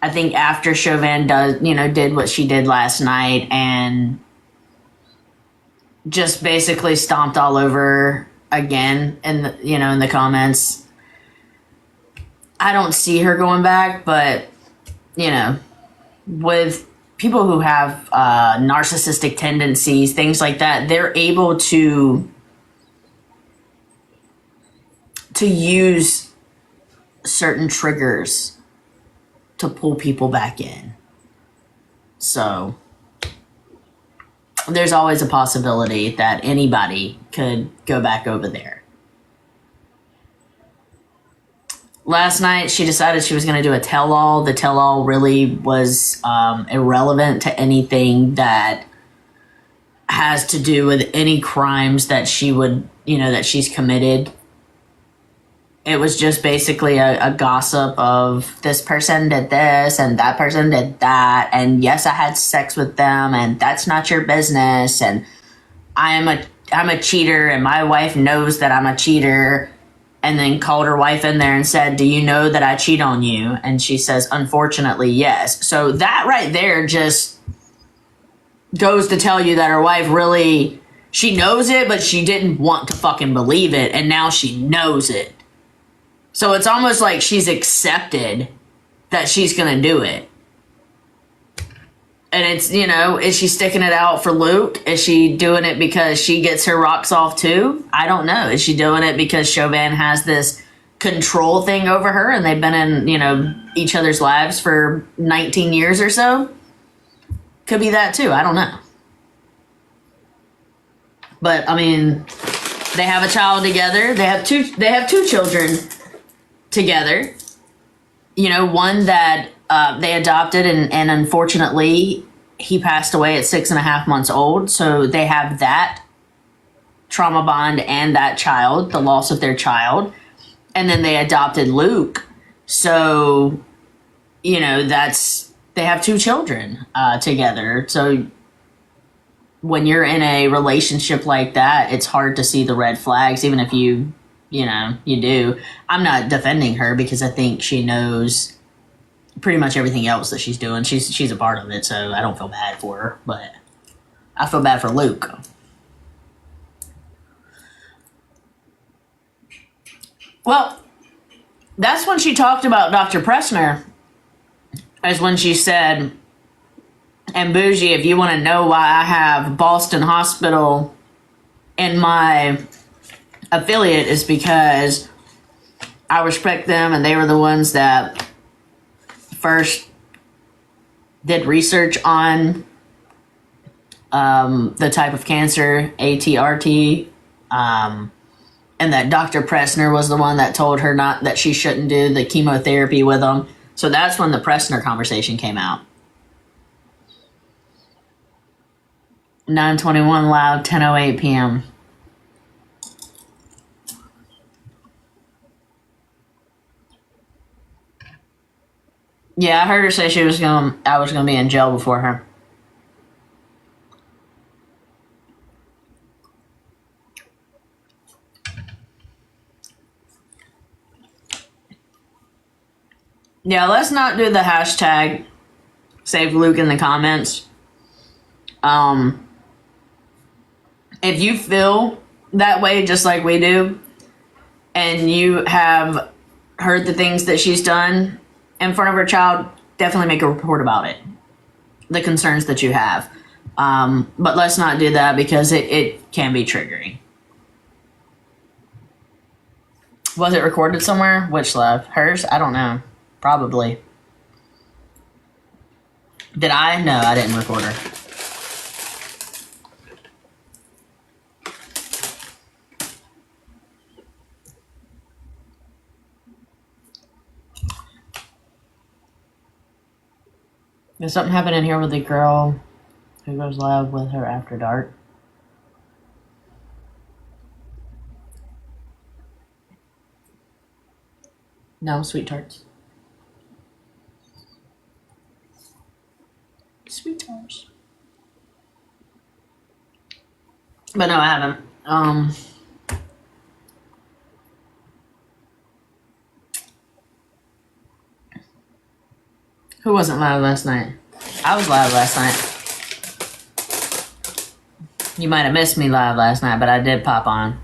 I think after Chauvin did what she did last night and just basically stomped all over again in the comments. I don't see her going back, but with people who have narcissistic tendencies, things like that, they're able to use certain triggers to pull people back in. So there's always a possibility that anybody could go back over there. Last night, she decided she was going to do a tell-all. The tell-all really was irrelevant to anything that has to do with any crimes that she would, that she's committed. It was just basically a gossip of this person did this and that person did that. And yes, I had sex with them and that's not your business. And I'm a cheater and my wife knows that I'm a cheater. And then called her wife in there and said, do you know that I cheat on you? And she says, unfortunately, yes. So that right there just goes to tell you that her wife really, she knows it, but she didn't want to fucking believe it. And now she knows it. So it's almost like she's accepted that she's going to do it. And it's, is she sticking it out for Luke? Is she doing it because she gets her rocks off too? I don't know. Is she doing it because Chauvin has this control thing over her and they've been in, each other's lives for 19 years or so? Could be that too. I don't know. But I mean, they have a child together. They have two children together. One that they adopted and unfortunately he passed away at 6.5 months old. So they have that trauma bond and that child, the loss of their child. And then they adopted Luke. So, they have two children together. So when you're in a relationship like that, it's hard to see the red flags, even if you do. I'm not defending her because I think she knows pretty much everything else that she's doing. She's a part of it, so I don't feel bad for her, but I feel bad for Luke. Well, that's when she talked about Dr. Pressner, is when she said, and Bougie, if you want to know why I have Boston Hospital in my affiliate, is because I respect them and they were the ones that first did research on the type of cancer, ATRT, and that Dr. Pressner was the one that told her not that she shouldn't do the chemotherapy with them. So that's when the Pressner conversation came out. 9:21 loud, 10:08 p.m. Yeah, I heard her say I was gonna be in jail before her. Yeah, let's not do the hashtag save Luke in the comments. If you feel that way just like we do, and you have heard the things that she's done in front of her child, definitely make a report about it. The concerns that you have. But let's not do that because it can be triggering. Was it recorded somewhere? Which live? Hers? I don't know. Probably. Did I? No, I didn't record her. Did something happen in here with the girl who goes live with her after dark? No, sweet tarts. Sweet tarts. But no, I haven't. Who wasn't live last night? I was live last night. You might have missed me live last night, but I did pop on.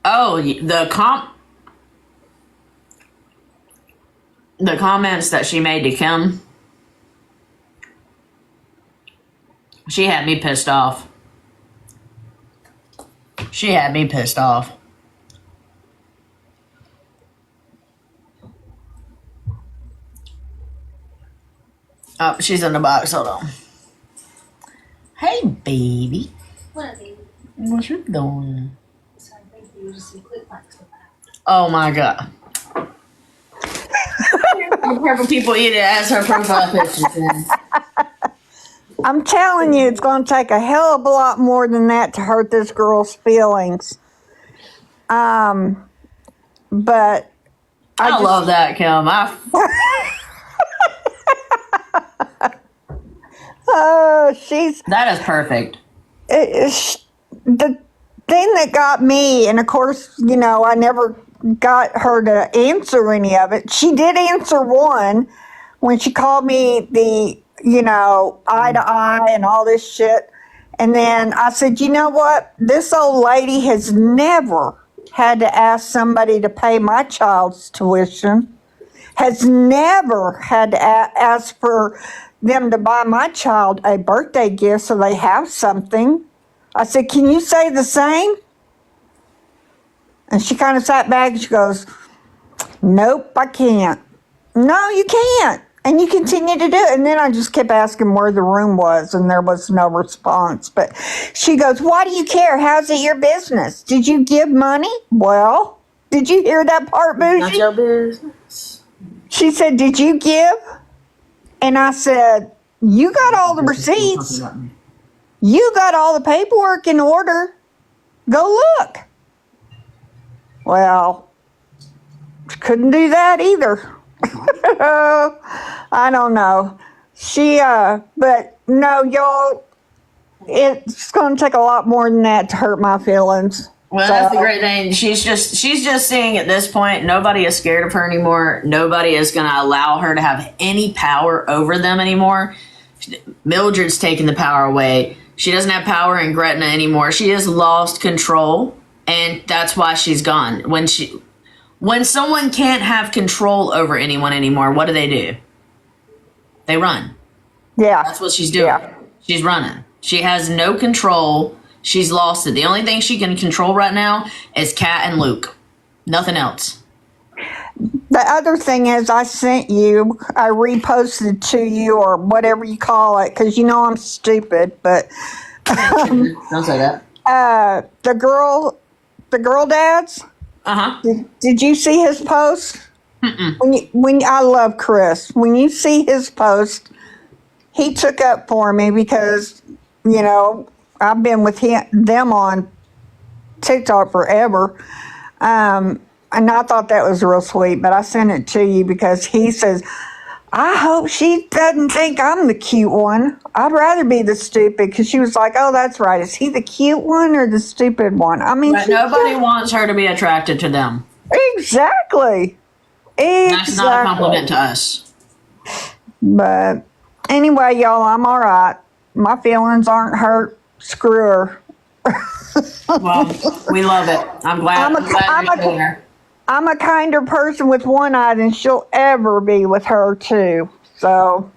Oh, the comments that she made to Kim, she had me pissed off. She had me pissed off. Oh, she's in the box. Hold on. Hey, baby. What, baby? What you doing? Sorry, thank you. Just some quick likes for that. Oh my god. The purple people eat it as her profile picture says. I'm telling you, it's going to take a hell of a lot more than that to hurt this girl's feelings. But I love that, Kim. That is perfect. The thing that got me, and of course, I never got her to answer any of it. She did answer one when she called me the, eye to eye and all this shit. And then I said, you know what? This old lady has never had to ask somebody to pay my child's tuition, has never had to ask for them to buy my child a birthday gift so they have something. I said, can you say the same? And she kind of sat back and she goes, nope, I can't. No, you can't. And you continue to do it. And then I just kept asking where the room was, and there was no response. But she goes, why do you care? How's it your business? Did you give money? Well, did you hear that part, Bougie? Not your business. She said, did you give? And I said, you got all the receipts. You got all the paperwork in order. Go look. Well, couldn't do that either. I don't know. But no, y'all, it's going to take a lot more than that to hurt my feelings. Well, that's the great thing. She's just seeing at this point, nobody is scared of her anymore. Nobody is going to allow her to have any power over them anymore. Mildred's taking the power away. She doesn't have power in Gretna anymore. She has lost control, and that's why she's gone. When someone can't have control over anyone anymore, what do? They run. Yeah. That's what she's doing. Yeah. She's running. She has no control. She's lost it. The only thing she can control right now is Kat and Luke. Nothing else. The other thing is, I reposted to you, or whatever you call it, because you know I'm stupid, but Don't say that. the girl dads. Did you see his post? When I love Chris, when you see his post, he took up for me because I've been with them on TikTok forever. And I thought that was real sweet, but I sent it to you because he says, I hope she doesn't think I'm the cute one. I'd rather be the stupid, because she was like, oh, that's right. Is he the cute one or the stupid one? I mean, but nobody wants her to be attracted to them. Exactly. That's not a compliment to us. But anyway, y'all, I'm all right. My feelings aren't hurt. Screw her. Well, we love it. I'm glad you're seeing her. I'm a kinder person with one eye than she'll ever be with her, too. So,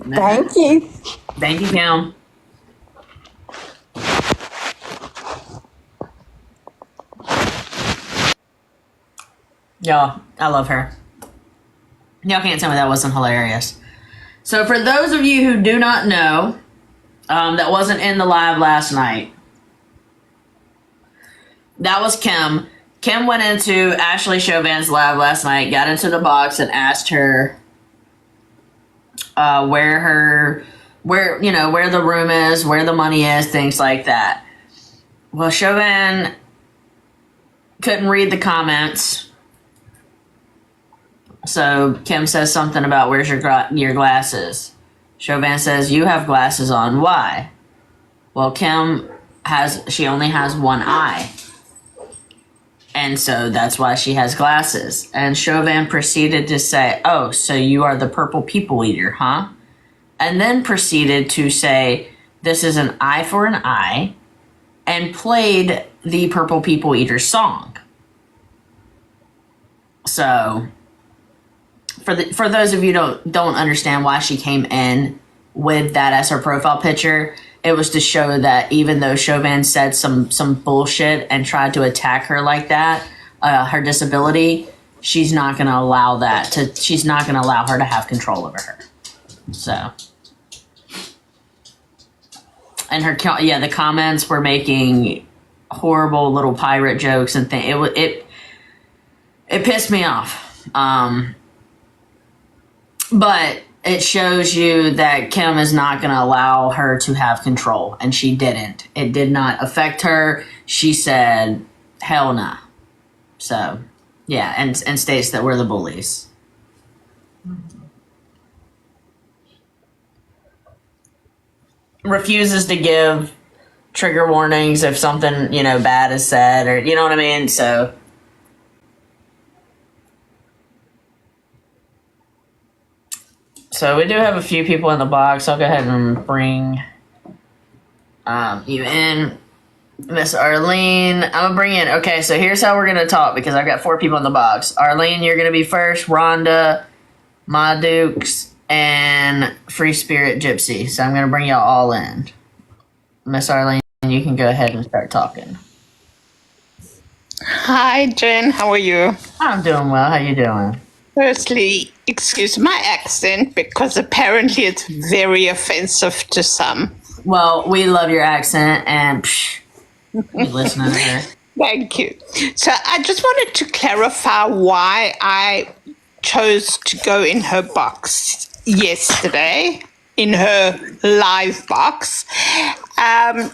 thank you. Thank you, Kim. Y'all, I love her. Y'all can't tell me that wasn't hilarious. So, for those of you who do not know, that wasn't in the live last night, that was Kim. Kim went into Ashley Chauvin's live last night, got into the box, and asked her where the room is, where the money is, things like that. Well, Chauvin couldn't read the comments, so Kim says something about where's your glasses. Chauvin says, you have glasses on. Why? Well, Kim only has one eye. And so that's why she has glasses. And Chauvin proceeded to say, oh, so you are the purple people eater, huh? And then proceeded to say, this is an eye for an eye, and played the Purple People Eater song. So, for those of you who don't understand why she came in with that as her profile picture, it was to show that even though Chauvin said some bullshit and tried to attack her like that, her disability, she's not going to allow she's not going to allow her to have control over her. So, and the comments were making horrible little pirate jokes and things. It pissed me off. But it shows you that Kim is not going to allow her to have control, and she didn't. It did not affect her. She said, hell nah. So, yeah, and states that we're the bullies. Refuses to give trigger warnings if something, bad is said, or, you know what I mean? So, we do have a few people in the box. I'll go ahead and bring you in. Miss Arlene, I'm going to bring in. Okay, so here's how we're going to talk, because I've got 4 people in the box. Arlene, you're going to be first. Rhonda, Ma Dukes, and Free Spirit Gypsy. So I'm going to bring y'all all in. Miss Arlene, you can go ahead and start talking. Hi, Jen. How are you? I'm doing well. How you doing? Firstly, excuse my accent, because apparently it's very offensive to some. Well, we love your accent, and you listening to her. Thank you. So I just wanted to clarify why I chose to go in her box yesterday. in her live box.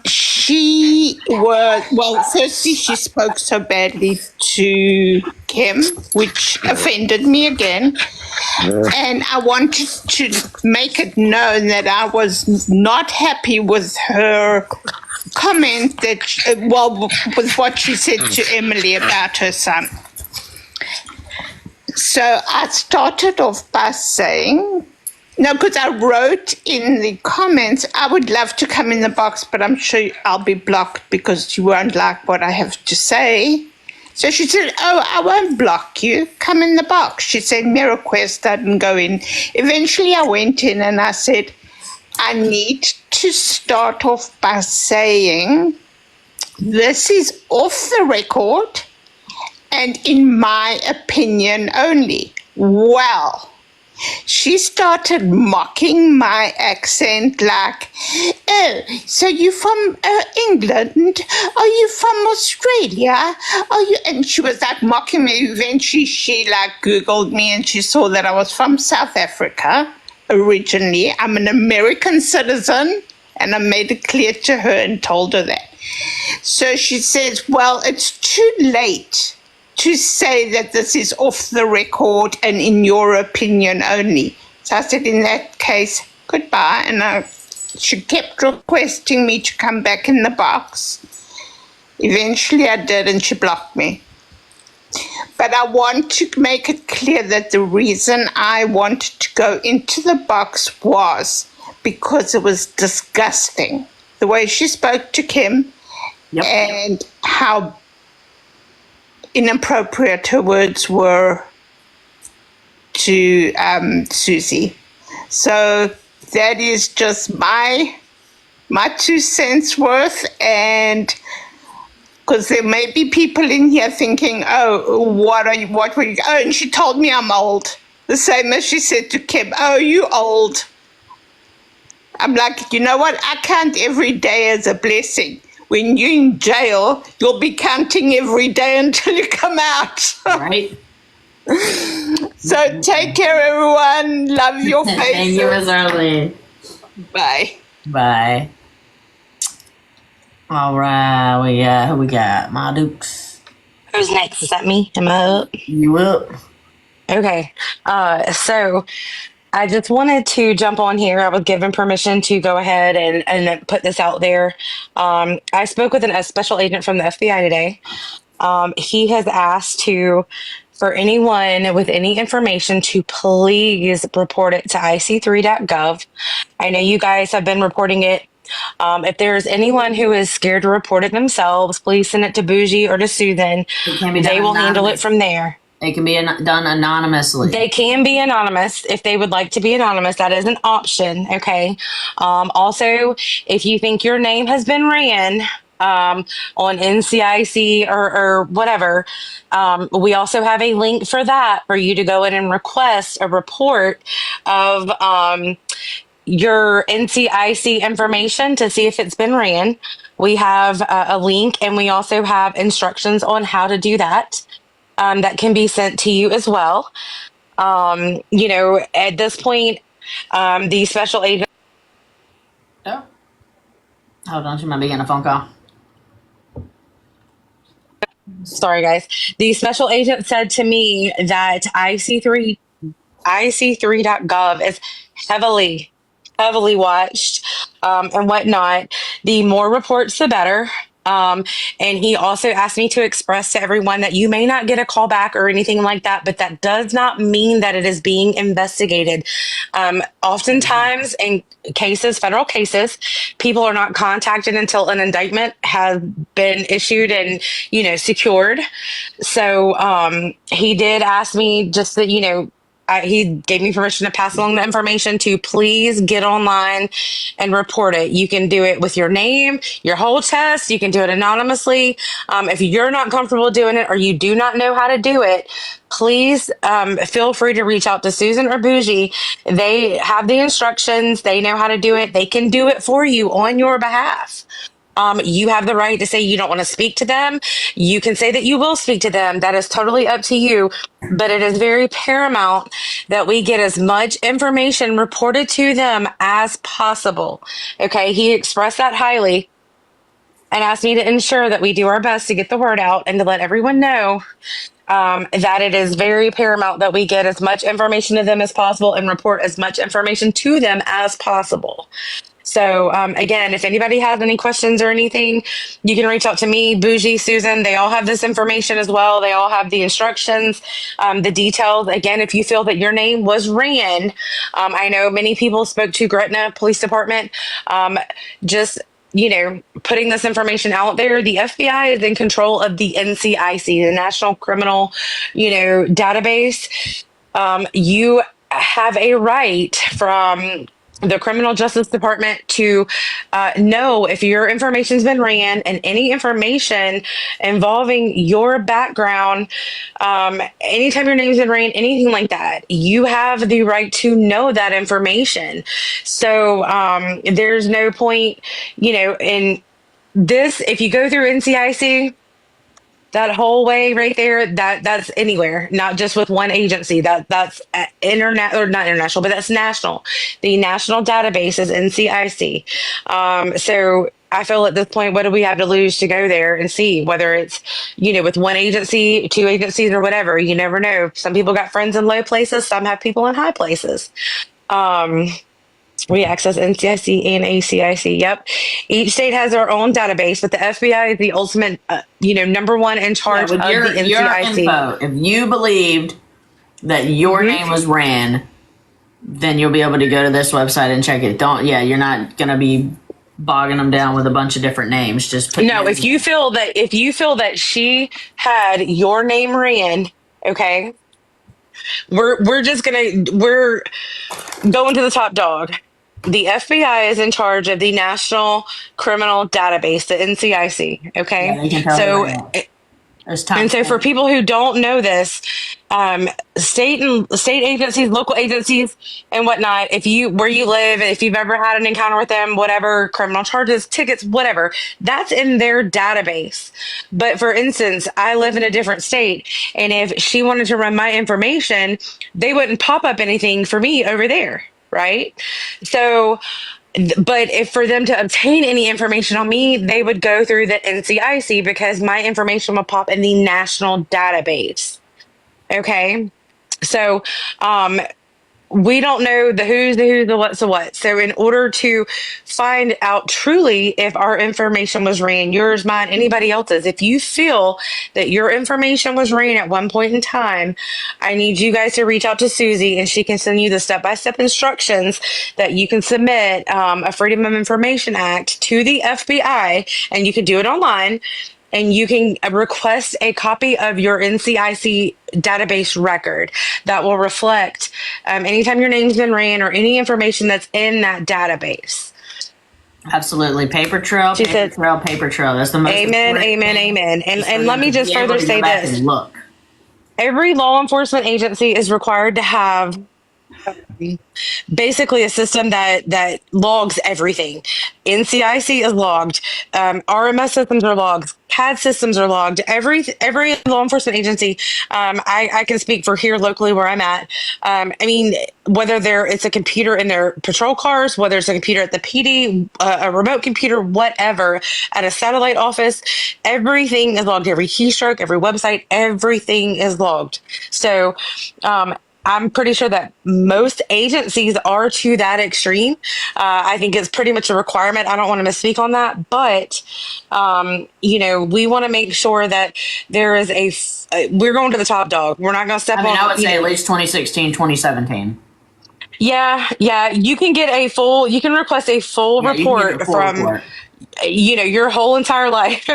She was, well, firstly, she spoke so badly to Kim, which offended me again. And I wanted to make it known that I was not happy with her comment that, with what she said to Emily about her son. So I started off by saying, no, because I wrote in the comments, I would love to come in the box, but I'm sure I'll be blocked because you won't like what I have to say. So she said, oh, I won't block you. Come in the box. She sent me a request. I didn't go in. Eventually I went in and I said, I need to start off by saying this is off the record and in my opinion only. Well, she started mocking my accent like, oh, so you from England? Are you from Australia? Are you? And she was like mocking me. Eventually she like Googled me and she saw that I was from South Africa originally. I'm an American citizen, and I made it clear to her and told her that. So she says, well, it's too late to say that this is off the record and in your opinion only. So I said, in that case, goodbye. And she kept requesting me to come back in the box. Eventually I did, and she blocked me. But I want to make it clear that the reason I wanted to go into the box was because it was disgusting. The way she spoke to Kim, and how inappropriate her words were to Susie. So that is just my 2 cents worth, and because there may be people in here thinking, oh, what were you, oh, and she told me I'm old. The same as she said to Kim, oh, you old. I'm like, you know what? I count every day as a blessing. When you're in jail, you'll be counting every day until you come out. Right. So take care, everyone. Love your faces. Thank you, Miss Arlene. Bye. Bye. All right, who we got? Ma Dukes. Who's next? Is that me? Am I up? You up? Okay. So I just wanted to jump on here. I was given permission to go ahead and put this out there. I spoke with a special agent from the FBI today. He has asked for anyone with any information to please report it to ic3.gov. I know you guys have been reporting it. If there's anyone who is scared to report it themselves, please send it to Bougie or to Susan. They will handle it from there. It can be done anonymously. They can be anonymous if they would like to be anonymous. That is an option. Okay. Also, if you think your name has been ran on NCIC or whatever, we also have a link for that for you to go in and request a report of your NCIC information to see if it's been ran. We have a link, and we also have instructions on how to do that. That can be sent to you as well. At this point, the special agent. Oh, hold on, she might be getting a phone call. Sorry, guys. The special agent said to me that IC3.gov is heavily watched and whatnot. The more reports, the better. And he also asked me to express to everyone that you may not get a call back or anything like that, but that does not mean that it is being investigated. Oftentimes in federal cases, people are not contacted until an indictment has been issued and, secured. So, he did ask me just that, he gave me permission to pass along the information to please get online and report it. You can do it with your name, your whole test. You can do it anonymously. If you're not comfortable doing it or you do not know how to do it, please feel free to reach out to Susan or Bougie. They have the instructions. They know how to do it. They can do it for you on your behalf. You have the right to say you don't want to speak to them. You can say that you will speak to them. That is totally up to you. But it is very paramount that we get as much information reported to them as possible. Okay. He expressed that highly and asked me to ensure that we do our best to get the word out and to let everyone know that it is very paramount that we get as much information to them as possible and report as much information to them as possible. So, again, if anybody has any questions or anything, you can reach out to me, Bougie, Susan. They all have this information as well. They all have the instructions, the details. Again, if you feel that your name was ran, I know many people spoke to Gretna Police Department. Just, putting this information out there. The FBI is in control of the NCIC, the National Criminal, database. You have a right from the Criminal Justice Department to know if your information's been ran, and any information involving your background, anytime your name's been ran, anything like that, you have the right to know that information. So there's no point, in this. If you go through NCIC, that whole way right there, that's anywhere, not just with one agency. That's internet, or not international, but that's national. The national database is NCIC. So I feel at this point, what do we have to lose to go there and see whether it's, with one agency, two agencies, or whatever? You never know. Some people got friends in low places. Some have people in high places. We access NCIC and ACIC. Yep. Each state has their own database, but the FBI is the ultimate, number one in charge of the NCIC. Your info, if you believed that your name was ran, then you'll be able to go to this website and check it. You're not going to be bogging them down with a bunch of different names. Just put if you feel that she had your name ran, okay, we're going to the top dog. The FBI is in charge of the National Criminal Database, the NCIC. Okay, so for people who don't know this, state agencies, local agencies, and whatnot, where you live, if you've ever had an encounter with them, whatever, criminal charges, tickets, whatever, that's in their database. But for instance, I live in a different state, and if she wanted to run my information, they wouldn't pop up anything for me over there. Right. So, but if for them to obtain any information on me, they would go through the NCIC, because my information will pop in the national database. Okay. So, we don't know the who's, the what's, the what. So in order to find out truly if our information was ran, yours, mine, anybody else's, if you feel that your information was ran at one point in time, I need you guys to reach out to Susie, and she can send you the step-by-step instructions that you can submit a Freedom of Information Act to the FBI, and you can do it online. And you can request a copy of your NCIC database record that will reflect anytime your name's been ran or any information that's in that database. Absolutely. Paper trail. That's the most amen. And let me just further say this. Look. Every law enforcement agency is required to have basically a system that logs everything. NCIC is logged. RMS systems are logged. CAD systems are logged. Every law enforcement agency, I can speak for here locally where I'm at. Whether it's a computer in their patrol cars, whether it's a computer at the PD, a remote computer, whatever, at a satellite office, everything is logged. Every keystroke, every website, everything is logged. So, I'm pretty sure that most agencies are to that extreme. I think it's pretty much a requirement. I don't want to misspeak on that, but, we want to make sure that there is we're going to the top dog. We're not going to step on. I would say at least 2016, 2017. Yeah. You can request a full report from, your whole entire life,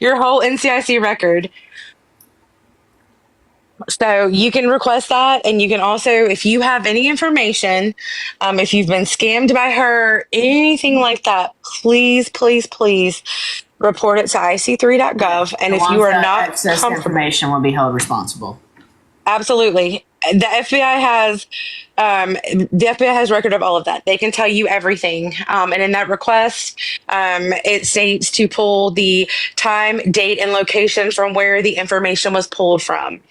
your whole NCIC record. So you can request that, and you can also, if you have any information, if you've been scammed by her, anything like that, please report it to ic3.gov. And if you are not access information will be held responsible. Absolutely. the FBI has record of all of that. They can tell you everything. And in that request, it states to pull the time, date, and location from where the information was pulled from.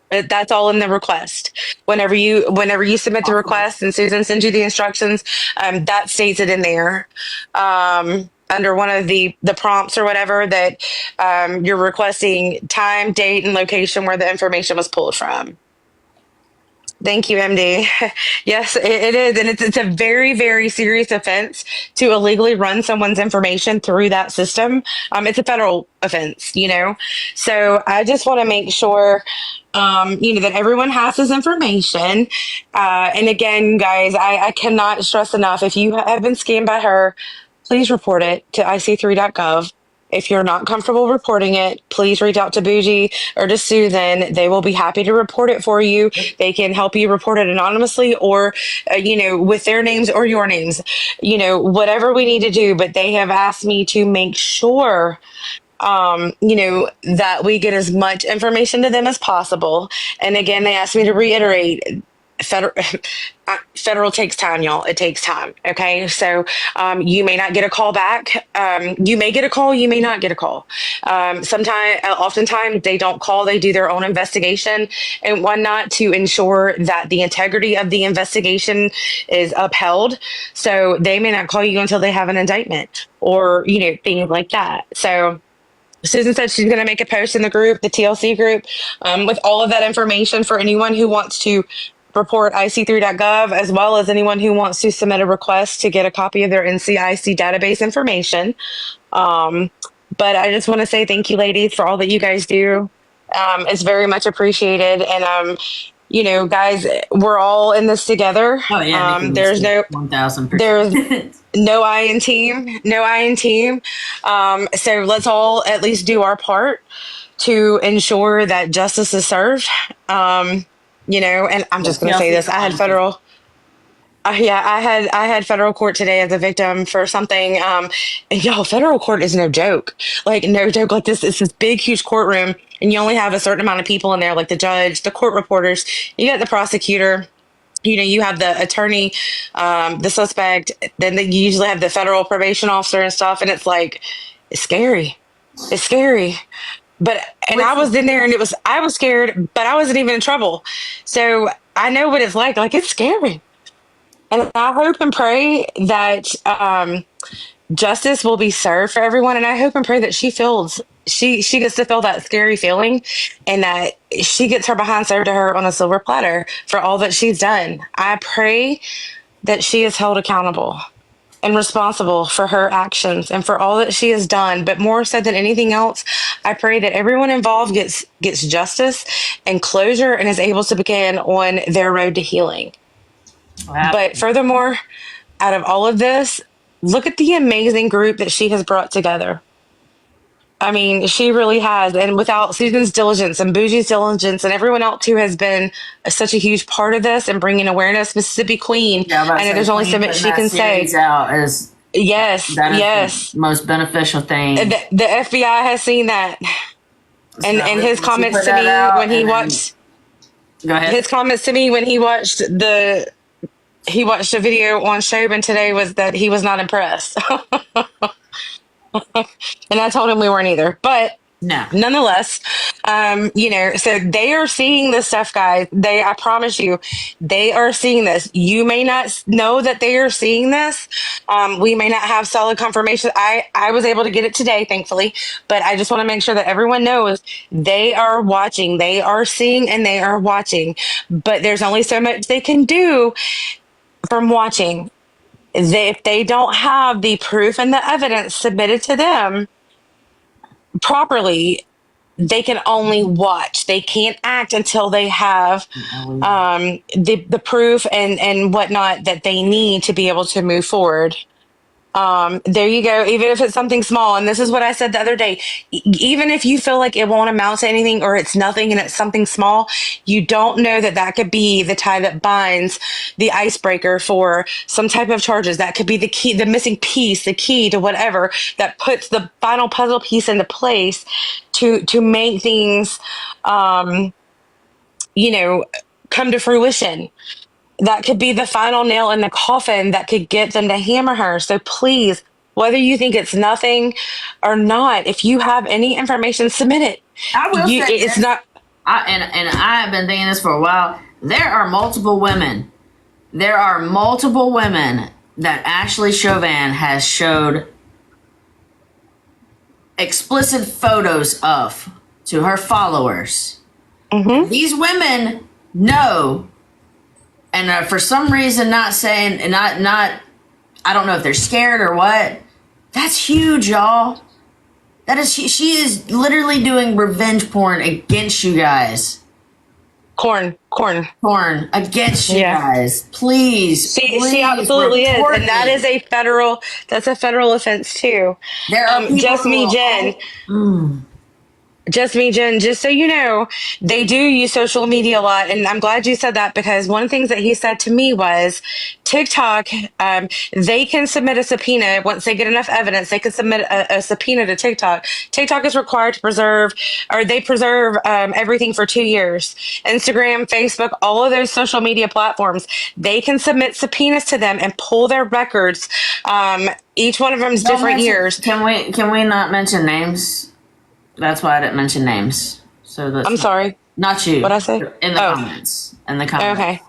That's all in the request. Whenever you submit the request and Susan sends you the instructions, that states it in there. Under one of the prompts or whatever that you're requesting time, date, and location where the information was pulled from. Thank you, MD. Yes, it is. And it's a very, very serious offense to illegally run someone's information through that system. It's a federal offense, you know? So I just want to make sure, that everyone has this information. And again, guys, I cannot stress enough, if you have been scammed by her, please report it to ic3.gov. If you're not comfortable reporting it, please reach out to Bougie or to Susan. They will be happy to report it for you. They can help you report it anonymously or, with their names or your names, whatever we need to do. But they have asked me to make sure, that we get as much information to them as possible. And again, they asked me to reiterate, federal takes time, y'all. It takes time. Okay. So, you may not get a call back. You may get a call. You may not get a call. Oftentimes they don't call. They do their own investigation and whatnot to ensure that the integrity of the investigation is upheld. So they may not call you until they have an indictment or, things like that. So Susan said she's going to make a post in the group, the TLC group, with all of that information for anyone who wants to report ic3.gov, as well as anyone who wants to submit a request to get a copy of their NCIC database information. But I just want to say thank you, ladies, for all that you guys do. It's very much appreciated. And, guys, we're all in this together. Oh, yeah. There's no 1,000%. There's no I in team. So let's all at least do our part to ensure that justice is served. And I'm just going to say this. I had federal. I had federal court today as a victim for something. And y'all, federal court is no joke. Like, no joke. Like, this is this big, huge courtroom, and you only have a certain amount of people in there, like the judge, the court reporters. You got the prosecutor. You have the attorney, the suspect. Then you usually have the federal probation officer and stuff. And it's like, it's scary. It's scary. I was in there, and I was scared, but I wasn't even in trouble. So I know what it's like. Like, it's scary. And I hope and pray that justice will be served for everyone. And I hope and pray that she gets to feel that scary feeling, and that she gets her behind served to her on a silver platter for all that she's done. I pray that she is held accountable and responsible for her actions and for all that she has done. But more so than anything else, I pray that everyone involved gets justice and closure and is able to begin on their road to healing. Wow. But furthermore, out of all of this, look at the amazing group that she has brought together. I mean, she really has. And without Susan's diligence and Bougie's diligence and everyone else who has been such a huge part of this and bringing awareness, Mississippi Queen, I know there's only so much she can say. Yes. Most beneficial thing. The FBI has seen that. And his comments to me when he watched. Go ahead. His comments to me when he watched a video on Chauvin today was that he was not impressed. And I told him we weren't either, but no, nonetheless, so they are seeing this stuff, guys. I promise you, they are seeing this. You may not know that they are seeing this. We may not have solid confirmation. I was able to get it today, thankfully, but I just want to make sure that everyone knows they are watching, they are seeing, and they are watching, but there's only so much they can do from watching. If they don't have the proof and the evidence submitted to them properly, they can only watch. They can't act until they have the proof and whatnot that they need to be able to move forward. There you go. Even if it's something small, and this is what I said the other day, even if you feel like it won't amount to anything or it's nothing and it's something small, you don't know that could be the tie that binds the icebreaker for some type of charges. That could be the key, the missing piece, the key to whatever that puts the final puzzle piece into place to make things, come to fruition. That could be the final nail in the coffin that could get them to hammer her. So please, whether you think it's nothing or not, if you have any information, submit it. I will say It's this. not. And I have been thinking this for a while. There are multiple women. There are multiple women that Ashley Chauvin has showed explicit photos of to her followers. Mm-hmm. These women know, and are for some reason not saying, and not. I don't know if they're scared or what. That's huge, y'all. That is, she is literally doing revenge porn against you guys. Porn Against you guys. Please. She absolutely is. report And that me. is that's a federal offense too. There are people Just me, Jen. Just me, Jen. Just so you know, they do use social media a lot. And I'm glad you said that, because one of the things that he said to me was TikTok, they can submit a subpoena. Once they get enough evidence, they can submit a subpoena to TikTok. TikTok is required to preserve everything for 2 years. Instagram, Facebook, all of those social media platforms, they can submit subpoenas to them and pull their records. Each one of them is different years. Can we not mention names? That's why I didn't mention names. So that's I'm sorry. Not you. What'd I say? In the comments. In the comments. Okay.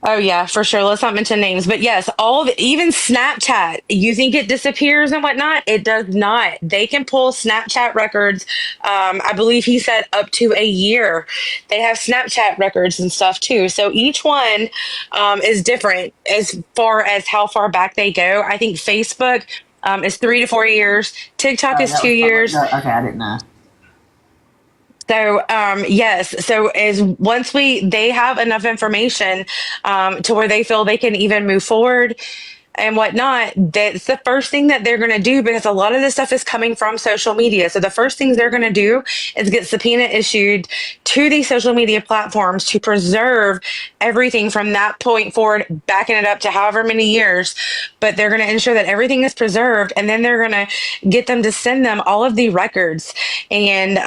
Oh yeah, for sure. Let's not mention names, but yes, even Snapchat. You think it disappears and whatnot? It does not. They can pull Snapchat records. I believe he said up to a year. They have Snapchat records and stuff too. So each one is different as far as how far back they go. I think Facebook is 3 to 4 years. TikTok is 2 years. Okay, I didn't know. So, yes. So as once they have enough information, to where they feel they can even move forward and whatnot, that's the first thing that they're going to do, because a lot of this stuff is coming from social media. So the first things they're going to do is get subpoena issued to these social media platforms to preserve everything from that point forward, backing it up to however many years. But they're going to ensure that everything is preserved, and then they're going to get them to send them all of the records. And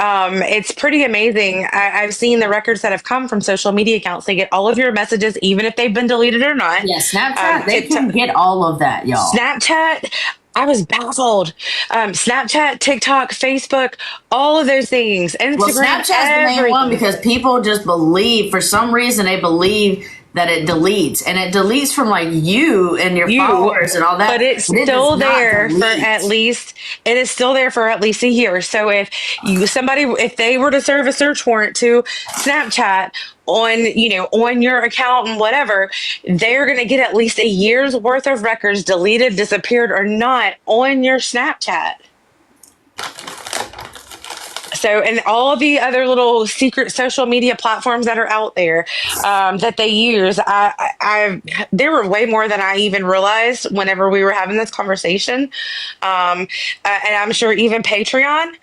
it's pretty amazing. I've seen the records that have come from social media accounts. They get all of your messages, even if they've been deleted or not. Yeah, Snapchat, they can get all of that, y'all. Snapchat, I was baffled. Snapchat, TikTok, Facebook, all of those things. Instagram, Well, Snapchat's the main one because people just believe, for some reason, they believe that it deletes, and it deletes from like you and your followers and all that. But it's But it still does not there for delete. it is still there for at least a year. So if they were to serve a search warrant to Snapchat on your account and whatever, they're going to get at least a year's worth of records, deleted, disappeared, or not, on your Snapchat. So, and all the other little secret social media platforms that are out there that they use, there were way more than I even realized whenever we were having this conversation. And I'm sure even Patreon,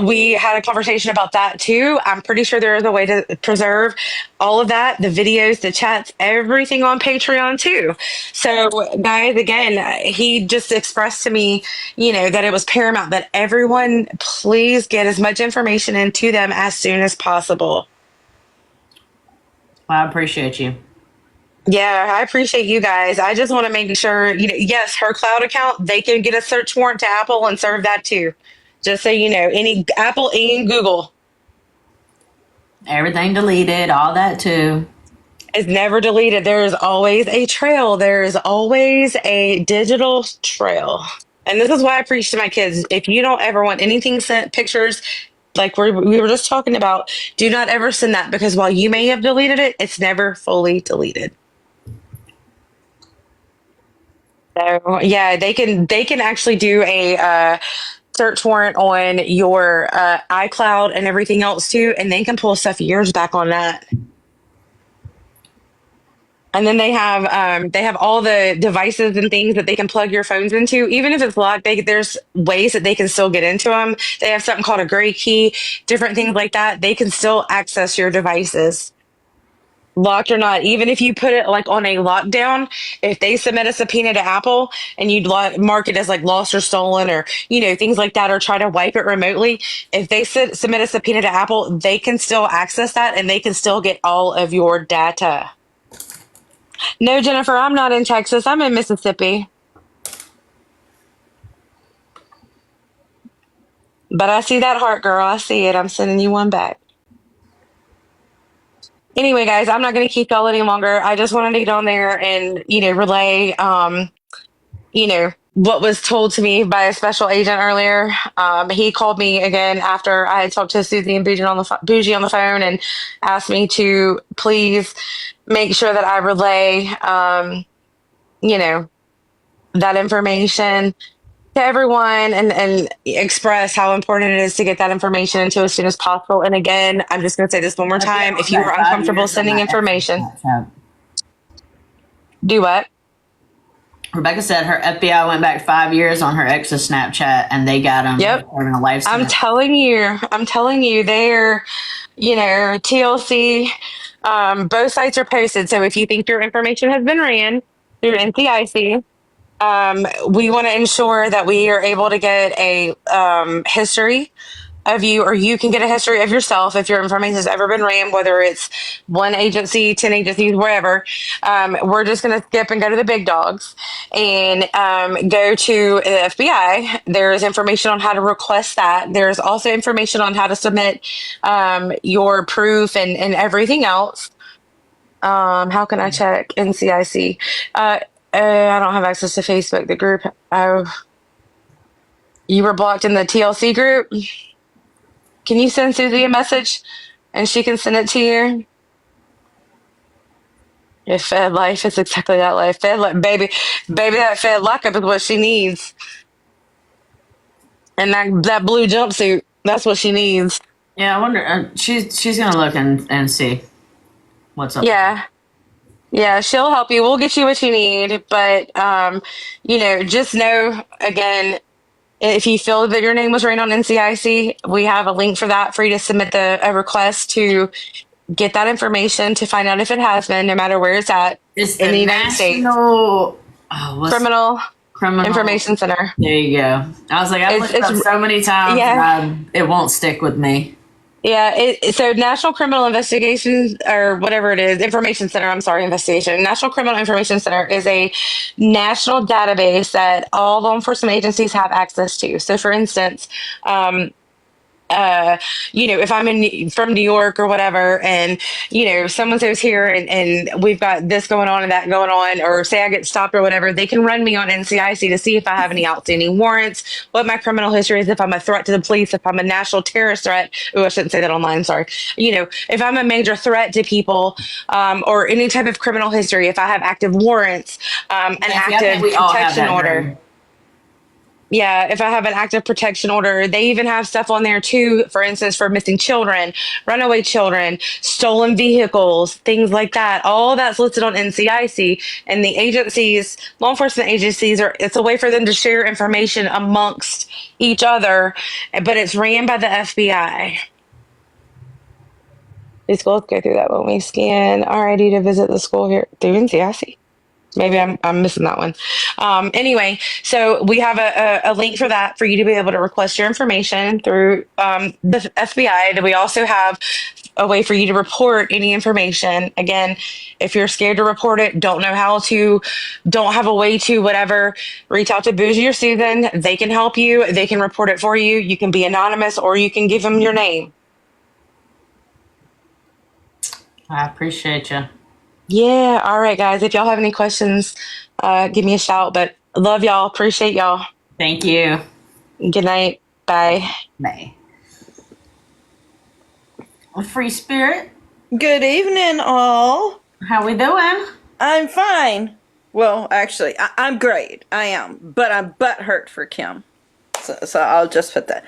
we had a conversation about that too. I'm pretty sure there is a way to preserve all of that, the videos, the chats, everything on Patreon too. So guys, again, he just expressed to me, that it was paramount that everyone please get as much information into them as soon as possible. I appreciate you. Yeah, I appreciate you guys. I just want to make sure, yes, her cloud account, they can get a search warrant to Apple and serve that too. Just so you know, any Apple and Google. Everything deleted, all that too. It's never deleted. There is always a trail. There is always a digital trail. And this is why I preach to my kids. If you don't ever want anything sent, pictures, like we were just talking about, do not ever send that, because while you may have deleted it, it's never fully deleted. So yeah, they can actually do a search warrant on your iCloud and everything else too, and they can pull stuff years back on that. And then they have all the devices and things that they can plug your phones into, even if it's locked. There's ways that they can still get into them. They have something called a gray key, different things like that. They can still access your devices. locked or not, even if you put it like on a lockdown, if they submit a subpoena to Apple and you'd mark it as like lost or stolen or, things like that, or try to wipe it remotely, if they submit a subpoena to Apple, they can still access that and they can still get all of your data. No, Jennifer, I'm not in Texas. I'm in Mississippi. But I see that heart, girl. I see it. I'm sending you one back. Anyway, guys, I'm not going to keep y'all any longer. I just wanted to get on there and, relay, what was told to me by a special agent earlier. He called me again after I had talked to Susie and Bougie on the phone and asked me to please make sure that I relay, that information to everyone and express how important it is to get that information into as soon as possible. And again, I'm just going to say this one more time. If you are uncomfortable sending information, do what? Rebecca said her FBI went back 5 years on her ex's Snapchat and they got him. Yep. Serving a life I'm sentence. telling you, they're, TLC, both sites are posted. So if you think your information has been ran through NCIC, we want to ensure that we are able to get a history of you, or you can get a history of yourself if your information has ever been ran, whether it's one agency, 10 agencies, wherever. We're just going to skip and go to the big dogs and go to the FBI. There's information on how to request that. There's also information on how to submit your proof and everything else. How can I check NCIC? I don't have access to Facebook, the group. Oh, you were blocked in the TLC group? Can you send Susie a message and she can send it to you? If Fed life is exactly that life. Baby, that Fed lockup is what she needs. And that blue jumpsuit, that's what she needs. Yeah, I wonder. She's gonna look and see what's up. Yeah, she'll help you. We'll get you what you need. But, just know, again, if you feel that your name was ran on NCIC, we have a link for that for you to submit a request to get that information to find out if it has been, no matter where it's at. It's in the United States. Criminal Information Center. There you go. I was like, I've looked it up so many times. Yeah. It won't stick with me. Yeah, so National Criminal Investigation, or whatever it is, Information Center, investigation. National Criminal Information Center is a national database that all law enforcement agencies have access to. So, for instance, if I'm from New York or whatever, and, someone says here and we've got this going on and that going on, or say I get stopped or whatever, they can run me on NCIC to see if I have any outstanding warrants, what my criminal history is, if I'm a threat to the police, if I'm a national terrorist threat. Oh, I shouldn't say that online. Sorry. If I'm a major threat to people, or any type of criminal history, if I have active warrants, an active protection order. Yeah, if I have an active protection order, they even have stuff on there too, for instance, for missing children, runaway children, stolen vehicles, things like that. All that's listed on NCIC, and the agencies, law enforcement agencies, it's a way for them to share information amongst each other, but it's ran by the FBI. These schools go through that when we scan RID to visit the school here through NCIC. Maybe I'm missing that one. Anyway, so we have a link for that for you to be able to request your information through the FBI. Then we also have a way for you to report any information. Again, if you're scared to report it, don't know how to, don't have a way to, whatever, reach out to Bougie or Susan. They can help you. They can report it for you. You can be anonymous, or you can give them your name. I appreciate you. Yeah. All right, guys. If y'all have any questions, give me a shout. But love y'all. Appreciate y'all. Thank you. Good night. Bye. Bye. Free Spirit. Good evening, all. How we doing? I'm fine. Well, actually, I'm great. I am. But I'm butthurt for Kim. So I'll just put that.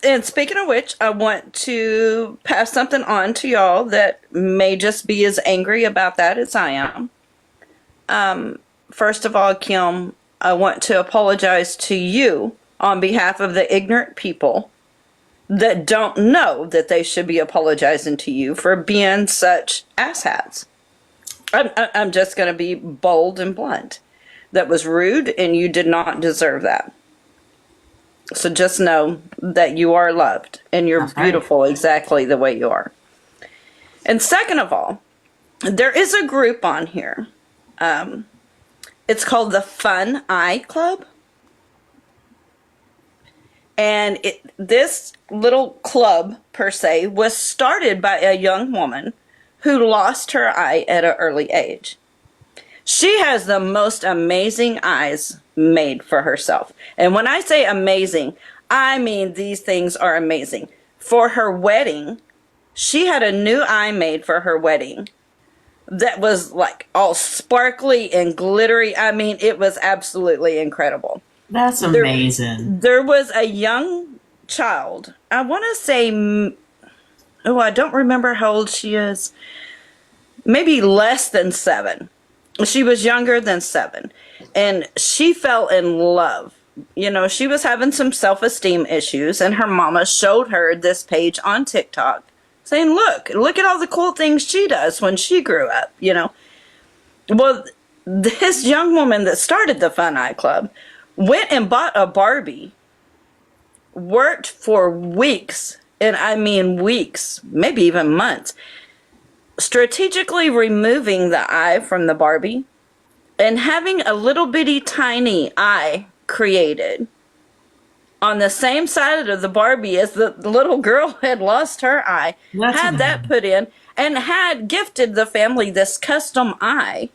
And speaking of which, I want to pass something on to y'all that may just be as angry about that as I am. First of all, Kim, I want to apologize to you on behalf of the ignorant people that don't know that they should be apologizing to you for being such asshats. I'm just going to be bold and blunt. That was rude, and you did not deserve that. So just know that you are loved, and you're beautiful exactly the way you are. And second of all, there is a group on here. It's called the Fun Eye Club. And this little club, per se, was started by a young woman who lost her eye at an early age. She has the most amazing eyes made for herself. And when I say amazing, I mean these things are amazing. For her wedding, she had a new eye made for her wedding that was like all sparkly and glittery. I mean, it was absolutely incredible. That's amazing. There was a young child. I want to say, I don't remember how old she is. Maybe less than 7. She was younger than 7. And she fell in love. You know, she was having some self-esteem issues, and her mama showed her this page on TikTok saying, look at all the cool things she does when she grew up, you know. Well, this young woman that started the Fun Eye Club went and bought a Barbie, worked for weeks, and I mean weeks, maybe even months, strategically removing the eye from the Barbie and having a little bitty tiny eye created on the same side of the Barbie as the little girl had lost her eye, had that put in, and had gifted the family this custom eye.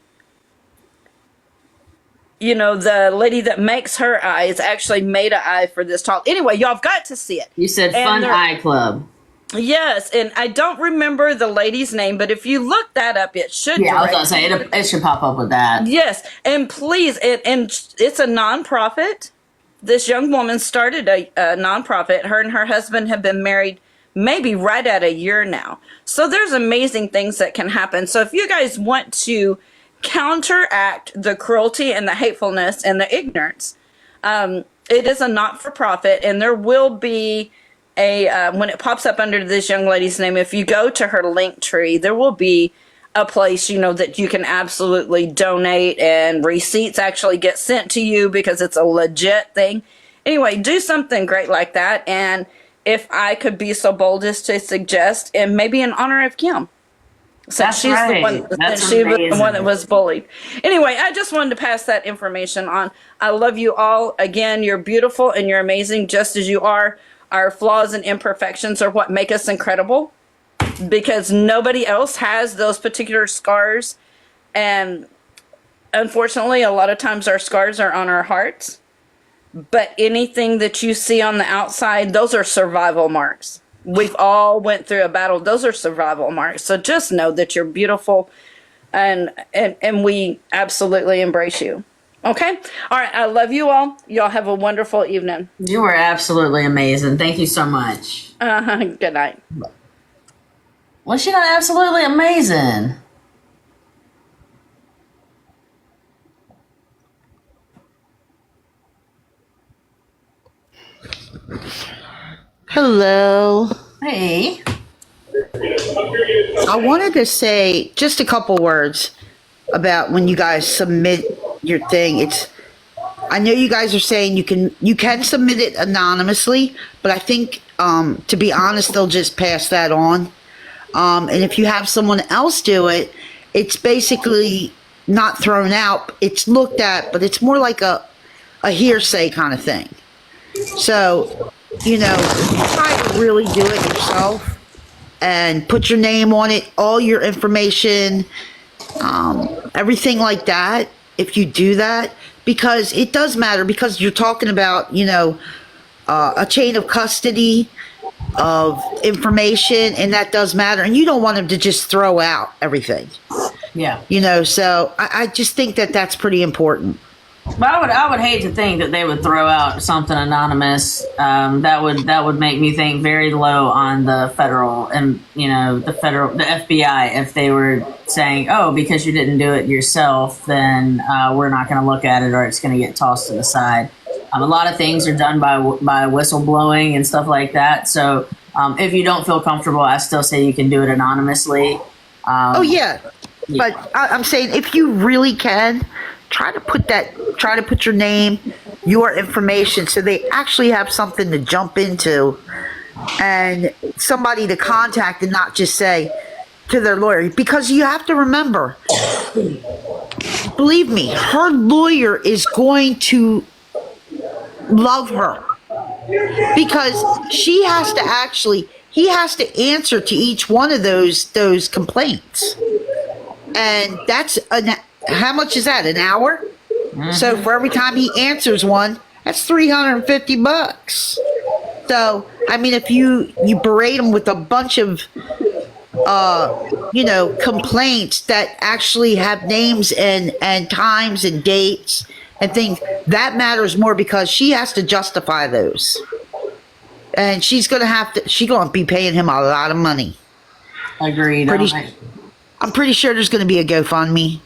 You know, the lady that makes her eyes actually made an eye for this child. Anyway, y'all have got to see it. You said Fun Eye Club. Yes, and I don't remember the lady's name, but if you look that up, it should. Yeah, I was gonna say it should pop up with that. Yes, and please, and it's a nonprofit. This young woman started a nonprofit. Her and her husband have been married maybe right at a year now. So there's amazing things that can happen. So if you guys want to counteract the cruelty and the hatefulness and the ignorance, it is a not-for-profit, and there will be when it pops up under this young lady's name, if you go to her link tree, there will be a place, you know, that you can absolutely donate, and receipts actually get sent to you because it's a legit thing. Anyway, do something great like that. And if I could be so bold as to suggest, and maybe in honor of Kim, since she's the one, she was the one that was bullied. Anyway, I just wanted to pass that information on. I love you all. Again, you're beautiful and you're amazing just as you are. Our flaws and imperfections are what make us incredible, because nobody else has those particular scars. And unfortunately, a lot of times our scars are on our hearts. But anything that you see on the outside, those are survival marks. We've all went through a battle. Those are survival marks. So just know that you're beautiful, and we absolutely embrace you. Okay? All right. I love you all. Y'all have a wonderful evening. You were absolutely amazing. Thank you so much. Good night. Was she not absolutely amazing? Hello. Hey. I wanted to say just a couple words about when you guys submit your thing. I know you guys are saying you can submit it anonymously, but I think to be honest, they'll just pass that on. And if you have someone else do it, it's basically not thrown out. It's looked at, but it's more like a hearsay kind of thing. So, you know, try to really do it yourself and put your name on it, all your information, everything like that, if you do that, because it does matter, because you're talking about, you know, a chain of custody of information, and that does matter, and you don't want them to just throw out everything. Yeah. You know, so I just think that that's pretty important. But I would hate to think that they would throw out something anonymous. That would make me think very low on the federal and, you know, the FBI, if they were saying, oh, because you didn't do it yourself, then we're not going to look at it, or it's going to get tossed to the side. A lot of things are done by whistleblowing and stuff like that. So if you don't feel comfortable, I still say you can do it anonymously. Oh yeah, but I'm saying if you really can, try to put your name, your information, so they actually have something to jump into and somebody to contact, and not just say to their lawyer. Because you have to remember, believe me, her lawyer is going to love her, because he has to answer to each one of those complaints. And that's how much is that, an hour? So for every time he answers one, that's $350. So I mean, if you berate him with a bunch of complaints that actually have names and times and dates and things, that matters more, because she has to justify those. And she's going to be paying him a lot of money. Agreed. I'm pretty sure there's going to be a GoFundMe.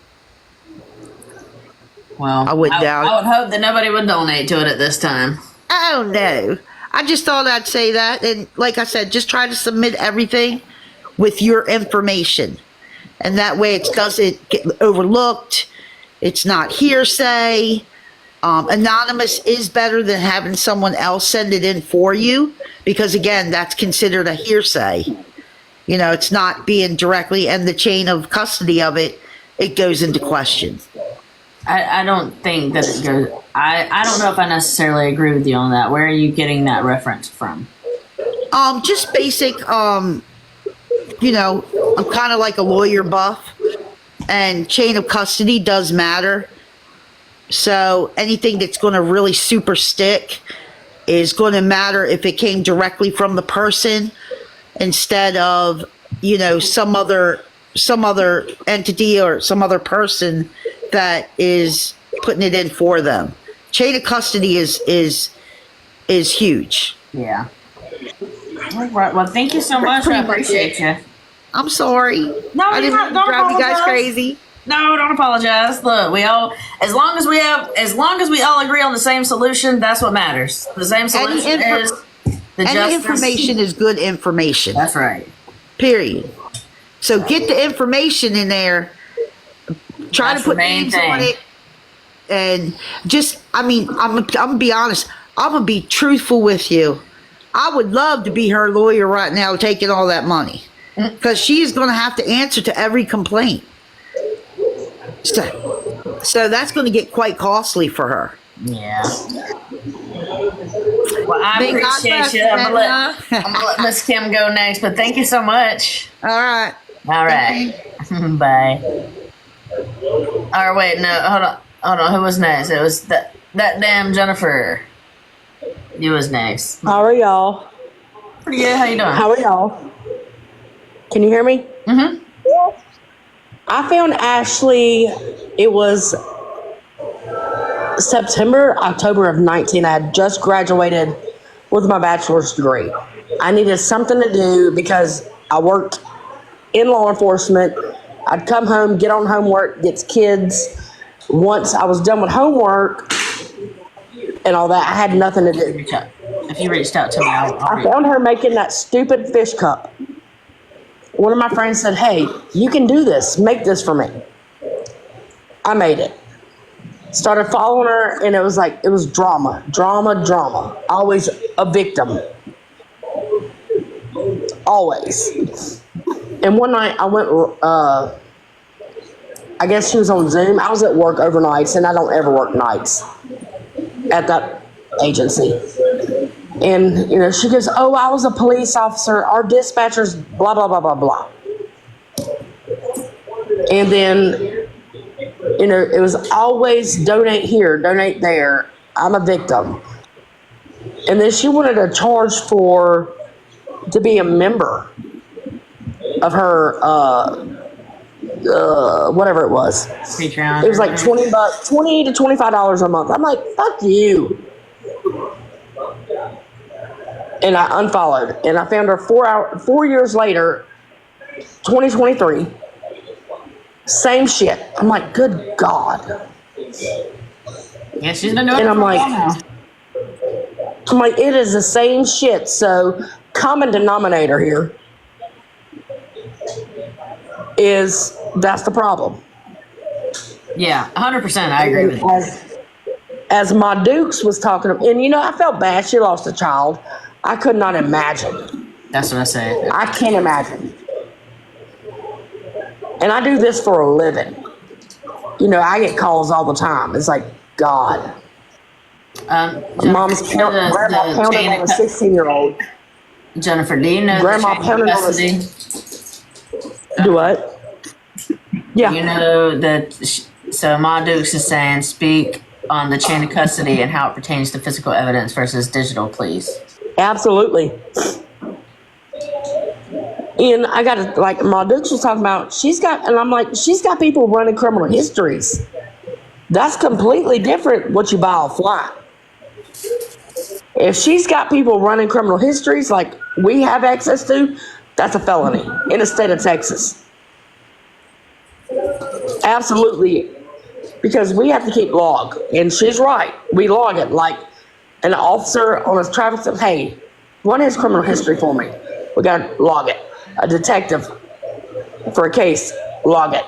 Well, I would doubt it. I would hope that nobody would donate to it at this time. Oh, no. I just thought I'd say that. And like I said, just try to submit everything with your information. And that way it doesn't get overlooked. It's not hearsay. Anonymous is better than having someone else send it in for you, because again, that's considered a hearsay. It's not being directly, and the chain of custody of it goes into question. I don't think that it goes. I don't know if I necessarily agree with you on that. Where are you getting that reference from? Just basic. I'm kind of like a lawyer buff, and chain of custody does matter. So anything that's going to really super stick is going to matter if it came directly from the person instead of, some other entity or some other person that is putting it in for them. Chain of custody is huge. Yeah. All right. Well, thank you so much. I appreciate you. I'm sorry. No, I didn't don't drive you guys apologize. crazy. No, don't apologize. Look, as long as we all agree on the same solution, that's what matters. The same solution is the Any justice. information is good information. That's right. Period. So get the information in there. Try That's to put the main names on thing. it. And I'm gonna be honest. I'm gonna be truthful with you. I would love to be her lawyer right now, taking all that money, because she's gonna have to answer to every complaint. So that's going to get quite costly for her. Yeah. Well, I May God appreciate bless you. you, I'm gonna let Miss Kim go next, but thank you so much. All right. All right. Bye. Or wait, no, hold on. Who was next? It was that damn Jennifer. You was next. How are y'all? Pretty good. How you doing? How are y'all? Can you hear me? Mm-hmm. I found Ashley, it was October of 19. I had just graduated with my bachelor's degree. I needed something to do because I worked in law enforcement. I'd come home, get on homework, get kids. Once I was done with homework and all that, I had nothing to do. If you reached out to me, I found her making that stupid fish cup. One of my friends said, "Hey, you can do this. Make this for me." I made it. Started following her, and it was drama. Always a victim. Always. And one night I went, I guess she was on Zoom. I was at work overnights, and I don't ever work nights at that agency. And, she goes, "Oh, I was a police officer. Our dispatchers, blah, blah, blah, blah, blah." And then, it was always donate here, donate there. I'm a victim. And then she wanted to charge to be a member of her, whatever it was. Patreon. It was like $20 to $25 a month. I'm like, fuck you. And I unfollowed, and I found her 4 years later, 2023. Same shit. I'm like, good God. Yeah, she's been doing it and I'm for a like, while now. I'm like, it is the same shit. So, common denominator here is that's the problem. Yeah, 100%. I agree with you. As my Dukes was talking, and you know, I felt bad. She lost a child. I could not imagine. That's what I say. I can't imagine. And I do this for a living. You know, I get calls all the time. It's like, God. Mom's grandma pounded on a 16-year-old. Jennifer, do you know grandma the chain pounded of on a custody? Do what? Yeah. You know that. So Ma Dukes is saying, speak on the chain of custody and how it pertains to physical evidence versus digital, please. Absolutely. And I got to, like, Ma Dukes was talking about, and I'm like, she's got people running criminal histories. That's completely different what you buy offline. If she's got people running criminal histories like we have access to, that's a felony in the state of Texas. Absolutely. Because we have to keep log. And she's right. We log it. Like an officer on his traffic said, hey, run his criminal history for me. We got to log it. A detective for a case, log it.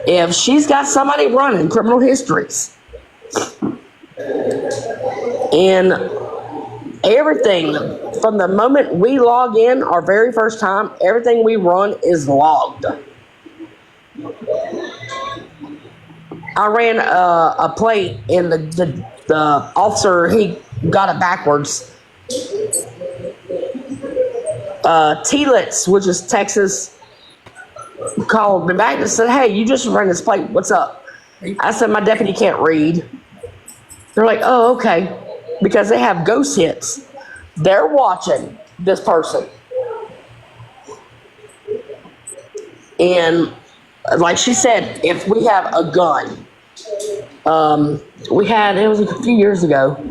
If she's got somebody running criminal histories and everything from the moment we log in our very first time, everything we run is logged. I ran a plate and the officer, he got it backwards. Telitz, which is Texas, called me back and said, hey, you just ran this plate. What's up? I said, my deputy can't read. They're like, oh, okay. Because they have ghost hits. They're watching this person. And like she said, if we have a gun, it was a few years ago,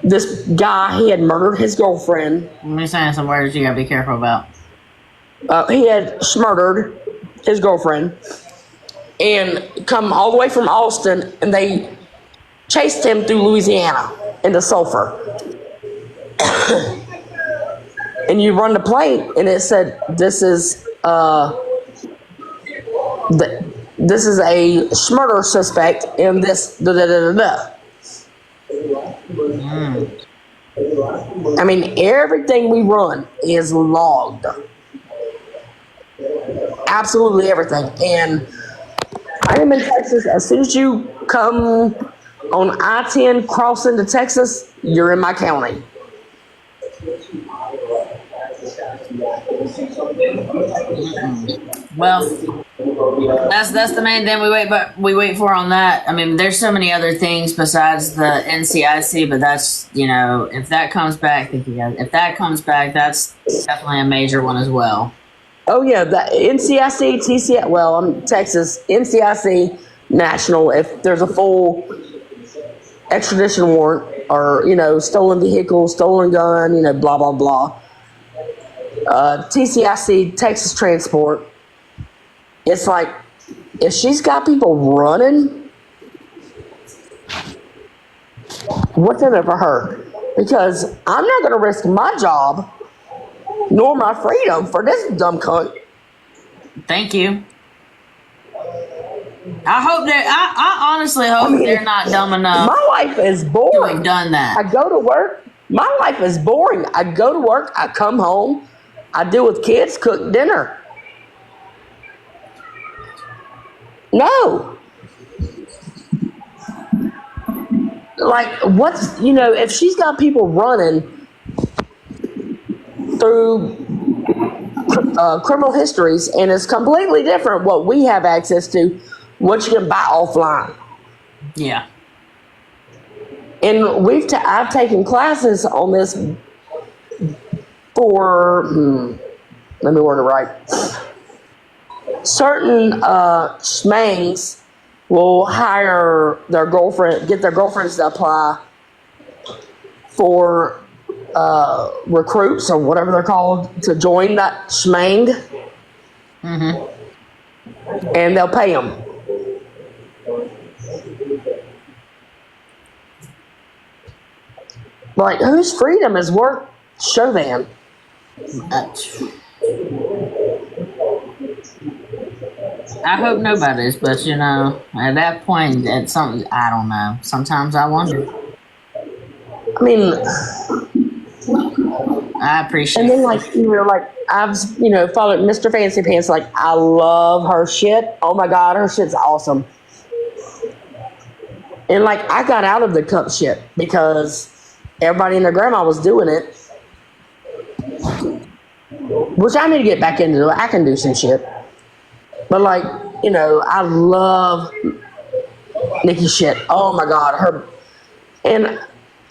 this guy, he had murdered his girlfriend. Let me say some words you gotta be careful about. He had murdered his girlfriend and come all the way from Austin, and they chased him through Louisiana into Sulphur. And you run the plate, and it said, this is a murder suspect in this I mean, everything we run is logged. Absolutely everything. And I am in Texas. As soon as you come on I-10 cross into Texas, you're in my county. Well, that's the main thing we wait for on that. I mean, there's so many other things besides the NCIC, but that's, you know, if that comes back, that's definitely a major one as well. Oh yeah, the NCIC, TCI. Well, I'm Texas, NCIC, national. If there's a full extradition warrant, or you know, stolen vehicle, stolen gun, you know, blah blah blah. TCIC, Texas Transport. It's like, if she's got people running, what's in it for her? Because I'm not going to risk my job nor my freedom for this dumb cunt. Thank you. I honestly hope they're not dumb enough. My life is boring. To have done that. I go to work. My life is boring. I go to work. I come home. I deal with kids, cook dinner. No. Like, what's, you know, if she's got people running through criminal histories, and it's completely different what we have access to, what you can buy offline. Yeah. And I've taken classes on this for, let me word it right. Certain schmangs will hire their girlfriend, get their girlfriends to apply for recruits or whatever they're called to join that schmang. Mm-hmm. And they'll pay them. Like, whose freedom is worth Chauvin? I hope nobody's, but you know, at that point, at some, I don't know. Sometimes I wonder. I mean, I appreciate. and then like I've followed Mr. Fancy Pants. Like, I love her shit. Oh my god, her shit's awesome. And like, I got out of the cup shit because everybody and their grandma was doing it, which I need to get back into. I can do some shit, but like, I love Nikki shit. Oh my god, her. And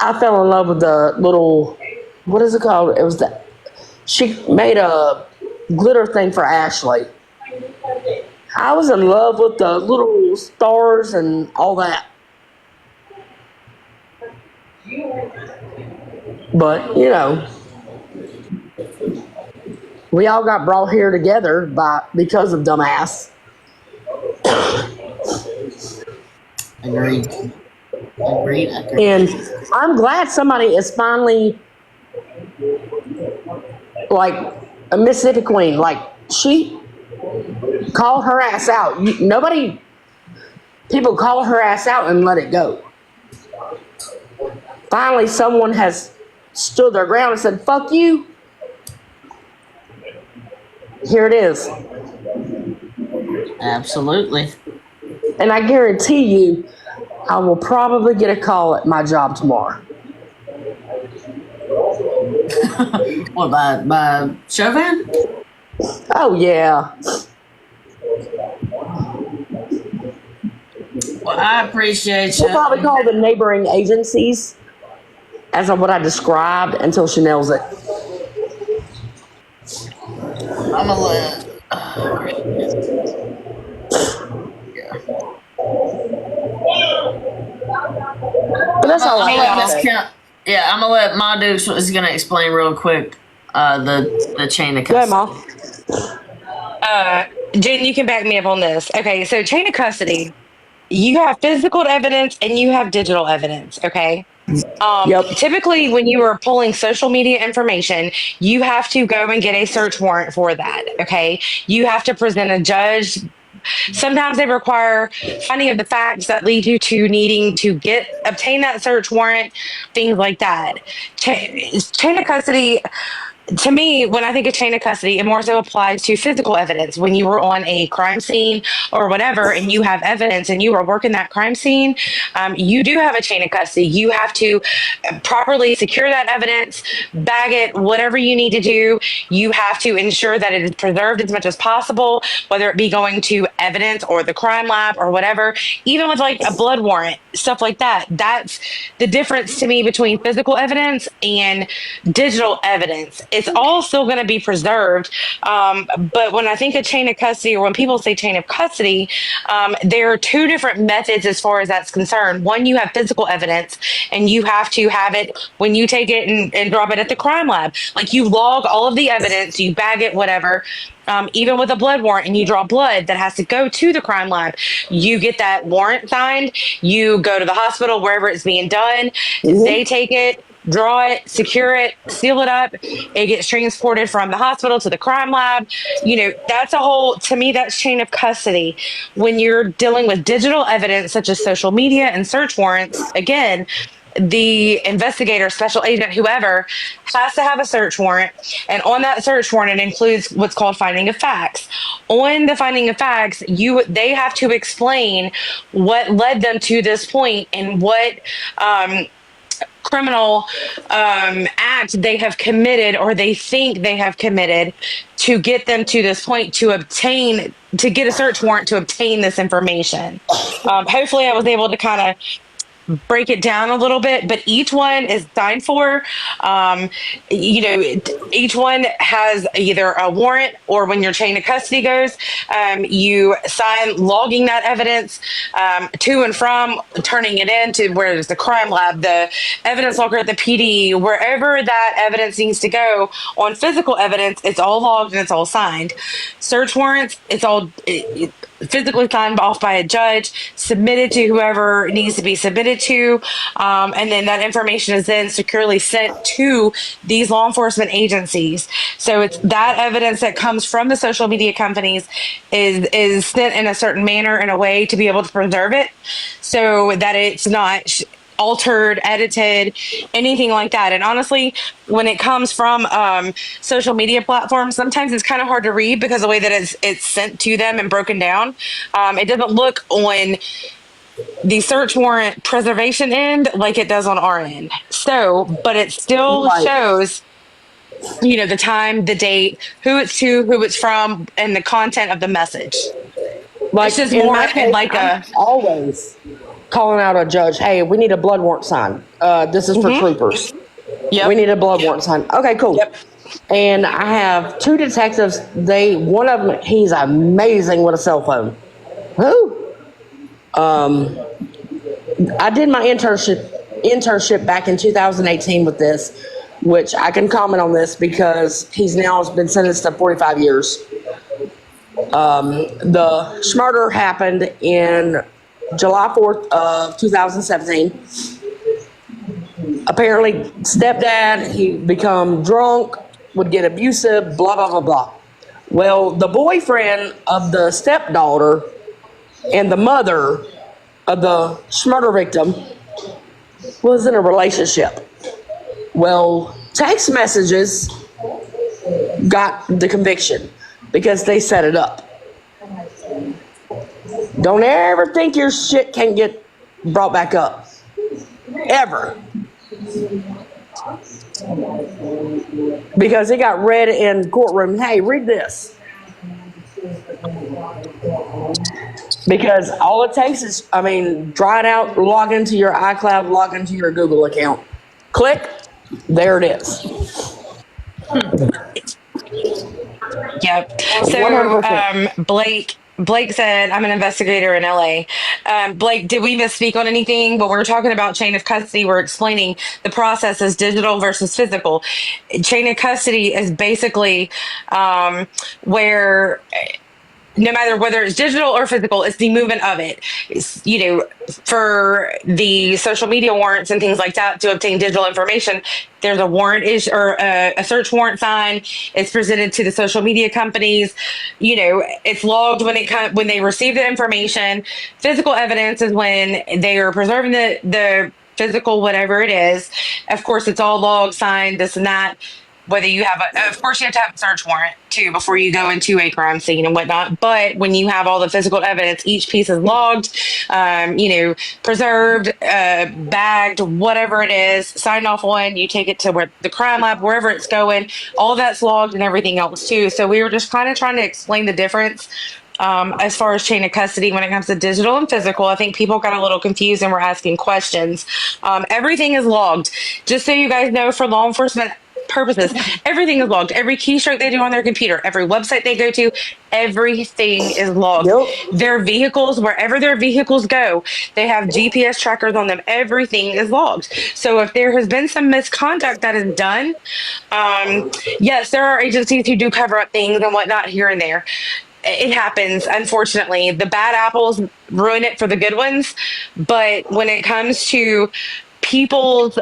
I fell in love with the little, what is it called? It was she made a glitter thing for Ashley. I was in love with the little stars and all that. But, we all got brought here together because of dumbass. Agreed. And I'm glad somebody is finally, like, a Mississippi queen. Like, she called her ass out. People call her ass out and let it go. Finally, someone has stood their ground and said, fuck you. Here it is. Absolutely. And I guarantee you, I will probably get a call at my job tomorrow. What, by Chauvin? Oh, yeah. Well, I appreciate you. We'll probably call the neighboring agencies as of what I described until she nails it. I'm gonna let. But that's all I got. I'm gonna let Ma Dukes is gonna explain real quick the chain of custody. Go ahead, Ma. Jen, you can back me up on this. Okay, so chain of custody, you have physical evidence and you have digital evidence, okay? Typically, when you are pulling social media information, you have to go and get a search warrant for that, okay? You have to present a judge. Sometimes they require finding of the facts that lead you to needing to obtain that search warrant, things like that. Chain of custody, to me, when I think of chain of custody, it more so applies to physical evidence. When you were on a crime scene or whatever, and you have evidence and you are working that crime scene, you do have a chain of custody. You have to properly secure that evidence, bag it, whatever you need to do. You have to ensure that it is preserved as much as possible, whether it be going to evidence or the crime lab or whatever. Even with like a blood warrant, stuff like that. That's the difference to me between physical evidence and digital evidence. It's all still going to be preserved. But when I think of chain of custody, or when people say chain of custody, there are two different methods as far as that's concerned. One, you have physical evidence, and you have to have it when you take it and drop it at the crime lab. Like, you log all of the evidence, you bag it, whatever. Even with a blood warrant, and you draw blood that has to go to the crime lab, you get that warrant signed, you go to the hospital, wherever it's being done, they take it, draw it, secure it, seal it up. It gets transported from the hospital to the crime lab. That's to me, that's chain of custody. When you're dealing with digital evidence, such as social media and search warrants, again, the investigator, special agent, whoever, has to have a search warrant. And on that search warrant, it includes what's called finding of facts. On the finding of facts, they have to explain what led them to this point and what criminal act they have committed, or they think they have committed, to get them to this point, to get a search warrant to obtain this information. Hopefully I was able to kind of break it down a little bit, but each one is signed for. Each one has either a warrant, or when your chain of custody goes, you sign logging that evidence to and from, turning it in to where there's the crime lab, the evidence logger at the PD, wherever that evidence needs to go. On physical evidence, it's all logged and it's all signed. Search warrants, it's all physically signed off by a judge, submitted to whoever it needs to be submitted to, and then that information is then securely sent to these law enforcement agencies. So it's that evidence that comes from the social media companies is sent in a certain manner, in a way to be able to preserve it, so that it's not altered, edited, anything like that. And honestly, when it comes from social media platforms, sometimes it's kind of hard to read because the way that it's sent to them and broken down, it doesn't look on the search warrant preservation end like it does on our end. So, but it still shows, the time, the date, who it's to, who it's from, and the content of the message. Like, it's just in more my case, like I'm always calling out a judge. Hey, we need a blood warrant signed. This is for troopers. Yep. We need a blood warrant signed. Okay, cool. Yep. And I have 2 detectives. One of them, he's amazing with a cell phone. Who? I did my internship back in 2018 with this, which I can comment on this because he's now been sentenced to 45 years. The murder happened in July 4th of 2017. Apparently, stepdad, he become drunk, would get abusive, blah, blah, blah, blah. Well, the boyfriend of the stepdaughter and the mother of the murder victim was in a relationship. Well, text messages got the conviction because they set it up. Don't ever think your shit can get brought back up. Ever. Because it got read in courtroom. Hey, read this. Because all it takes is, dry it out, log into your iCloud, log into your Google account. Click, there it is. Yep. So, Blake said, I'm an investigator in LA. Blake, did we misspeak on anything? When we're talking about chain of custody, we're explaining the process is digital versus physical. Chain of custody is basically where no matter whether it's digital or physical, it's the movement of it. For the social media warrants and things like that to obtain digital information, there's a warrant or a search warrant sign. It's presented to the social media companies. It's logged when they receive the information. Physical evidence is when they are preserving the physical, whatever it is. Of course, it's all logged, signed, this and that. Whether you have of course you have to have a search warrant too before you go into a crime scene and whatnot. But when you have all the physical evidence, each piece is logged, preserved, bagged, whatever it is, signed off on. You take it to where the crime lab, wherever it's going. All that's logged and everything else too. So we were just kind of trying to explain the difference. As far as chain of custody, when it comes to digital and physical, I think people got a little confused and were asking questions. Everything is logged. Just so you guys know, for law enforcement purposes, everything is logged. Every keystroke they do on their computer, every website they go to, everything is logged. Their vehicles, wherever their vehicles go, they have GPS trackers on them. Everything is logged. So if there has been some misconduct that is done, yes, there are agencies who do cover up things and whatnot here and there. It happens, unfortunately. The bad apples ruin it for the good ones. But when it comes to people's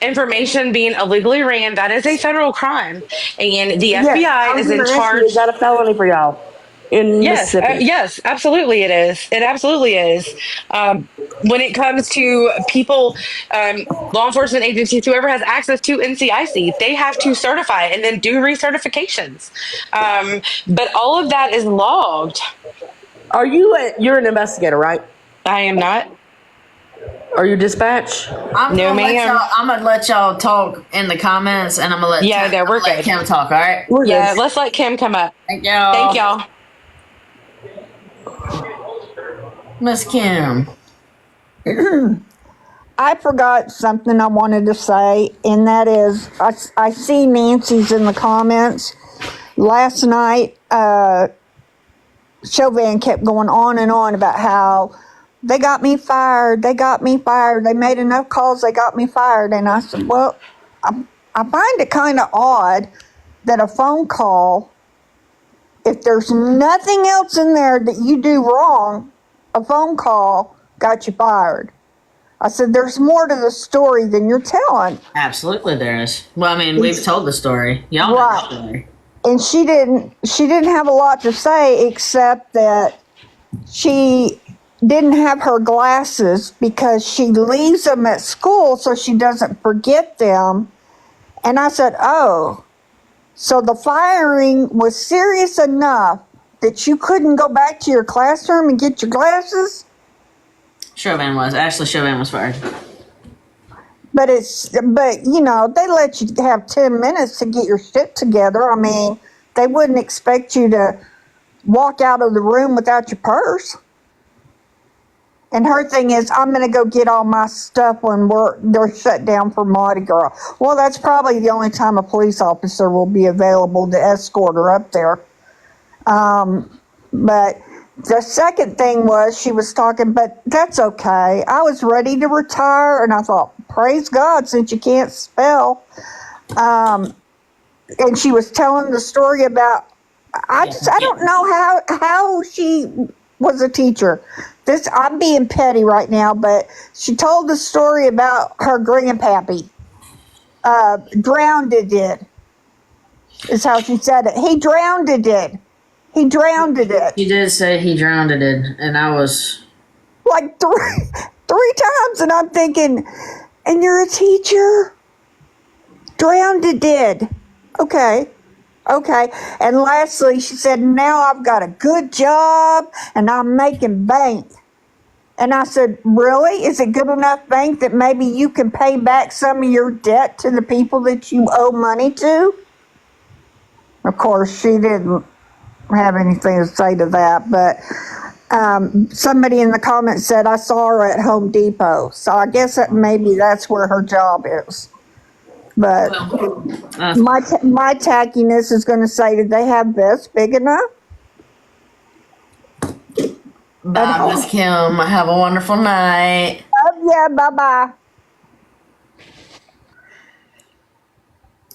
information being illegally ran, that is a federal crime. And the FBI is in charge. Is that a felony for y'all in Mississippi? Yes, absolutely it is. It absolutely is. When it comes to people, law enforcement agencies, whoever has access to NCIC, they have to certify and then do recertifications. But all of that is logged. You're an investigator, right? I am not. Are you dispatch? I'm gonna let y'all talk in the comments, and I'm gonna let we're good. Kim talk. All right. Let's let Kim come up. Thank y'all. Thank y'all. Miss Kim. I forgot something I wanted to say, and that is, I see Nancy's in the comments. Last night, Chauvin kept going on and on about how they got me fired. They got me fired. They made enough calls. They got me fired. And I said, well, I find it kind of odd that a phone call if there's nothing else in there that you do wrong, a phone call got you fired. I said, there's more to the story than you're telling. Absolutely there is. Well, I mean, we've told the story. Y'all know the story. And she didn't have a lot to say except that she didn't have her glasses because she leaves them at school so she doesn't forget them. And I said, oh, so the firing was serious enough that you couldn't go back to your classroom and get your glasses? Ashley Chauvin was fired. But you know, they let you have 10 minutes to get your shit together. I mean, they wouldn't expect you to walk out of the room without your purse. And her thing is, I'm going to go get all my stuff when they're shut down for Mardi Gras. Well, that's probably the only time a police officer will be available to escort her up there. But the second thing was she was talking, but that's okay. I was ready to retire, and I thought, praise God, since you can't spell. And she was telling the story about, I don't know how she was a teacher. I'm being petty right now, but she told the story about her grandpappy. Drowned it, is how she said it. He drowned it. He drowned it. He did say he drowned it, and I was... Like three times, and I'm thinking, and you're a teacher? Drowned it. Okay. And lastly, she said, now I've got a good job, and I'm making bank. And I said, really? Is it good enough bank that maybe you can pay back some of your debt to the people that you owe money to? Of course, she didn't have anything to say to that, but somebody in the comments said, I saw her at Home Depot. So I guess that maybe that's where her job is. But my tackiness is going to say, did they have vests big enough? Bye, Miss Kim. Have a wonderful night. Yeah, bye-bye.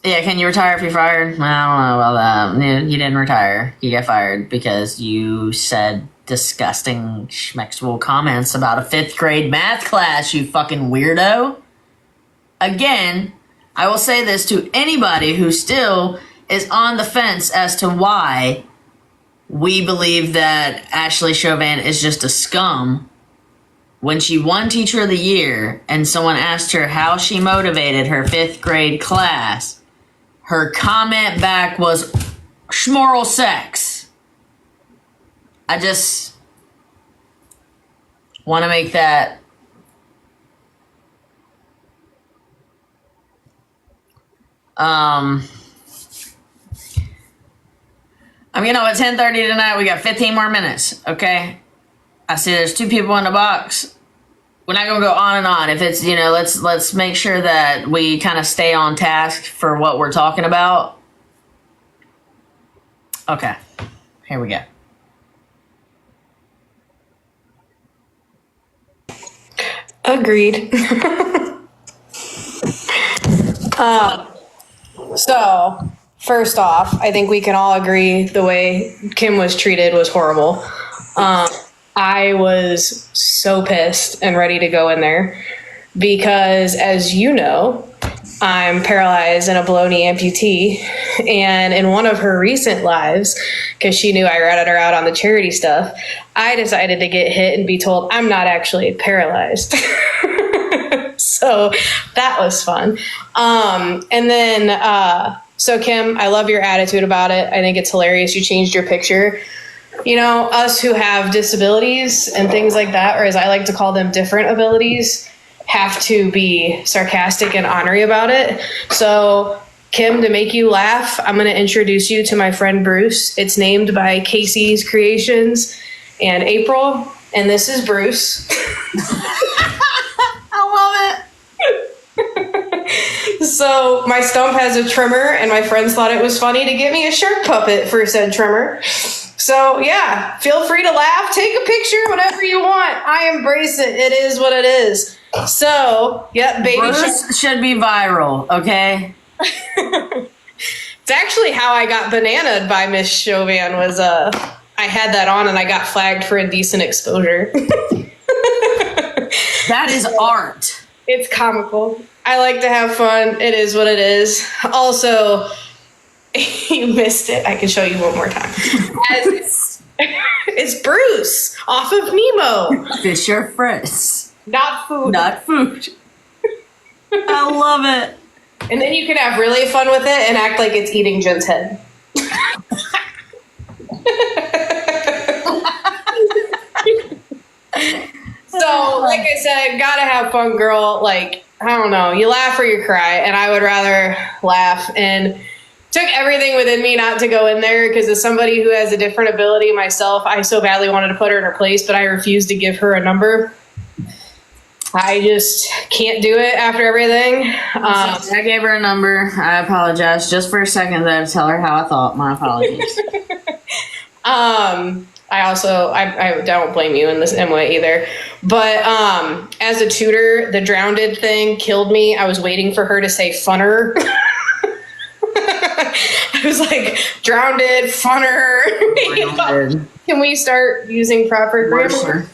Yeah, can you retire if you're fired? I don't know about that. You didn't retire. You got fired because you said disgusting schmexual comments about a 5th grade math class, you fucking weirdo. Again, I will say this to anybody who still is on the fence as to why we believe that Ashley Chauvin is just a scum. When she won Teacher of the Year and someone asked her how she motivated her 5th grade class, her comment back was schmoral sex. I just want to make that at 10:30 tonight, we got 15 more minutes, okay? I see there's 2 people in the box. We're not gonna go on and on. If it's, let's make sure that we kind of stay on task for what we're talking about. Okay, here we go. Agreed. So, first off, I think we can all agree the way Kim was treated was horrible. I was so pissed and ready to go in there because, as you know, I'm paralyzed and a below knee amputee. And in one of her recent lives, because she knew I ratted her out on the charity stuff, I decided to get hit and be told I'm not actually paralyzed. So that was fun. So Kim, I love your attitude about it. I think it's hilarious. You changed your picture. Us who have disabilities and things like that, or as I like to call them, different abilities, have to be sarcastic and ornery about it. So Kim, to make you laugh, I'm going to introduce you to my friend Bruce. It's named by Casey's Creations and April, and this is Bruce. I love it. So my stump has a trimmer, and my friends thought it was funny to get me a shark puppet for said trimmer. So yeah, feel free to laugh, take a picture, whatever you want. I embrace it. It is what it is. So, yep, baby Bruce should be viral, okay? It's actually how I got bananaed by Miss Chauvin was I had that on and I got flagged for indecent exposure. That is art. It's comical. I like to have fun. It is what it is. Also, you missed it. I can show you one more time. It's Bruce off of Nemo. Fisher Friss. Not food. Not food. I love it. And then you can have really fun with it and act like it's eating Jen's head. So, like I said, gotta have fun, girl. Like, I don't know, you laugh or you cry, and I would rather laugh. And took everything within me not to go in there, because as somebody who has a different ability myself, I so badly wanted to put her in her place, but I refused to give her a number. I just can't do it after everything. I gave her a number. I apologize. Just for a second, I had to tell her how I thought. My apologies. I don't blame you in this way either. But as a tutor, the drowned thing killed me. I was waiting for her to say funner. I was like, drowned, funner. Can we start using proper grammar?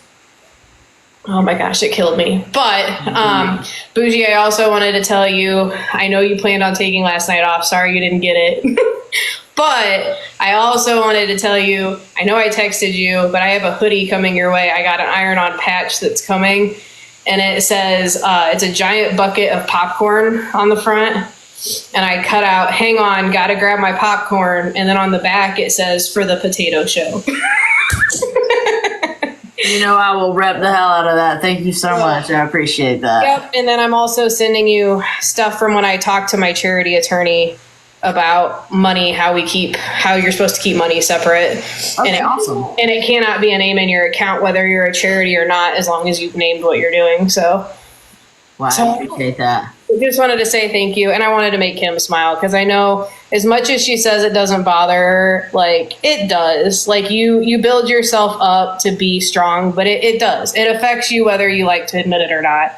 Oh my gosh, it killed me. But, Bougie, I also wanted to tell you, I know you planned on taking last night off. Sorry you didn't get it. But I also wanted to tell you, I know I texted you, but I have a hoodie coming your way. I got an iron-on patch that's coming, and it says, it's a giant bucket of popcorn on the front. And I cut out, hang on, gotta grab my popcorn. And then on the back, it says, for the potato show. You know, I will rep the hell out of that. Thank you so much. I appreciate that. Yep. And then I'm also sending you stuff from when I talked to my charity attorney about money, how you're supposed to keep money separate. Okay, awesome. And it cannot be a name in your account, whether you're a charity or not, as long as you've named what you're doing. So, wow, I appreciate that. I just wanted to say thank you. And I wanted to make Kim smile, because I know as much as she says it doesn't bother her, like it does. Like you build yourself up to be strong, but it does. It affects you whether you like to admit it or not.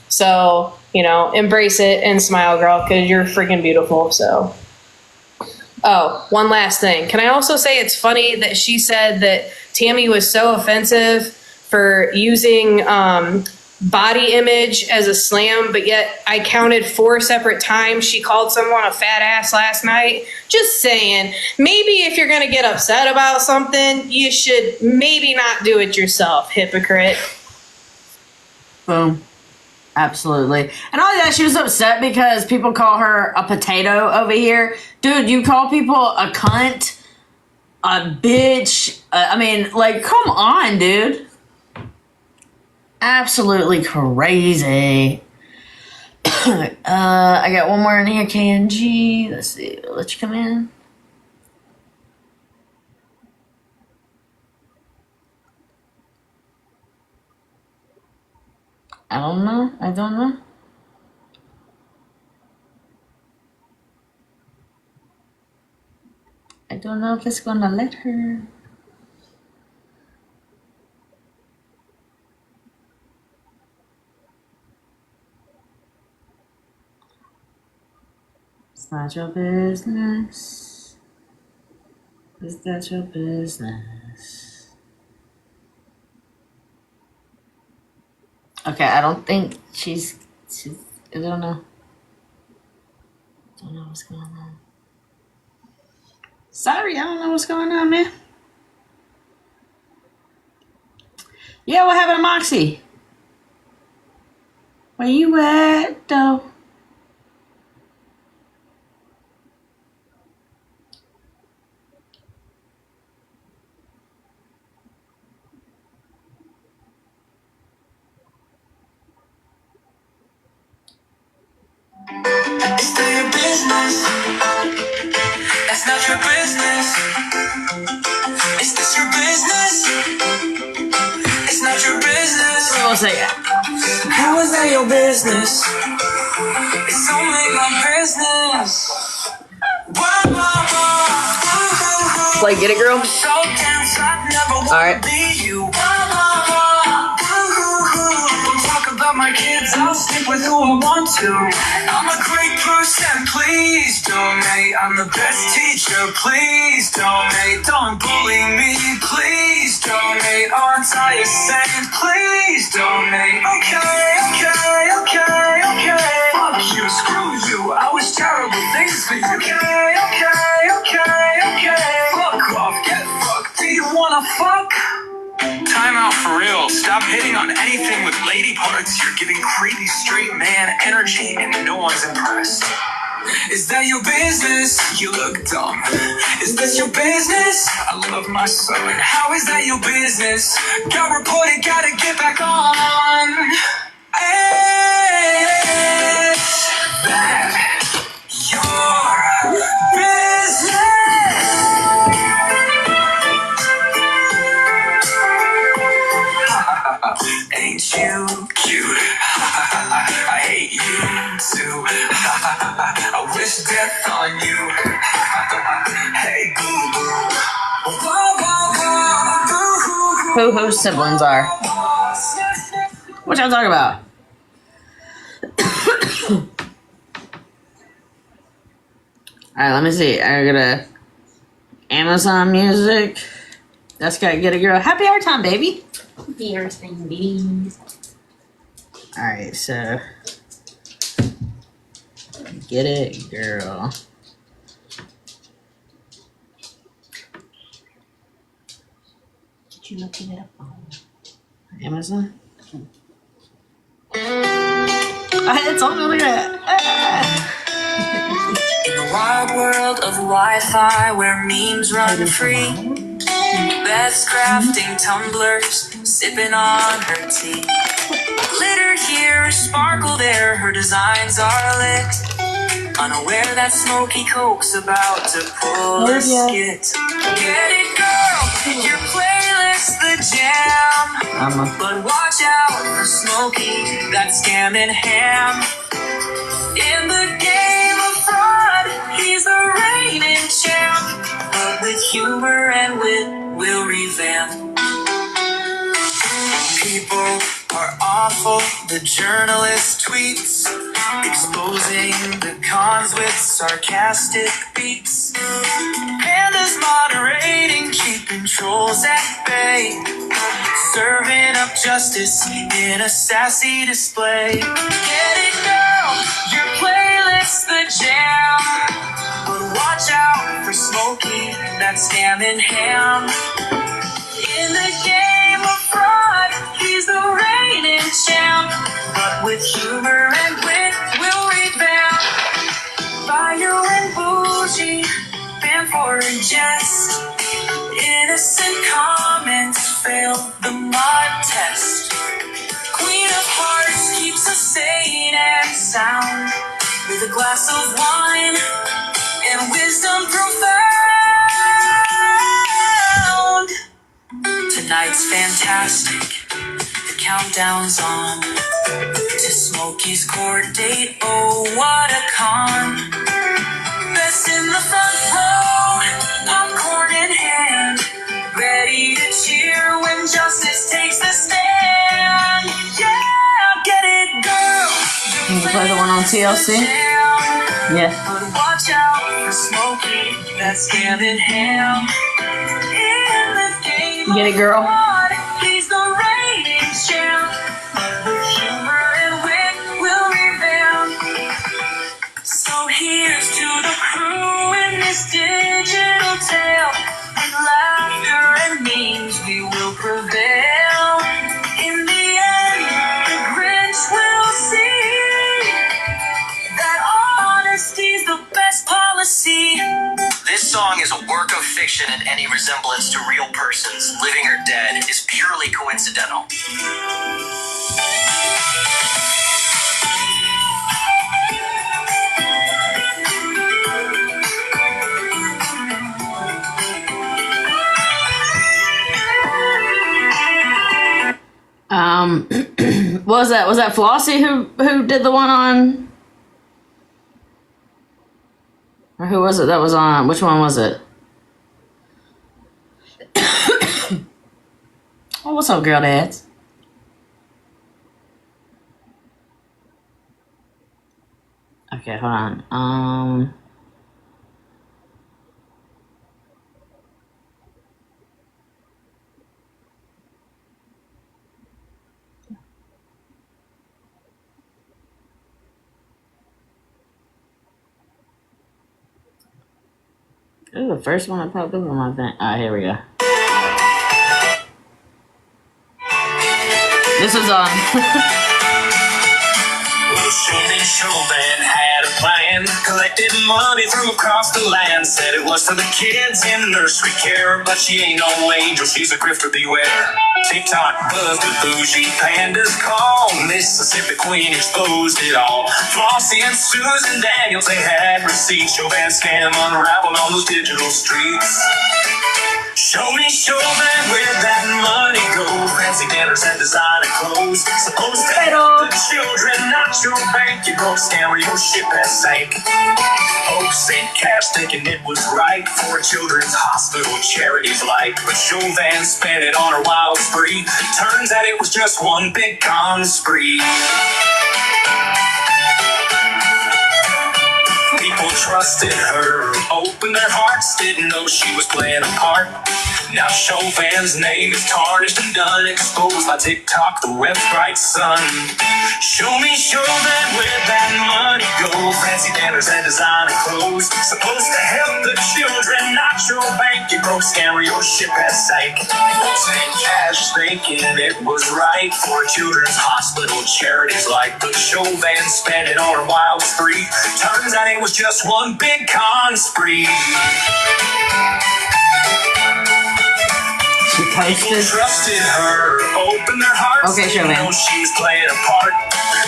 So, embrace it and smile, girl, because you're freaking beautiful. So, oh, one last thing. Can I also say it's funny that she said that Tammy was so offensive for using body image as a slam, but yet I counted 4 separate times she called someone a fat ass last night. Just saying, maybe if you're going to get upset about something, you should maybe not do it yourself, hypocrite. Boom. Absolutely. And only that, she was upset because people call her a potato over here. Dude, you call people a cunt, a bitch. Come on, dude. Absolutely crazy. I got one more in here, KNG. Let's see. Let you come in. I don't know. I don't know if it's gonna let her. It's not your business. Is that your business? Okay, I don't think she's I don't know. Don't know what's going on. Sorry, I don't know what's going on, man. Yeah, what happened to Moxie? Where you at, though? It's still your business. That's not your business. Is this your business? It's not your business. We'll say that. How is that your business? It's only my business. Like, get it, girl? Alright. Talk about my kids, I'll stick with who I want to. I'm a great person, please donate. I'm the best teacher, please donate. Don't bully me, please donate. Aren't I a saint? Please donate. Okay. Fuck you, screw you. I wish terrible things for you. Okay. Fuck off, get fucked. Do you wanna fuck? Time out for real. Stop hitting on anything with lady parts. You're giving creepy straight man energy and no one's impressed. Is that your business? You look dumb. Is this your business? I love my son. How is that your business? Got reported, gotta get back on. It's that your business? Ain't you cute? I hate you too. I wish death on you. Hey, boo boo. Who siblings are? What y'all talking about? Alright, let me see. I got a Amazon Music. That's gotta get a girl. Happy hour time, baby. Happy hour time, baby. Alright, so get it, girl. Did you look it up on Amazon? It's on over there. In the wild world of Wi-Fi where memes run free, Beth's crafting tumblers, sipping on her tea. Glitter here, sparkle there, her designs are lit. Unaware that Smoky Coke's about to pull a skit. Get it, girl, your playlist the jam. But watch out for Smoky, that scamming ham. In the game of fraud, he's the reigning champ. But with humor and wit, we'll revamp. People are awful, the journalist tweets, exposing the cons with sarcastic beats. Panda's moderating, keeping trolls at bay, serving up justice in a sassy display. Get it, girl, your playlist the jam. But watch out for Smokey, that scamming ham. In the game of fraud, he's the reigning champ. But with humor and wit, we'll revamp. Bio and bougie, banned for ingest. Innocent comments fail the mod test. Queen of Hearts keeps us sane and sound, with a glass of wine and wisdom profound. Tonight's fantastic, the countdown's on to Smokey's court date. Oh, what a con! Best in the front row, popcorn in hand, ready to cheer when justice takes the stand. Yeah, get it, girl. Can you play the one on TLC? Yeah. But watch out for Smokey, that scamming ham. In the game Get it, girl. of fraud, he's the reigning champ. With humor and wit, we'll revamp. So here's to the crew in this digital tale. With laughter and memes, we will prevail. In the end, the Grinch will see that honesty's the best policy. This song is a work of fiction, and any resemblance to real persons, living or dead, is purely coincidental. Was that Flossie who did the one on, or who was it that was on? Which one was it? Oh, what's up, girl dads? Okay, hold on. Ooh, the first one that popped up on my thing. Here we go. This is on. Showman Chauvin had a plan, collected money through across the land, said it was for the kids in nursery care, but she ain't no angel, she's a grifter, beware. TikTok buzzed with bougie pandas, call Mississippi Queen exposed it all. Flossie and Susan Daniels, they had receipts. Chauvin scam unraveled on those digital streets. Show me Chauvin, where'd that money go? Fancy dinners and designer clothes, supposed to help the children, not your bank. You broke scam or your ship has sank. Hope sent cash thinking it was right for children's hospital charities like, but Chauvin spent it on her wild spree. Turns out it was just one big con spree. People trusted her, opened their hearts, didn't know she was playing a part. Now Chauvin's name is tarnished and done, exposed by TikTok, the web's bright sun. Show me Chauvin, where'd that money go? Fancy dinners and designer clothes, supposed to help the children, not your bank. You broke scammer, your ship has sank. Sent cash thinking it was right for children's hospital charities like, but Chauvin spent it on a wild spree. Turns out it was just one big con spree. She posted. People trusted her, opened their hearts, okay, didn't know she was playing a part.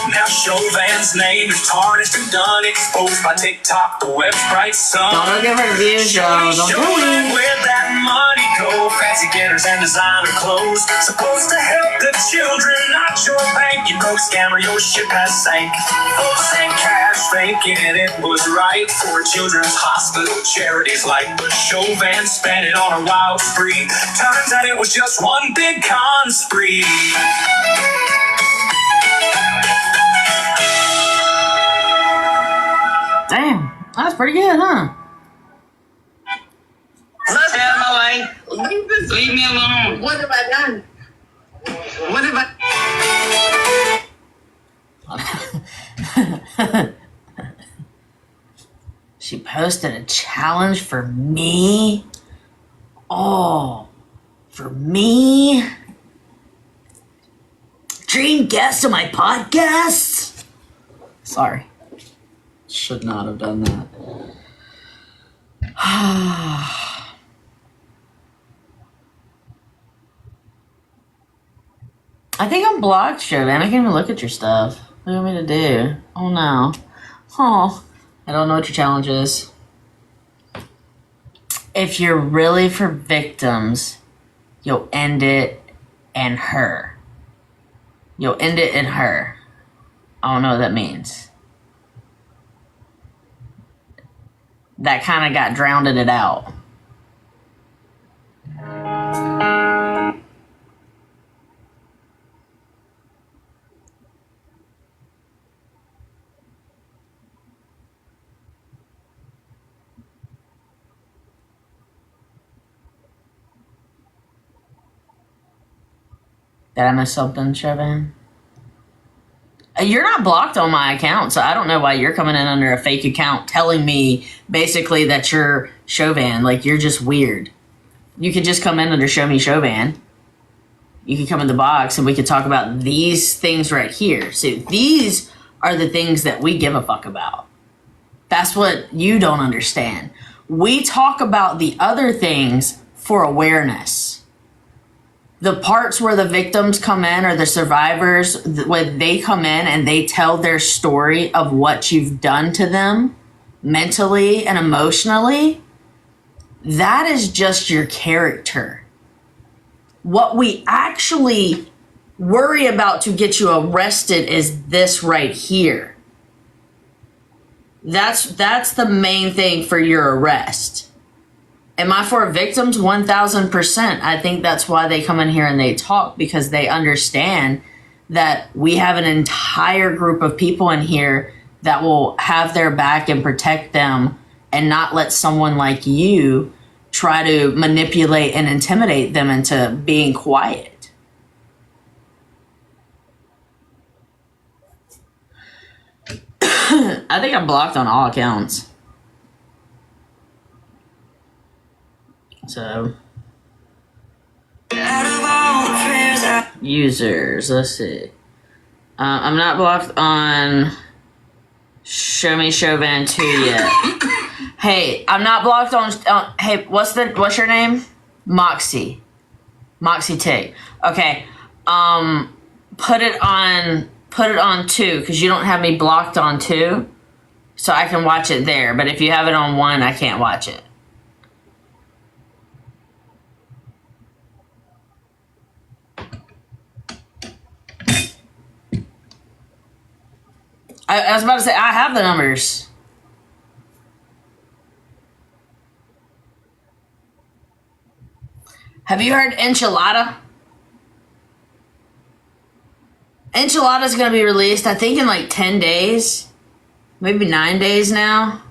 Now Chauvin's name is tarnished and done, exposed by TikTok, the web's bright sun. Don't give her views, y'all. Don't do it. Where'd that money go? Fancy dinners and designer clothes, supposed to help the children, not your bank. You broke scammer, your ship has sank. Folks sent cash thinking it was right for children's hospital charities like, but Chauvin spent it on a wild spree. Turns out it was just one big con spree. Damn, that's pretty good, huh? Let's get out of my way. Leave me alone. What have I done? What have I... She posted a challenge for me. Oh, for me? Dream guest on my podcast? Sorry. Should not have done that. I think I'm blocked, Chauvin. I can't even look at your stuff. What do you want me to do? Oh no. Oh, I don't know what your challenge is. If you're really for victims, you'll end it in her. You'll end it in her. I don't know what that means. That kind of got drowned it out. Did I miss something, Chauvin? You're not blocked on my account, so I don't know why you're coming in under a fake account telling me basically that you're Chauvin. Like, you're just weird. You could just come in under Show Me Chauvin. You could come in the box and we could talk about these things right here. So these are the things that we give a fuck about. That's what you don't understand. We talk about the other things for awareness. The parts where the victims come in or the survivors, when they come in and they tell their story of what you've done to them mentally and emotionally, that is just your character. What we actually worry about to get you arrested is this right here. That's the main thing for your arrest. Am I for victims? 1000%. I think that's why they come in here and they talk, because they understand that we have an entire group of people in here that will have their back and protect them and not let someone like you try to manipulate and intimidate them into being quiet. I think I'm blocked on all accounts. So, users, let's see. I'm not blocked on Show Me Chauvin 2 yet. Hey, I'm not blocked on. Hey, what's your name? Moxie Tick. Okay. Put it on 2 because you don't have me blocked on 2, so I can watch it there. But if you have it on 1, I can't watch it. I was about to say, I have the numbers. Have you heard Enchilada? Enchilada's going to be released, I think, in like 10 days. Maybe 9 days now.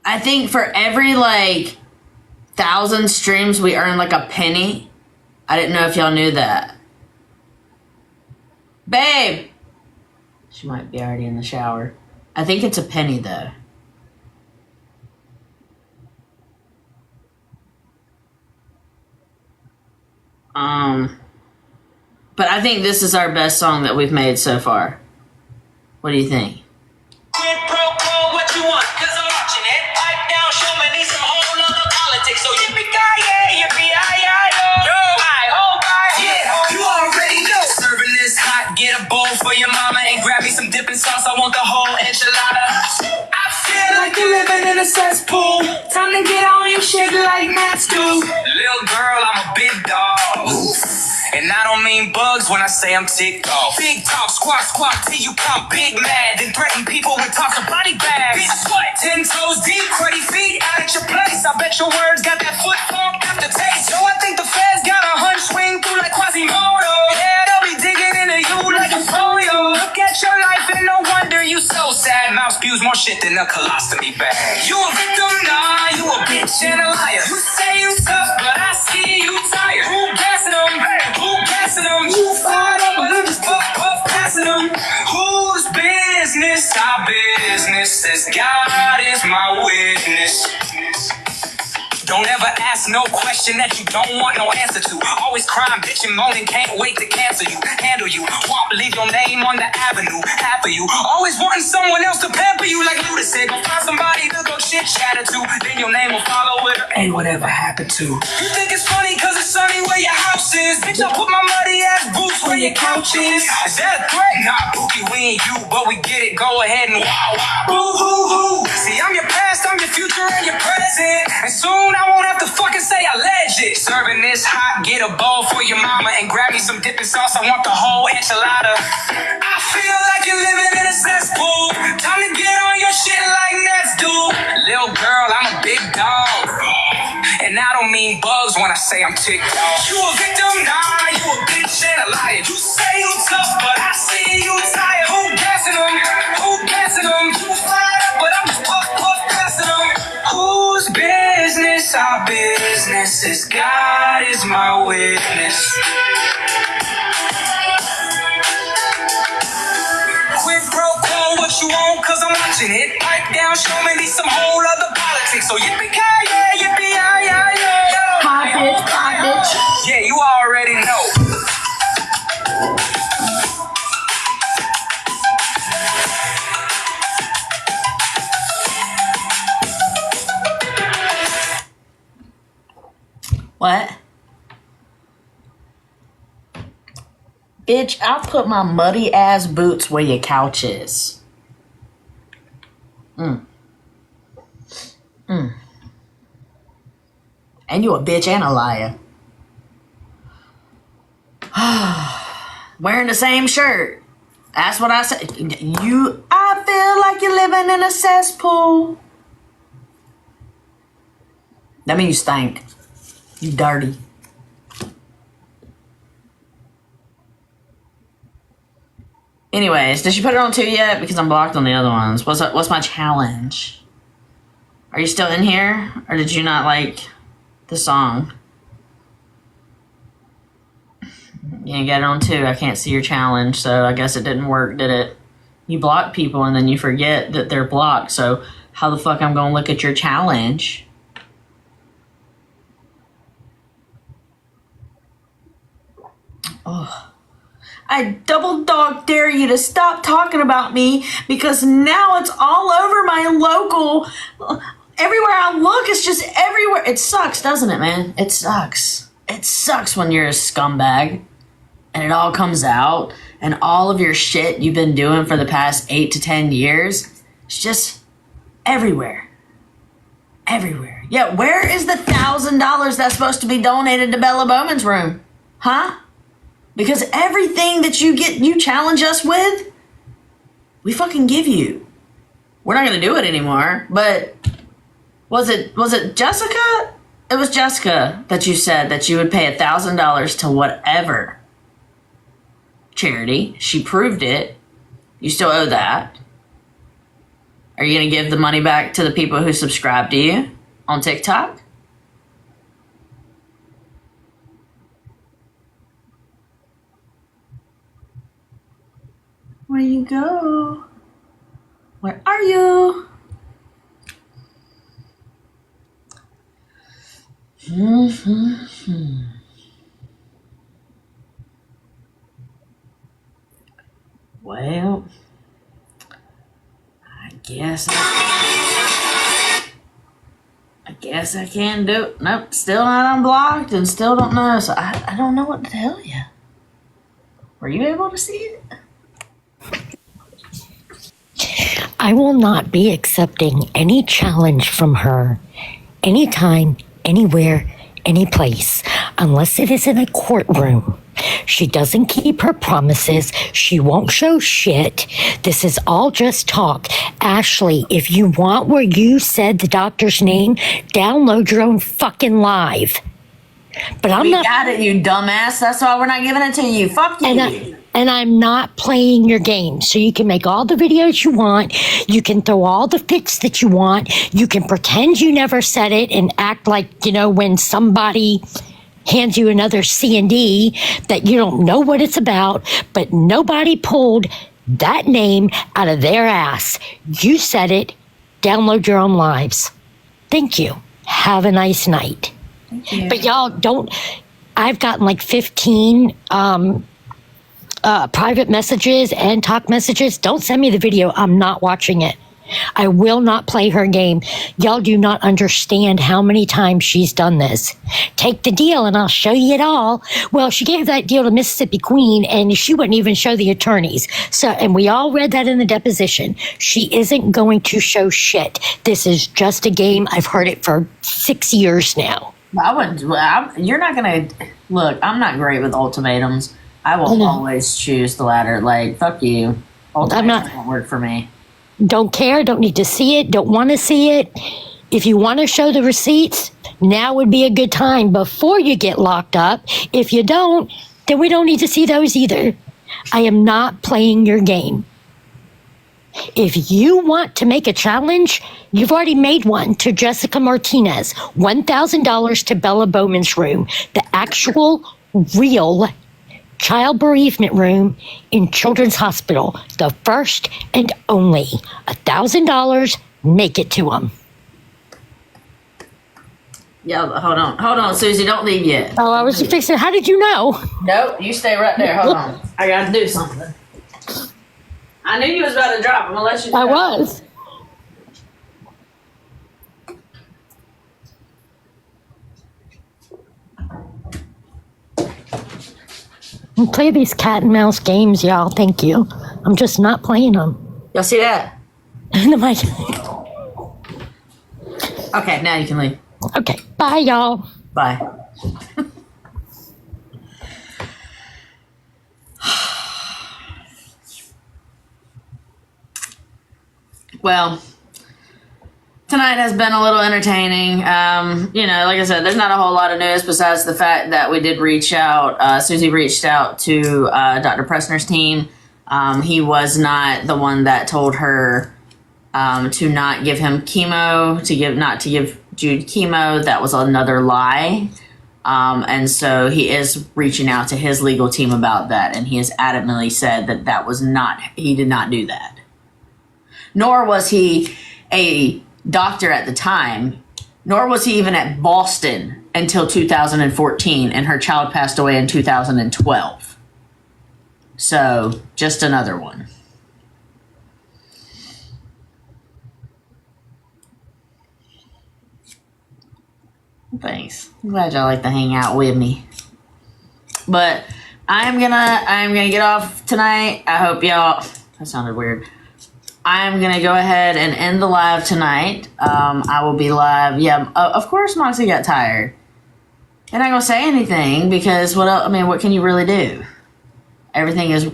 I think for every, 1,000 streams, we earn, a penny. I didn't know if y'all knew that. Babe! She might be already in the shower. I think it's a penny, though. But I think this is our best song that we've made so far. What do you think? Quid pro quo, what you want? Cause I'm watching it. Pipe down, show me need some whole other politics. So yippee-ki-yay, yippee-yi-yi-yo. Yo, yeah, you already know. Serving this hot, get a bowl for your mama and grab me some dipping sauce. I want the whole enchilada. I feel like you're living in a cesspool. Time to get on your shit like Matt's do. Little girl, I'm a big dog. And I don't mean bugs when I say I'm ticked off. Big talk, squawk, till you come big mad. Then threaten people with talk of body bags. Bitch, what? 10 toes deep, cruddy feet out at your place. I bet your words got that foot funk aftertaste. Yo, I think the feds got a hunch swing through like Quasimodo. Yeah, they'll be digging into you like a polio. Look at your life and no wonder you so sad. Mouth spews more shit than a colostomy bag. You a victim, nah, you a bitch and a liar. You say you tough, but I see you tired. Who gassing them? Who gassing them? You fired up, but I'm just puff passing them. Whose business? Our business. As God is my witness. Don't ever ask no question that you don't want no answer to. Always crying, bitching, moaning, can't wait to cancel you, handle you. Won't leave your name on the avenue, half of you. Always wanting someone else to pamper you like Luda said. Go find somebody to go shit chatter to. Then your name will follow with, hey, whatever happened to. You think it's funny cause it's sunny where your house is. Bitch, I put my muddy ass boots where your couch is. Is that a threat? Nah, Pookie, we ain't you, but we get it. Go ahead and wow, wow. Boo hoo hoo. See, I'm your past, I'm your future, and your present. And soon I won't have to fucking say I legit. Serving this hot, get a bowl for your mama and grab me some dipping sauce. I want the whole enchilada. I feel like you're living in a cesspool. Time to get on your shit like Nets do. Little girl, I'm a big dog. And I don't mean bugs when I say I'm ticked off. You a victim, nah, you a bitch and a liar. You say you tough, but I see you tired. Who gassing them? Who gassing them? You fired up, but I'm just puff passing them. Whose business? Our business. As God is my witness. Quid pro quo, what you want? Cause I'm watching it. Pipe down, show me need some whole other politics. So yippee-ki-yay, yippee-yi-yi-yo. Hot bitch. Yeah, you already know. What? Bitch, I'll put my muddy ass boots where your couch is. And you a bitch and a liar. Wearing the same shirt. That's what I said. I feel like you're living in a cesspool. That means you stink. You dirty. Anyways, did she put it on 2 yet? Because I'm blocked on the other ones. What's my challenge? Are you still in here? Or did you not like the song? You didn't get it on 2. I can't see your challenge, so I guess it didn't work, did it? You block people and then you forget that they're blocked, so how the fuck I'm gonna look at your challenge? Oh. I double dog dare you to stop talking about me because now it's all over my local. Everywhere I look, it's just everywhere. It sucks, doesn't it, man? It sucks. It sucks when you're a scumbag and it all comes out and all of your shit you've been doing for the past 8 to 10 years. It's just everywhere. Everywhere. Yeah, where is the $1,000 that's supposed to be donated to Bella Bowman's room? Huh? Because everything that you challenge us with, we fucking give you. We're not gonna do it anymore, but was it Jessica? It was Jessica that you said that you would pay $1,000 to whatever charity. She proved it. You still owe that. Are you gonna give the money back to the people who subscribe to you on TikTok? Where you go? Where are you? Well, I guess I can do it. Nope, still not unblocked and still don't know. So I don't know what to tell you. Were you able to see it? I will not be accepting any challenge from her anytime, anywhere, any place, unless it is in a courtroom. She doesn't keep her promises. She won't show shit. This is all just talk. Ashley, if you want where you said the doctor's name, download your own fucking live. But I'm not. We got it, you dumbass. That's why we're not giving it to you. Fuck you. And I'm not playing your game. So you can make all the videos you want. You can throw all the fits that you want. You can pretend you never said it and act like, when somebody hands you another C&D that you don't know what it's about, but nobody pulled that name out of their ass. You said it. Download your own lives. Thank you. Have a nice night. But y'all don't. I've gotten like 15 private messages and talk messages. Don't send me the video. I'm not watching it. I will not play her game. Y'all do not understand how many times she's done this. Take the deal and I'll show you it all. Well, she gave that deal to Mississippi Queen and she wouldn't even show the attorneys. So, and we all read that in the deposition. She isn't going to show shit. This is just a game. I've heard it for 6 years now. You're not going to, look, I'm not great with ultimatums. I will always choose the latter. Like, fuck you. Ultimatums won't work for me. Don't care, don't need to see it, don't want to see it. If you want to show the receipts, now would be a good time before you get locked up. If you don't, then we don't need to see those either. I am not playing your game. If you want to make a challenge, you've already made one to Jessica Martinez. $1,000 to Bella Bowman's room. The actual, real child bereavement room in Children's Hospital. The first and only. $1,000. Make it to them. Yeah, hold on, Susie, don't leave yet. Oh, I was fixing. How did you know? Nope, you stay right there. Hold on, I gotta do something. I knew you was about to drop. I'm gonna let you. I was. Play these cat and mouse games, y'all. Thank you. I'm just not playing them. Y'all see that? Okay, now you can leave. Okay, bye, y'all. Bye. Well, tonight has been a little entertaining. Like I said, there's not a whole lot of news besides the fact that we did reach out. Susie reached out to Dr. Pressner's team He was not the one that told her to not give him chemo, not to give Jude chemo. That was another lie. And so he is reaching out to his legal team about that, and he has adamantly said that he did not do that. Nor was he a doctor at the time, nor was he even at Boston until 2014, and her child passed away in 2012. So, just another one. Thanks. I'm glad y'all like to hang out with me. But I'm gonna get off tonight. I hope y'all. That sounded weird. I'm gonna go ahead and end the live tonight. I will be live. Yeah, of course, Moxie got tired. You're not gonna say anything because what else? I mean, what can you really do? Everything is,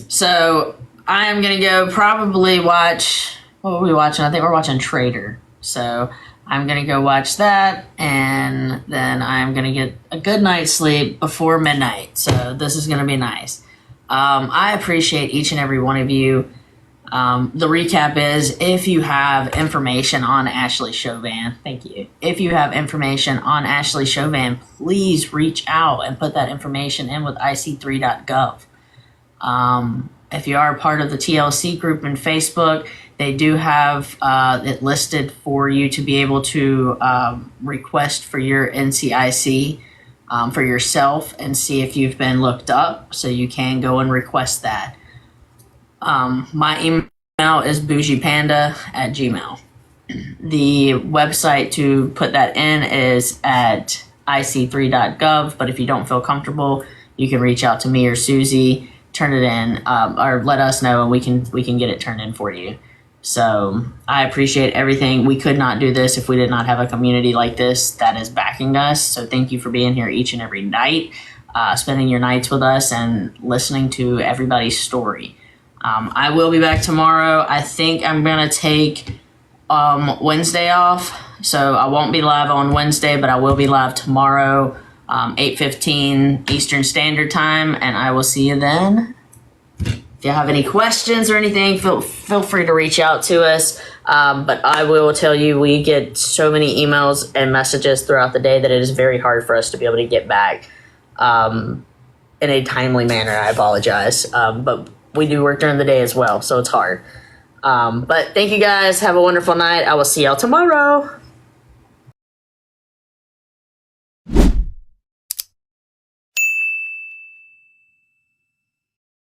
So I am gonna go probably watch. What are we watching? I think we're watching Trader. So I'm going to go watch that, and then I'm going to get a good night's sleep before midnight. So this is going to be nice. I appreciate each and every one of you. The recap is, if you have information on Ashley Chauvin, thank you. If you have information on Ashley Chauvin, please reach out and put that information in with ic3.gov. If you are a part of the TLC group in Facebook, they do have it listed for you to be able to request for your NCIC for yourself and see if you've been looked up. So you can go and request that. My email is bougiepanda@gmail. The website to put that in is at ic3.gov. But if you don't feel comfortable, you can reach out to me or Susie, turn it in, or let us know, and we can get it turned in for you. So I appreciate everything. We could not do this if we did not have a community like this that is backing us. So thank you for being here each and every night, spending your nights with us and listening to everybody's story. I will be back tomorrow. I think I'm going to take Wednesday off. So I won't be live on Wednesday, but I will be live tomorrow, 8:15 Eastern Standard Time, and I will see you then. If you have any questions or anything, feel free to reach out to us. But I will tell you, we get so many emails and messages throughout the day that it is very hard for us to be able to get back in a timely manner. I apologize. But we do work during the day as well, so it's hard. But thank you guys. Have a wonderful night. I will see y'all tomorrow.